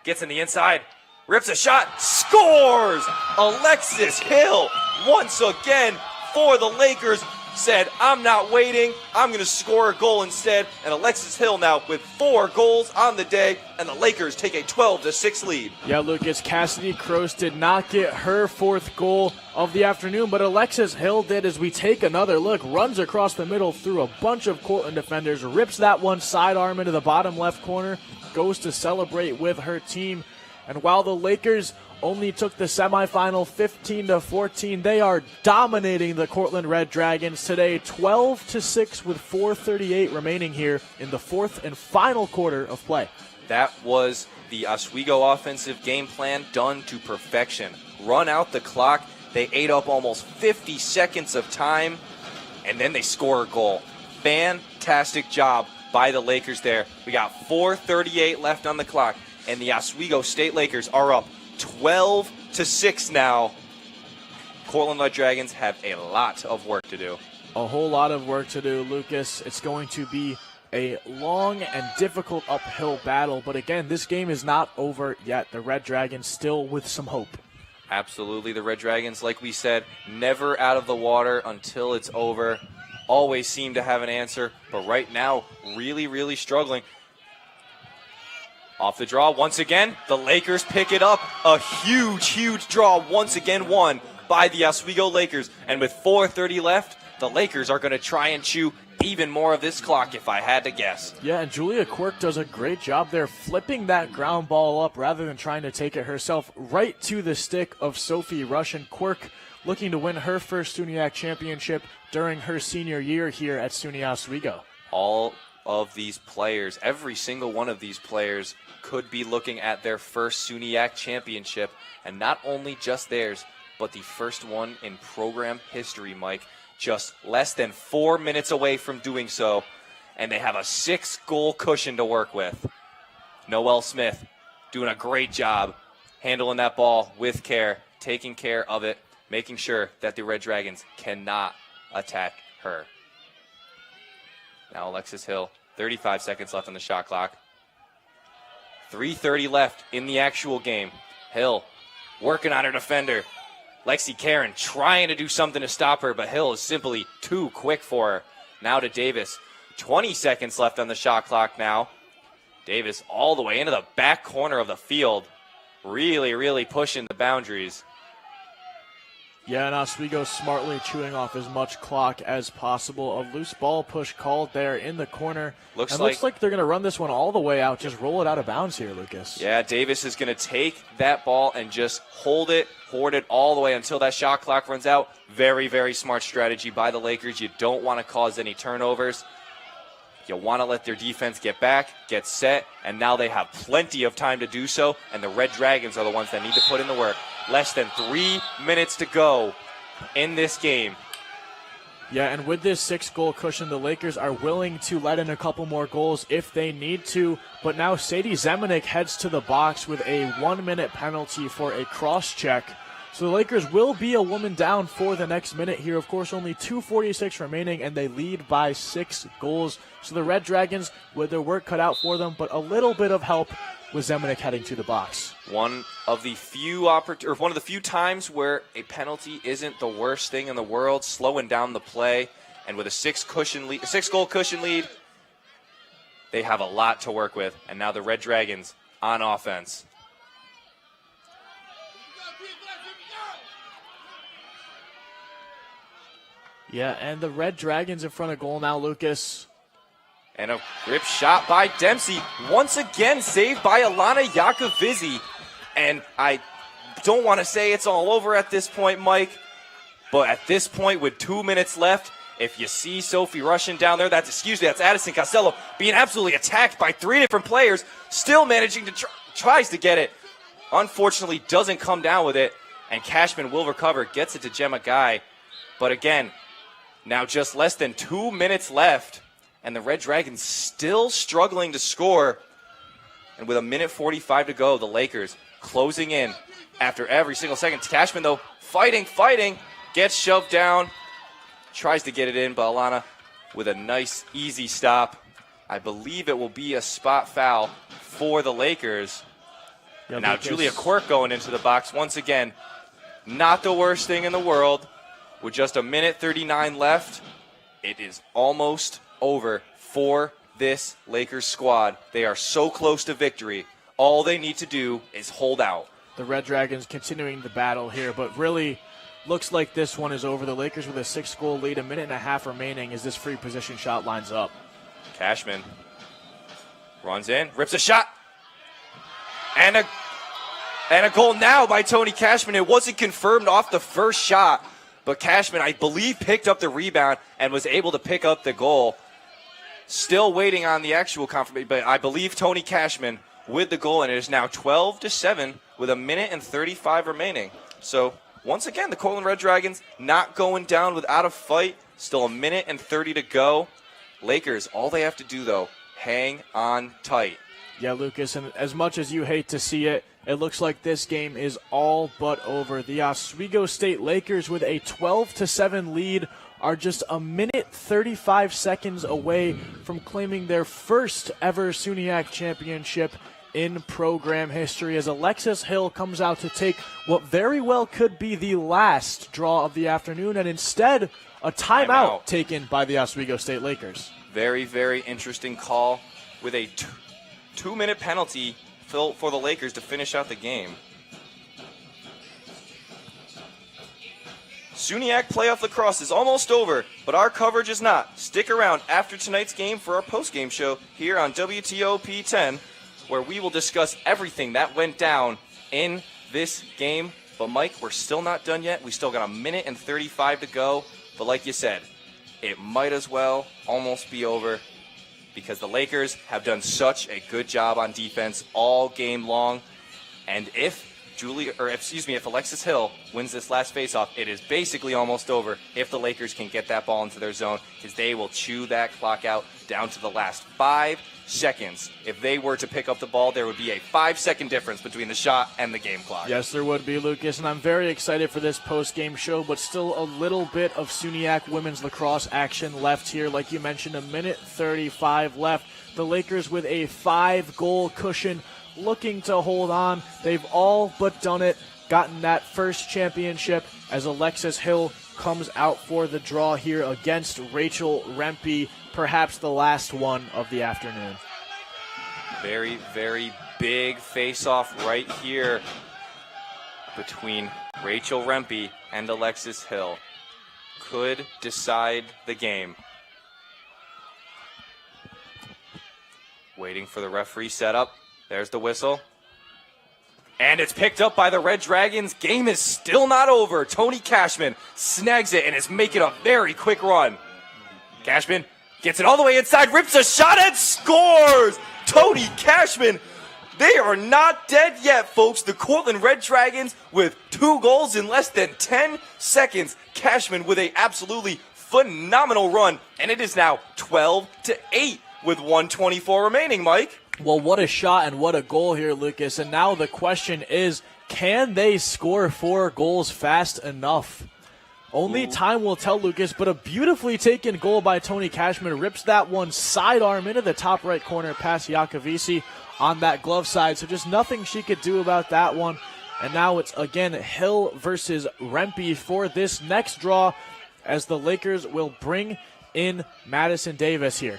S1: gets in the inside, rips a shot, scores! Alexis Hill once again for the Lakers. Said, I'm not waiting, I'm going to score a goal instead. And Alexis Hill now with 4 goals on the day, and the Lakers take a 12-6 lead.
S2: Yeah, Lucas, Cassidy Croce did not get her 4th goal of the afternoon, but Alexis Hill did. As we take another look, runs across the middle through a bunch of Cortland defenders, rips that one sidearm into the bottom left corner, goes to celebrate with her team. And while the Lakers only took the semifinal 15-14, they are dominating the Cortland Red Dragons today, 12-6 with 4:38 remaining here in the 4th and final quarter of play.
S1: That was the Oswego offensive game plan done to perfection. Run out the clock. They ate up almost 50 seconds of time, and then they score a goal. Fantastic job by the Lakers there. We got 4:38 left on the clock, and the Oswego State Lakers are up 12-6 now. Cortland Red Dragons have a lot of work to do.
S2: A whole lot of work to do, Lucas. It's going to be a long and difficult uphill battle, but again, this game is not over yet. The Red Dragons still with some hope.
S1: Absolutely, the Red Dragons, like we said, never out of the water until it's over. Always seem to have an answer, but right now, really struggling. Off the draw once again, the Lakers pick it up. A huge draw once again won by the Oswego Lakers. And with 4:30 left, the Lakers are going to try and chew even more of this clock, if I had to guess.
S2: Yeah, and Julia Quirk does a great job there flipping that ground ball up rather than trying to take it herself right to the stick of Sophie Rush. And Quirk looking to win her first SUNYAC championship during her senior year here at SUNY Oswego.
S1: All of these players, every single one of these players could be looking at their first SUNYAC championship, and not only just theirs, but the first one in program history, Mike. Just less than 4 minutes away from doing so, and they have a 6-goal cushion to work with. Noelle Smith doing a great job handling that ball with care, taking care of it, making sure that the Red Dragons cannot attack her. Now Alexis Hill, 35 seconds left on the shot clock. 3:30 left in the actual game. Hill working on her defender. Lexi Karen trying to do something to stop her, but Hill is simply too quick for her. Now to Davis. 20 seconds left on the shot clock now. Davis all the way into the back corner of the field. Really pushing the boundaries.
S2: Yeah, and Oswego smartly chewing off as much clock as possible. A loose ball push called there in the corner.
S1: Looks
S2: like they're going to run this one all the way out, just roll it out of bounds here, Lucas.
S1: Yeah, Davis is going to take that ball and just hoard it all the way until that shot clock runs out. Very, very smart strategy by the Lakers. You don't want to cause any turnovers. You want to let their defense get back, get set, and now they have plenty of time to do so, and the Red Dragons are the ones that need to put in the work. Less than 3 minutes to go in this game.
S2: Yeah, and with this 6-goal cushion, the Lakers are willing to let in a couple more goals if they need to, but now Sadie Zemanek heads to the box with a 1-minute penalty for a cross-check. So the Lakers will be a woman down for the next minute here. Of course, only 2:46 remaining, and they lead by 6 goals. So the Red Dragons, with their work cut out for them, but a little bit of help with Zemanek heading to the box.
S1: One of the few times where a penalty isn't the worst thing in the world, slowing down the play, and with a 6-goal cushion lead, they have a lot to work with. And now the Red Dragons on offense.
S2: Yeah, and the Red Dragons in front of goal now, Lucas.
S1: And a grip shot by Dempsey. Once again, saved by Alana Yakovizzi. And I don't want to say it's all over at this point, Mike, but at this point with 2 minutes left, if you see Sophie rushing down there, that's Addison Costello being absolutely attacked by 3 different players, still managing to tries to get it. Unfortunately, doesn't come down with it, and Cashman will recover, gets it to Gemma Guy. But again, now just less than 2 minutes left, and the Red Dragons still struggling to score. And with 1:45 to go, the Lakers closing in after every single second. Cashman, though, fighting, gets shoved down, tries to get it in, but Alana with a nice, easy stop. I believe it will be a spot foul for the Lakers.
S2: Yeah,
S1: and now Julia Quirk going into the box once again. Not the worst thing in the world. With just 1:39 left, it is almost over for this Lakers squad. They are so close to victory. All they need to do is hold out.
S2: The Red Dragons continuing the battle here, but really looks like this one is over. The Lakers with a 6-goal lead, 1.5 minutes remaining as this free position shot lines up.
S1: Cashman runs in, rips a shot, and a goal now by Tony Cashman. It wasn't confirmed off the first shot, but Cashman, I believe, picked up the rebound and was able to pick up the goal. Still waiting on the actual confirmation, but I believe Tony Cashman with the goal, and it is now 12-7 with 1:35 remaining. So once again, the Cortland Red Dragons not going down without a fight. Still 1:30 to go. Lakers, all they have to do, though, hang on tight.
S2: Yeah, Lucas, and as much as you hate to see it, it looks like this game is all but over. The Oswego State Lakers with a 12-7 lead are just 1:35 away from claiming their first ever SUNYAC championship in program history, as Alexis Hill comes out to take what very well could be the last draw of the afternoon, and instead a timeout taken by the Oswego State Lakers.
S1: Very, very interesting call with a 2-minute penalty for the Lakers to finish out the game. SUNYAC playoff lacrosse is almost over, but our coverage is not. Stick around after tonight's game for our post-game show here on WTOP 10, where we will discuss everything that went down in this game. But Mike, we're still not done yet. We still got 1:35 to go. But like you said, it might as well almost be over, because the Lakers have done such a good job on defense all game long. And if Alexis Hill wins this last faceoff, it is basically almost over if the Lakers can get that ball into their zone, because they will chew that clock out down to the last 5 seconds. If they were to pick up the ball, there would be a 5-second difference between the shot and the game clock.
S2: Yes, there would be, Lucas, and I'm very excited for this post-game show, but still a little bit of SUNYAC women's lacrosse action left here. Like you mentioned, 1:35 left. The Lakers with a 5-goal cushion, looking to hold on. They've all but done it, gotten that first championship, as Alexis Hill comes out for the draw here against Rachel Rempe, perhaps the last one of the afternoon.
S1: Very, very big face-off right here between Rachel Rempe and Alexis Hill could decide the game. Waiting for the referee setup. There's the whistle. And it's picked up by the Red Dragons. Game is still not over. Tony Cashman snags it and is making a very quick run. Cashman gets it all the way inside, rips a shot and scores! Tony Cashman, they are not dead yet, folks. The Cortland Red Dragons with 2 goals in less than 10 seconds. Cashman with an absolutely phenomenal run, and it is now 12-8 with 1:24 remaining, Mike.
S2: Well, what a shot and what a goal here, Lucas. And now the question is, can they score 4 goals fast enough? Only time will tell, Lucas, but a beautifully taken goal by Tony Cashman. Rips that one sidearm into the top right corner past Iacovisi on that glove side. So just nothing she could do about that one. And now it's, again, Hill versus Rempe for this next draw as the Lakers will bring in Madison Davis here.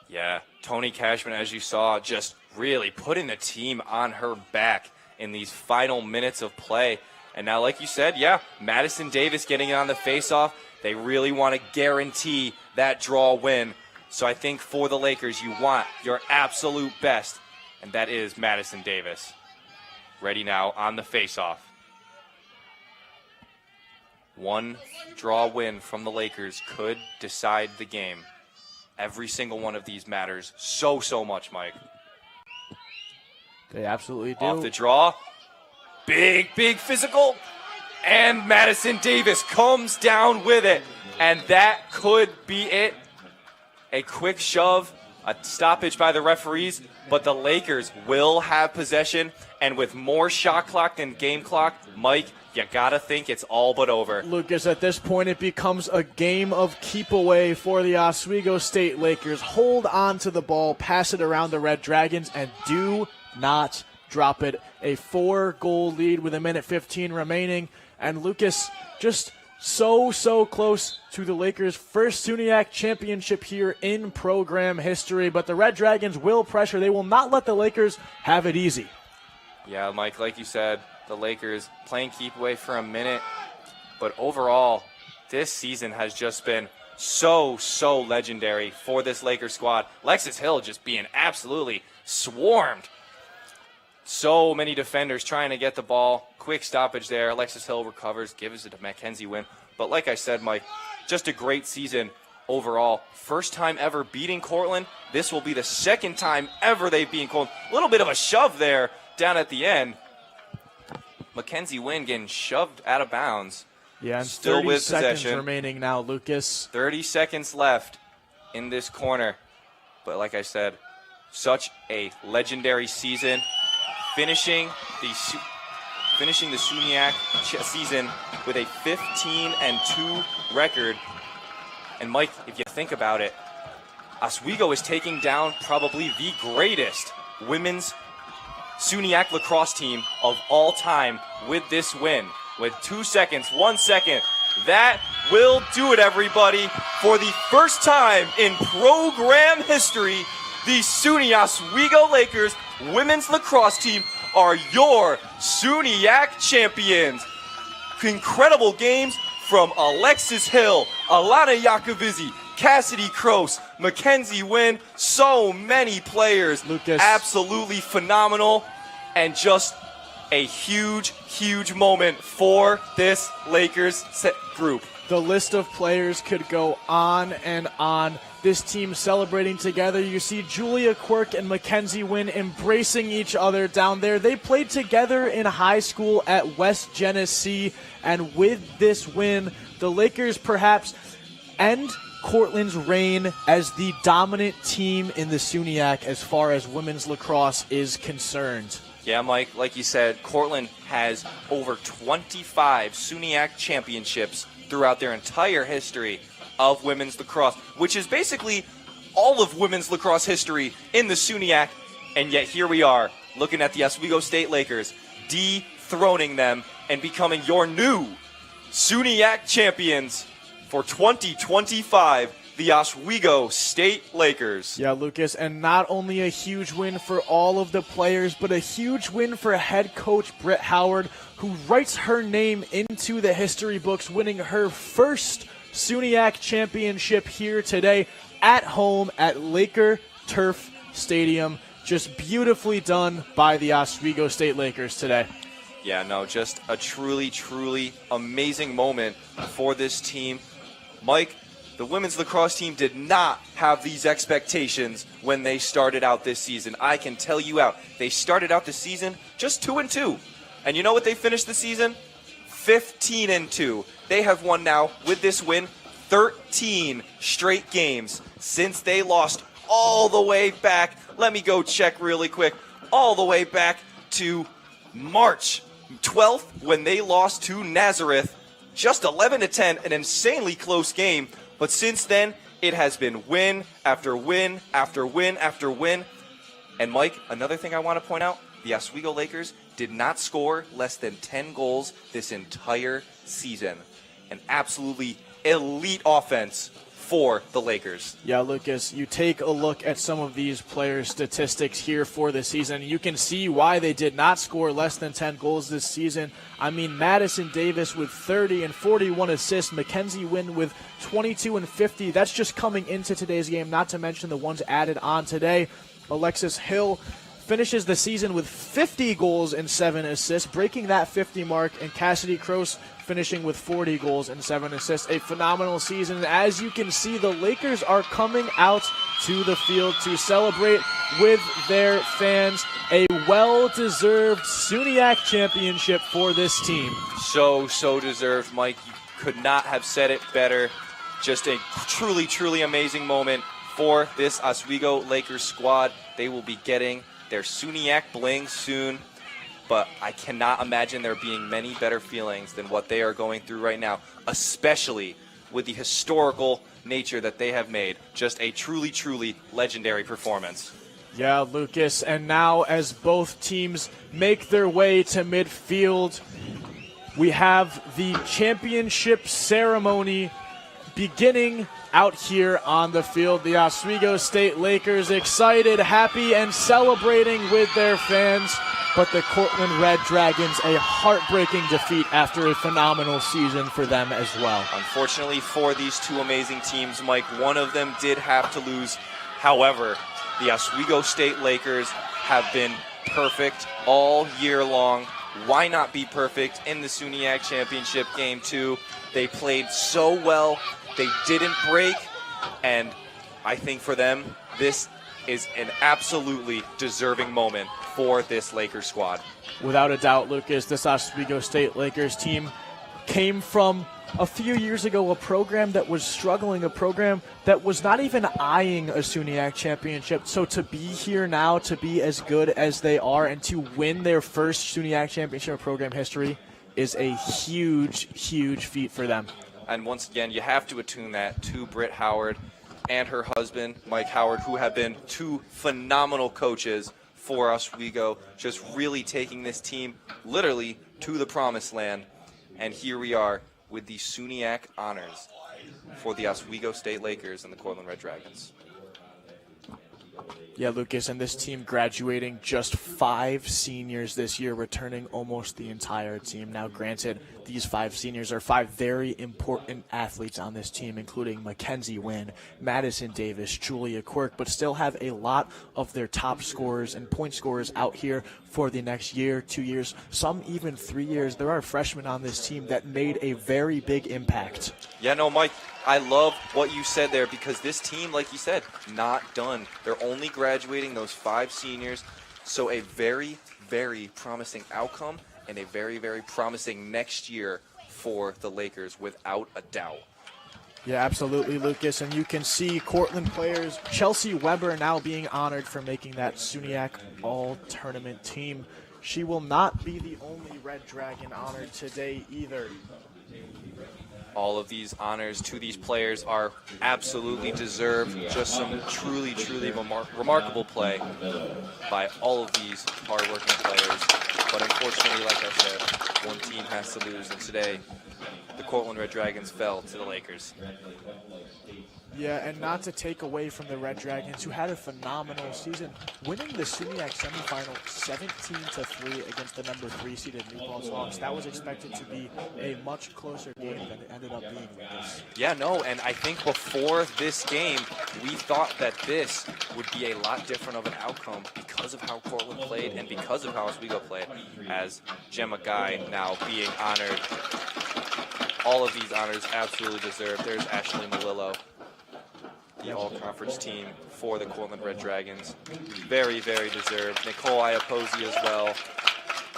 S1: Yeah, Tony Cashman, as you saw, just really putting the team on her back in these final minutes of play. And now, like you said, yeah, Madison Davis getting it on the faceoff. They really want to guarantee that draw win. So I think for the Lakers, you want your absolute best, and that is Madison Davis. Ready now on the faceoff. 1 draw win from the Lakers could decide the game. Every single one of these matters so much, Mike.
S2: They absolutely do.
S1: Off the draw. Big physical. And Madison Davis comes down with it. And that could be it. A quick shove, a stoppage by the referees, but the Lakers will have possession. And with more shot clock than game clock, Mike, you gotta think it's all but over.
S2: Lucas, at this point, it becomes a game of keep away for the Oswego State Lakers. Hold on to the ball, pass it around the Red Dragons, and do not drop it. A 4-goal lead with 1:15 remaining. And Lucas, just so close to the Lakers' first SUNYAC championship here in program history. But the Red Dragons will pressure. They will not let the Lakers have it easy.
S1: Yeah, Mike, like you said, the Lakers playing keep away for a minute. But overall, this season has just been so legendary for this Lakers squad. Alexis Hill just being absolutely swarmed. So many defenders trying to get the ball. Quick stoppage there. Alexis Hill recovers, gives it to Mackenzie Wynn. But like I said, Mike, just a great season overall. First time ever beating Cortland. This will be the second time ever they've beaten Cortland. A little bit of a shove there down at the end. Mackenzie Wynn getting shoved out of bounds.
S2: Yeah, and
S1: still
S2: 30
S1: with
S2: seconds
S1: possession.
S2: remaining now, Lucas.
S1: 30 seconds left in this corner. But like I said, such a legendary season. Finishing the SUNYAC season with a 15-2 record. And Mike, if you think about it, Oswego is taking down probably the greatest women's SUNYAC lacrosse team of all time with this win. With 2 seconds, 1 second. That will do it, everybody. For the first time in program history, the SUNY Oswego Lakers women's lacrosse team are your SUNYAC champions. Incredible games from Alexis Hill, Alana Iacovisi, Cassidy Kroos, Mackenzie Wynn, so many players.
S2: Lucas.
S1: Absolutely phenomenal, and just a huge moment for this Lakers group.
S2: The list of players could go on and on. This team celebrating together. You see Julia Quirk and Mackenzie Wynn embracing each other down there. They played together in high school at West Genesee, and with this win, the Lakers perhaps end Cortland's reign as the dominant team in the SUNYAC as far as women's lacrosse is concerned.
S1: Yeah, Mike, like you said, Cortland has over 25 SUNYAC championships throughout their entire history of women's lacrosse, which is basically all of women's lacrosse history in the SUNYAC. And yet here we are, looking at the Oswego State Lakers, dethroning them and becoming your new SUNYAC champions for 2025. the Oswego State Lakers.
S2: Yeah, Lucas, and not only a huge win for all of the players, but a huge win for head coach Britt Howard, who writes her name into the history books, winning her first SUNYAC championship here today at home at Laker Turf Stadium. Just beautifully done by the Oswego State Lakers today.
S1: Yeah, no, just a truly, truly amazing moment for this team. Mike, the women's lacrosse team did not have these expectations when they started out this season. I can tell you out. They started out the season just 2-2. And you know what they finished the season? 15-2. They have won now, with this win, 13 straight games since they lost all the way back. Let me go check really quick. All the way back to March 12th when they lost to Nazareth. Just 11-10, an insanely close game. But since then, it has been win after win after win after win. And Mike, another thing I want to point out, the Oswego Lakers did not score less than 10 goals this entire season. An absolutely elite offense for the Lakers.
S2: Yeah, Lucas, you take a look at some of these players' statistics here for the season. You can see why they did not score less than 10 goals this season. I mean, Madison Davis with 30 and 41 assists, Mackenzie Wynn with 22 and 50. That's just coming into today's game, not to mention the ones added on today. Alexis Hill finishes the season with 50 goals and 7 assists, breaking that 50 mark, and Cassidy Kroos finishing with 40 goals and 7 assists. A phenomenal season. And as you can see, the Lakers are coming out to the field to celebrate with their fans. A well-deserved SUNYAC championship for this team.
S1: So deserved, Mike. You could not have said it better. Just a truly, truly amazing moment for this Oswego Lakers squad. They will be getting their SUNYAC bling soon, but I cannot imagine there being many better feelings than what they are going through right now, especially with the historical nature that they have made. Just a truly, truly legendary performance.
S2: Yeah, Lucas, and now as both teams make their way to midfield, we have the championship ceremony beginning out here on the field. The Oswego State Lakers excited, happy, and celebrating with their fans. But the Cortland Red Dragons, a heartbreaking defeat after a phenomenal season for them as well.
S1: Unfortunately for these two amazing teams, Mike, one of them did have to lose. However, the Oswego State Lakers have been perfect all year long. Why not be perfect in the SUNYAC Championship Game 2? They played so well. They didn't break, and I think for them, this is an absolutely deserving moment for this Lakers squad.
S2: Without a doubt, Lucas, this Oswego State Lakers team came from a few years ago a program that was struggling, a program that was not even eyeing a SUNYAC championship. So to be here now, to be as good as they are, and to win their first SUNYAC championship in program history is a huge, huge feat for them.
S1: And once again, you have to attune that to Britt Howard and her husband, Mike Howard, who have been two phenomenal coaches for Oswego, just really taking this team literally to the promised land. And here we are with the SUNYAC honors for the Oswego State Lakers and the Cortland Red Dragons.
S2: Yeah, Lucas, and this team graduating just 5 seniors this year, returning almost the entire team. Now, granted, these 5 seniors are 5 very important athletes on this team, including Mackenzie Wynn, Madison Davis, Julia Quirk, but still have a lot of their top scorers and point scorers out here for the next year, 2 years, some even 3 years. There are freshmen on this team that made a very big impact.
S1: Yeah, no, Mike, I love what you said there, because this team, like you said, not done. They're only graduating those 5 seniors, so a very, very promising outcome and a very, very promising next year for the Lakers, without a doubt.
S2: Yeah, absolutely, Lucas. And you can see Cortland players, Chelsea Weber now being honored for making that SUNYAC all-tournament team. She will not be the only Red Dragon honored today either.
S1: All of these honors to these players are absolutely deserved. Just some truly, truly remarkable play by all of these hard-working players. But unfortunately, like I said, one team has to lose, and today the Cortland Red Dragons fell to the Lakers.
S2: Yeah, and not to take away from the Red Dragons, who had a phenomenal season, winning the SUNYAC semifinal 17-3 against the number 3 seeded New Paltz Hawks. That was expected to be a much closer game than it ended up being, Lucas.
S1: Yeah, no, and I think before this game, we thought that this would be a lot different of an outcome because of how Cortland played and because of how Oswego played, as Gemma Guy now being honored. All of these honors absolutely deserved. There's Ashley Malillo, the all-conference team for the Cortland Red Dragons. Very, very deserved. Nicole Iaposi as well,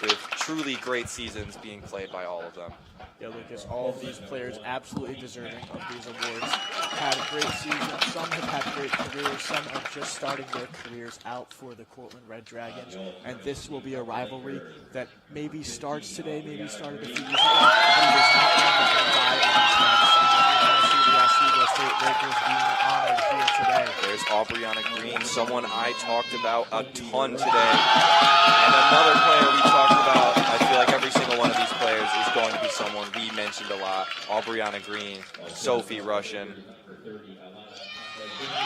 S1: with truly great seasons being played by all of them.
S2: Yeah, Lucas, all of these players absolutely deserving of these awards. Had a great season. Some have had great careers. Some are just starting their careers out for the Cortland Red Dragons. And this will be a rivalry that maybe starts today, maybe started a few years ago, but it is not one that will die on its hands. We're going to see the Oswego State Lakers being honored here today.
S1: There's Aubriana Green, someone I talked about a ton today. And another player we talked about, I feel like every single one of these players is going to be someone we mentioned a lot. Aubriana Green, Sophie Russian.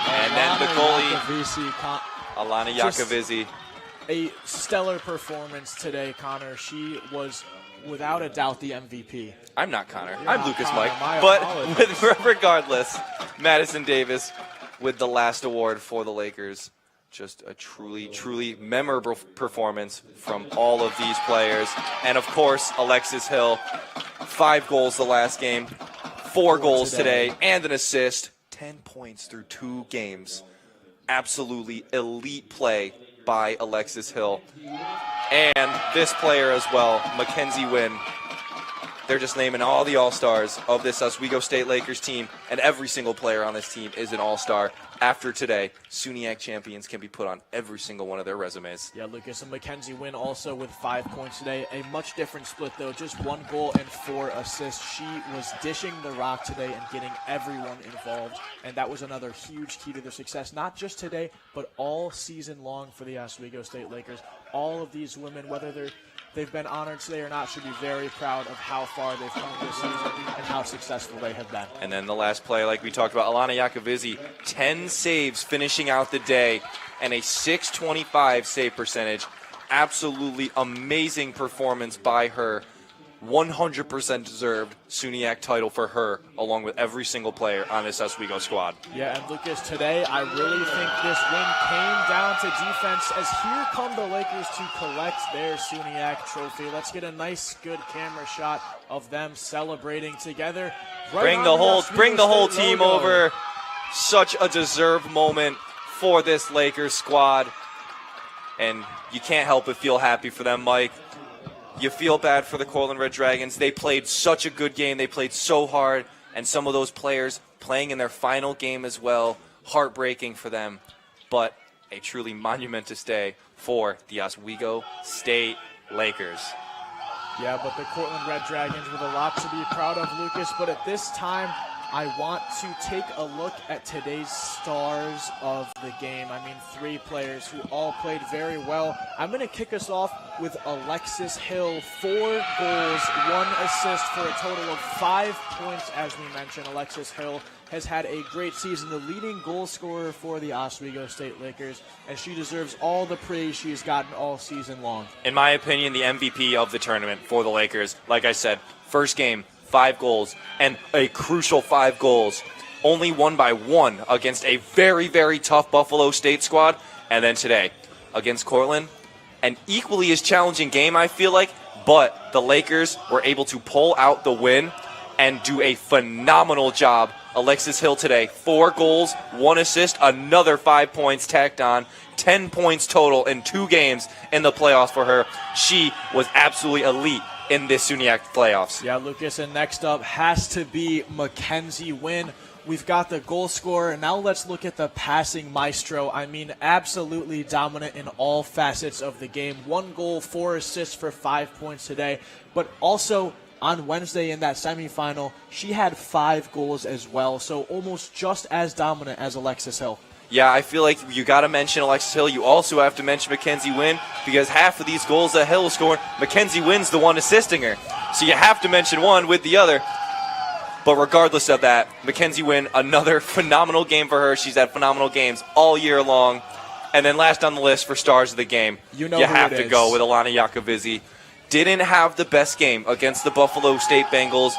S1: And then the goalie, Alana Yakovizzi.
S2: A stellar performance today, Connor. She was, without a doubt, the MVP.
S1: I'm not Connor.
S2: You're
S1: I'm
S2: not
S1: Lucas
S2: Connor.
S1: Mike. But regardless, Madison Davis with the last award for the Lakers. Just a truly, truly memorable performance from all of these players. And, of course, Alexis Hill, 5 goals the last game, 4 goals today, and an assist. 10 points through 2 games. Absolutely elite play by Alexis Hill. And this player as well, Mackenzie Wynn. They're just naming all the all-stars of this Oswego State Lakers team, and every single player on this team is an all-star. After today, SUNYAC champions can be put on every single one of their resumes.
S2: Yeah, Lucas, and Mackenzie Wynn also with 5 points today. A much different split, though. Just 1 goal and 4 assists. She was dishing the rock today and getting everyone involved, and that was another huge key to their success, not just today, but all season long for the Oswego State Lakers. All of these women, whether they've been honored today or not, should be very proud of how far they've come this season and how successful they have been.
S1: And then the last play, like we talked about, Alana Yakovizzi, 10 saves finishing out the day and a .625 save percentage. Absolutely amazing performance by her. 100% deserved SUNYAC title for her, along with every single player on this Oswego squad.
S2: Yeah, and Lucas, today I really think this win came down to defense, as here come the Lakers to collect their SUNYAC trophy. Let's get a nice, good camera shot of them celebrating together.
S1: Bring the whole team over. Such a deserved moment for this Lakers squad, and you can't help but feel happy for them, Mike. You feel bad for the Cortland Red Dragons. They played such a good game. They played so hard. And some of those players playing in their final game as well. Heartbreaking for them. But a truly monumentous day for the Oswego State Lakers.
S2: Yeah, but the Cortland Red Dragons with a lot to be proud of, Lucas. But at this time, I want to take a look at today's stars of the game. I mean, 3 players who all played very well. I'm going to kick us off with Alexis Hill. 4 goals, 1 assist for a total of 5 points, as we mentioned. Alexis Hill has had a great season, the leading goal scorer for the Oswego State Lakers, and she deserves all the praise she's gotten all season long.
S1: In my opinion, the MVP of the tournament for the Lakers. Like I said, first game, 5 goals, and a crucial 5 goals. Only won by 1 against a very, very tough Buffalo State squad. And then today, against Cortland, an equally as challenging game, I feel like, but the Lakers were able to pull out the win and do a phenomenal job. Alexis Hill today, 4 goals, 1 assist, another 5 points tacked on, 10 points total in 2 games in the playoffs for her. She was absolutely elite in this SUNYAC playoffs.
S2: Yeah, Lucas, and next up has to be Mackenzie Wynn. We've got the goal scorer, and now let's look at the passing maestro. I mean, absolutely dominant in all facets of the game. 1 goal, 4 assists for 5 points today, but also on Wednesday in that semifinal, she had 5 goals as well, so almost just as dominant as Alexis Hill.
S1: Yeah, I feel like you got to mention Alexis Hill. You also have to mention Mackenzie Wynn, because half of these goals that Hill scored, Mackenzie Wynn's the one assisting her. So you have to mention one with the other. But regardless of that, Mackenzie Wynn, another phenomenal game for her. She's had phenomenal games all year long. And then last on the list for stars of the game,
S2: you
S1: have to go with Alana Yakovizzi. Didn't have the best game against the Buffalo State Bengals,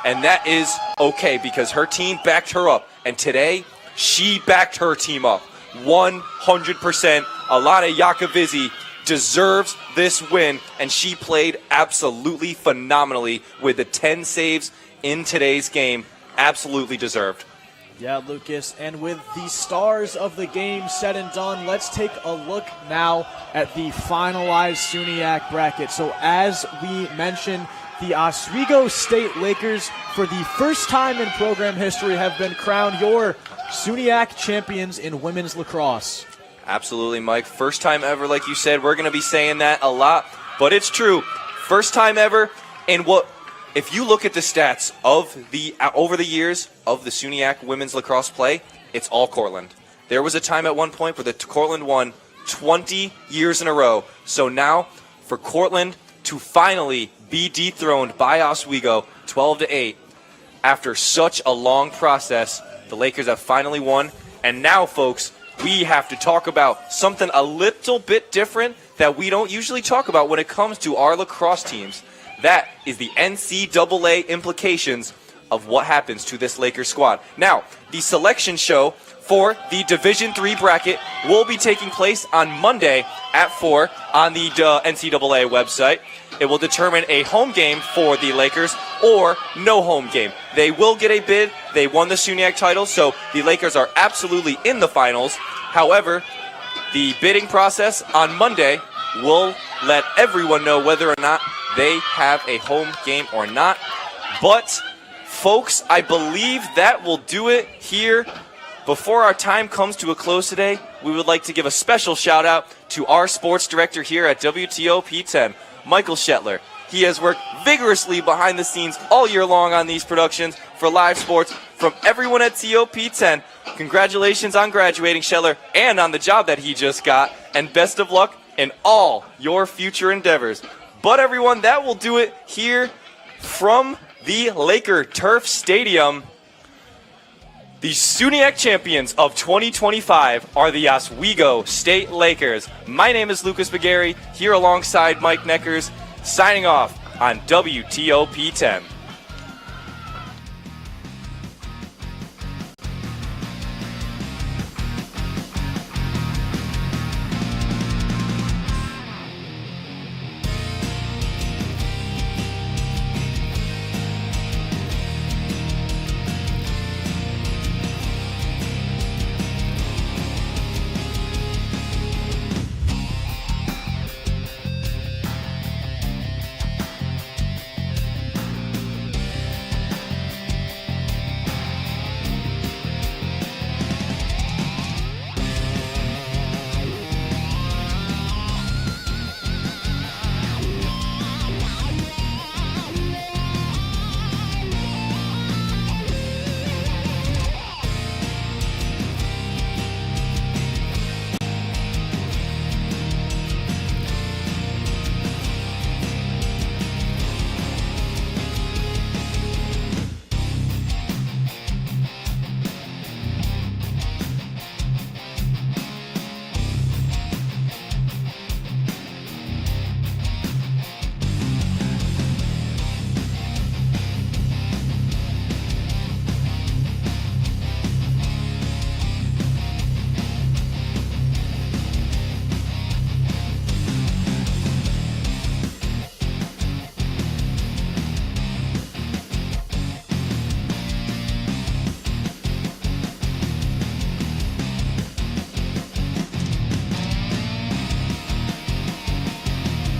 S1: and that is okay because her team backed her up. And today, she backed her team up 100%. Alana Yakovizzi deserves this win, and she played absolutely phenomenally with the 10 saves in today's game. Absolutely deserved.
S2: Yeah, Lucas, and with the stars of the game said and done, let's take a look now at the finalized SUNYAC bracket. So as we mentioned, the Oswego State Lakers, for the first time in program history, have been crowned your SUNYAC champions in women's lacrosse.
S1: Absolutely, Mike. First time ever, like you said. We're going to be saying that a lot, but it's true. First time ever, and if you look at the stats of over the years of the SUNYAC women's lacrosse play, it's all Cortland. There was a time at one point where the Cortland won 20 years in a row. So now for Cortland to finally be dethroned by Oswego 12-8 after such a long process, the Lakers have finally won. And now, folks, we have to talk about something a little bit different that we don't usually talk about when it comes to our lacrosse teams. That is the NCAA implications of what happens to this Lakers squad. Now, the selection show for the Division III bracket will be taking place on Monday at 4 on the NCAA website. It will determine a home game for the Lakers or no home game. They will get a bid. They won the SUNYAC title, so the Lakers are absolutely in the finals. However, the bidding process on Monday will let everyone know whether or not they have a home game or not. But, folks, I believe that will do it here. Before our time comes to a close today, we would like to give a special shout out to our sports director here at WTOP10, Michael Shetler. He has worked vigorously behind the scenes all year long on these productions for live sports from everyone at TOP10. Congratulations on graduating, Shetler, and on the job that he just got, and best of luck in all your future endeavors. But everyone, that will do it here from the Laker Turf Stadium. The SUNYAC champions of 2025 are the Oswego State Lakers. My name is Lucas McGarry, here alongside Mike Neckers, signing off on WTOP 10.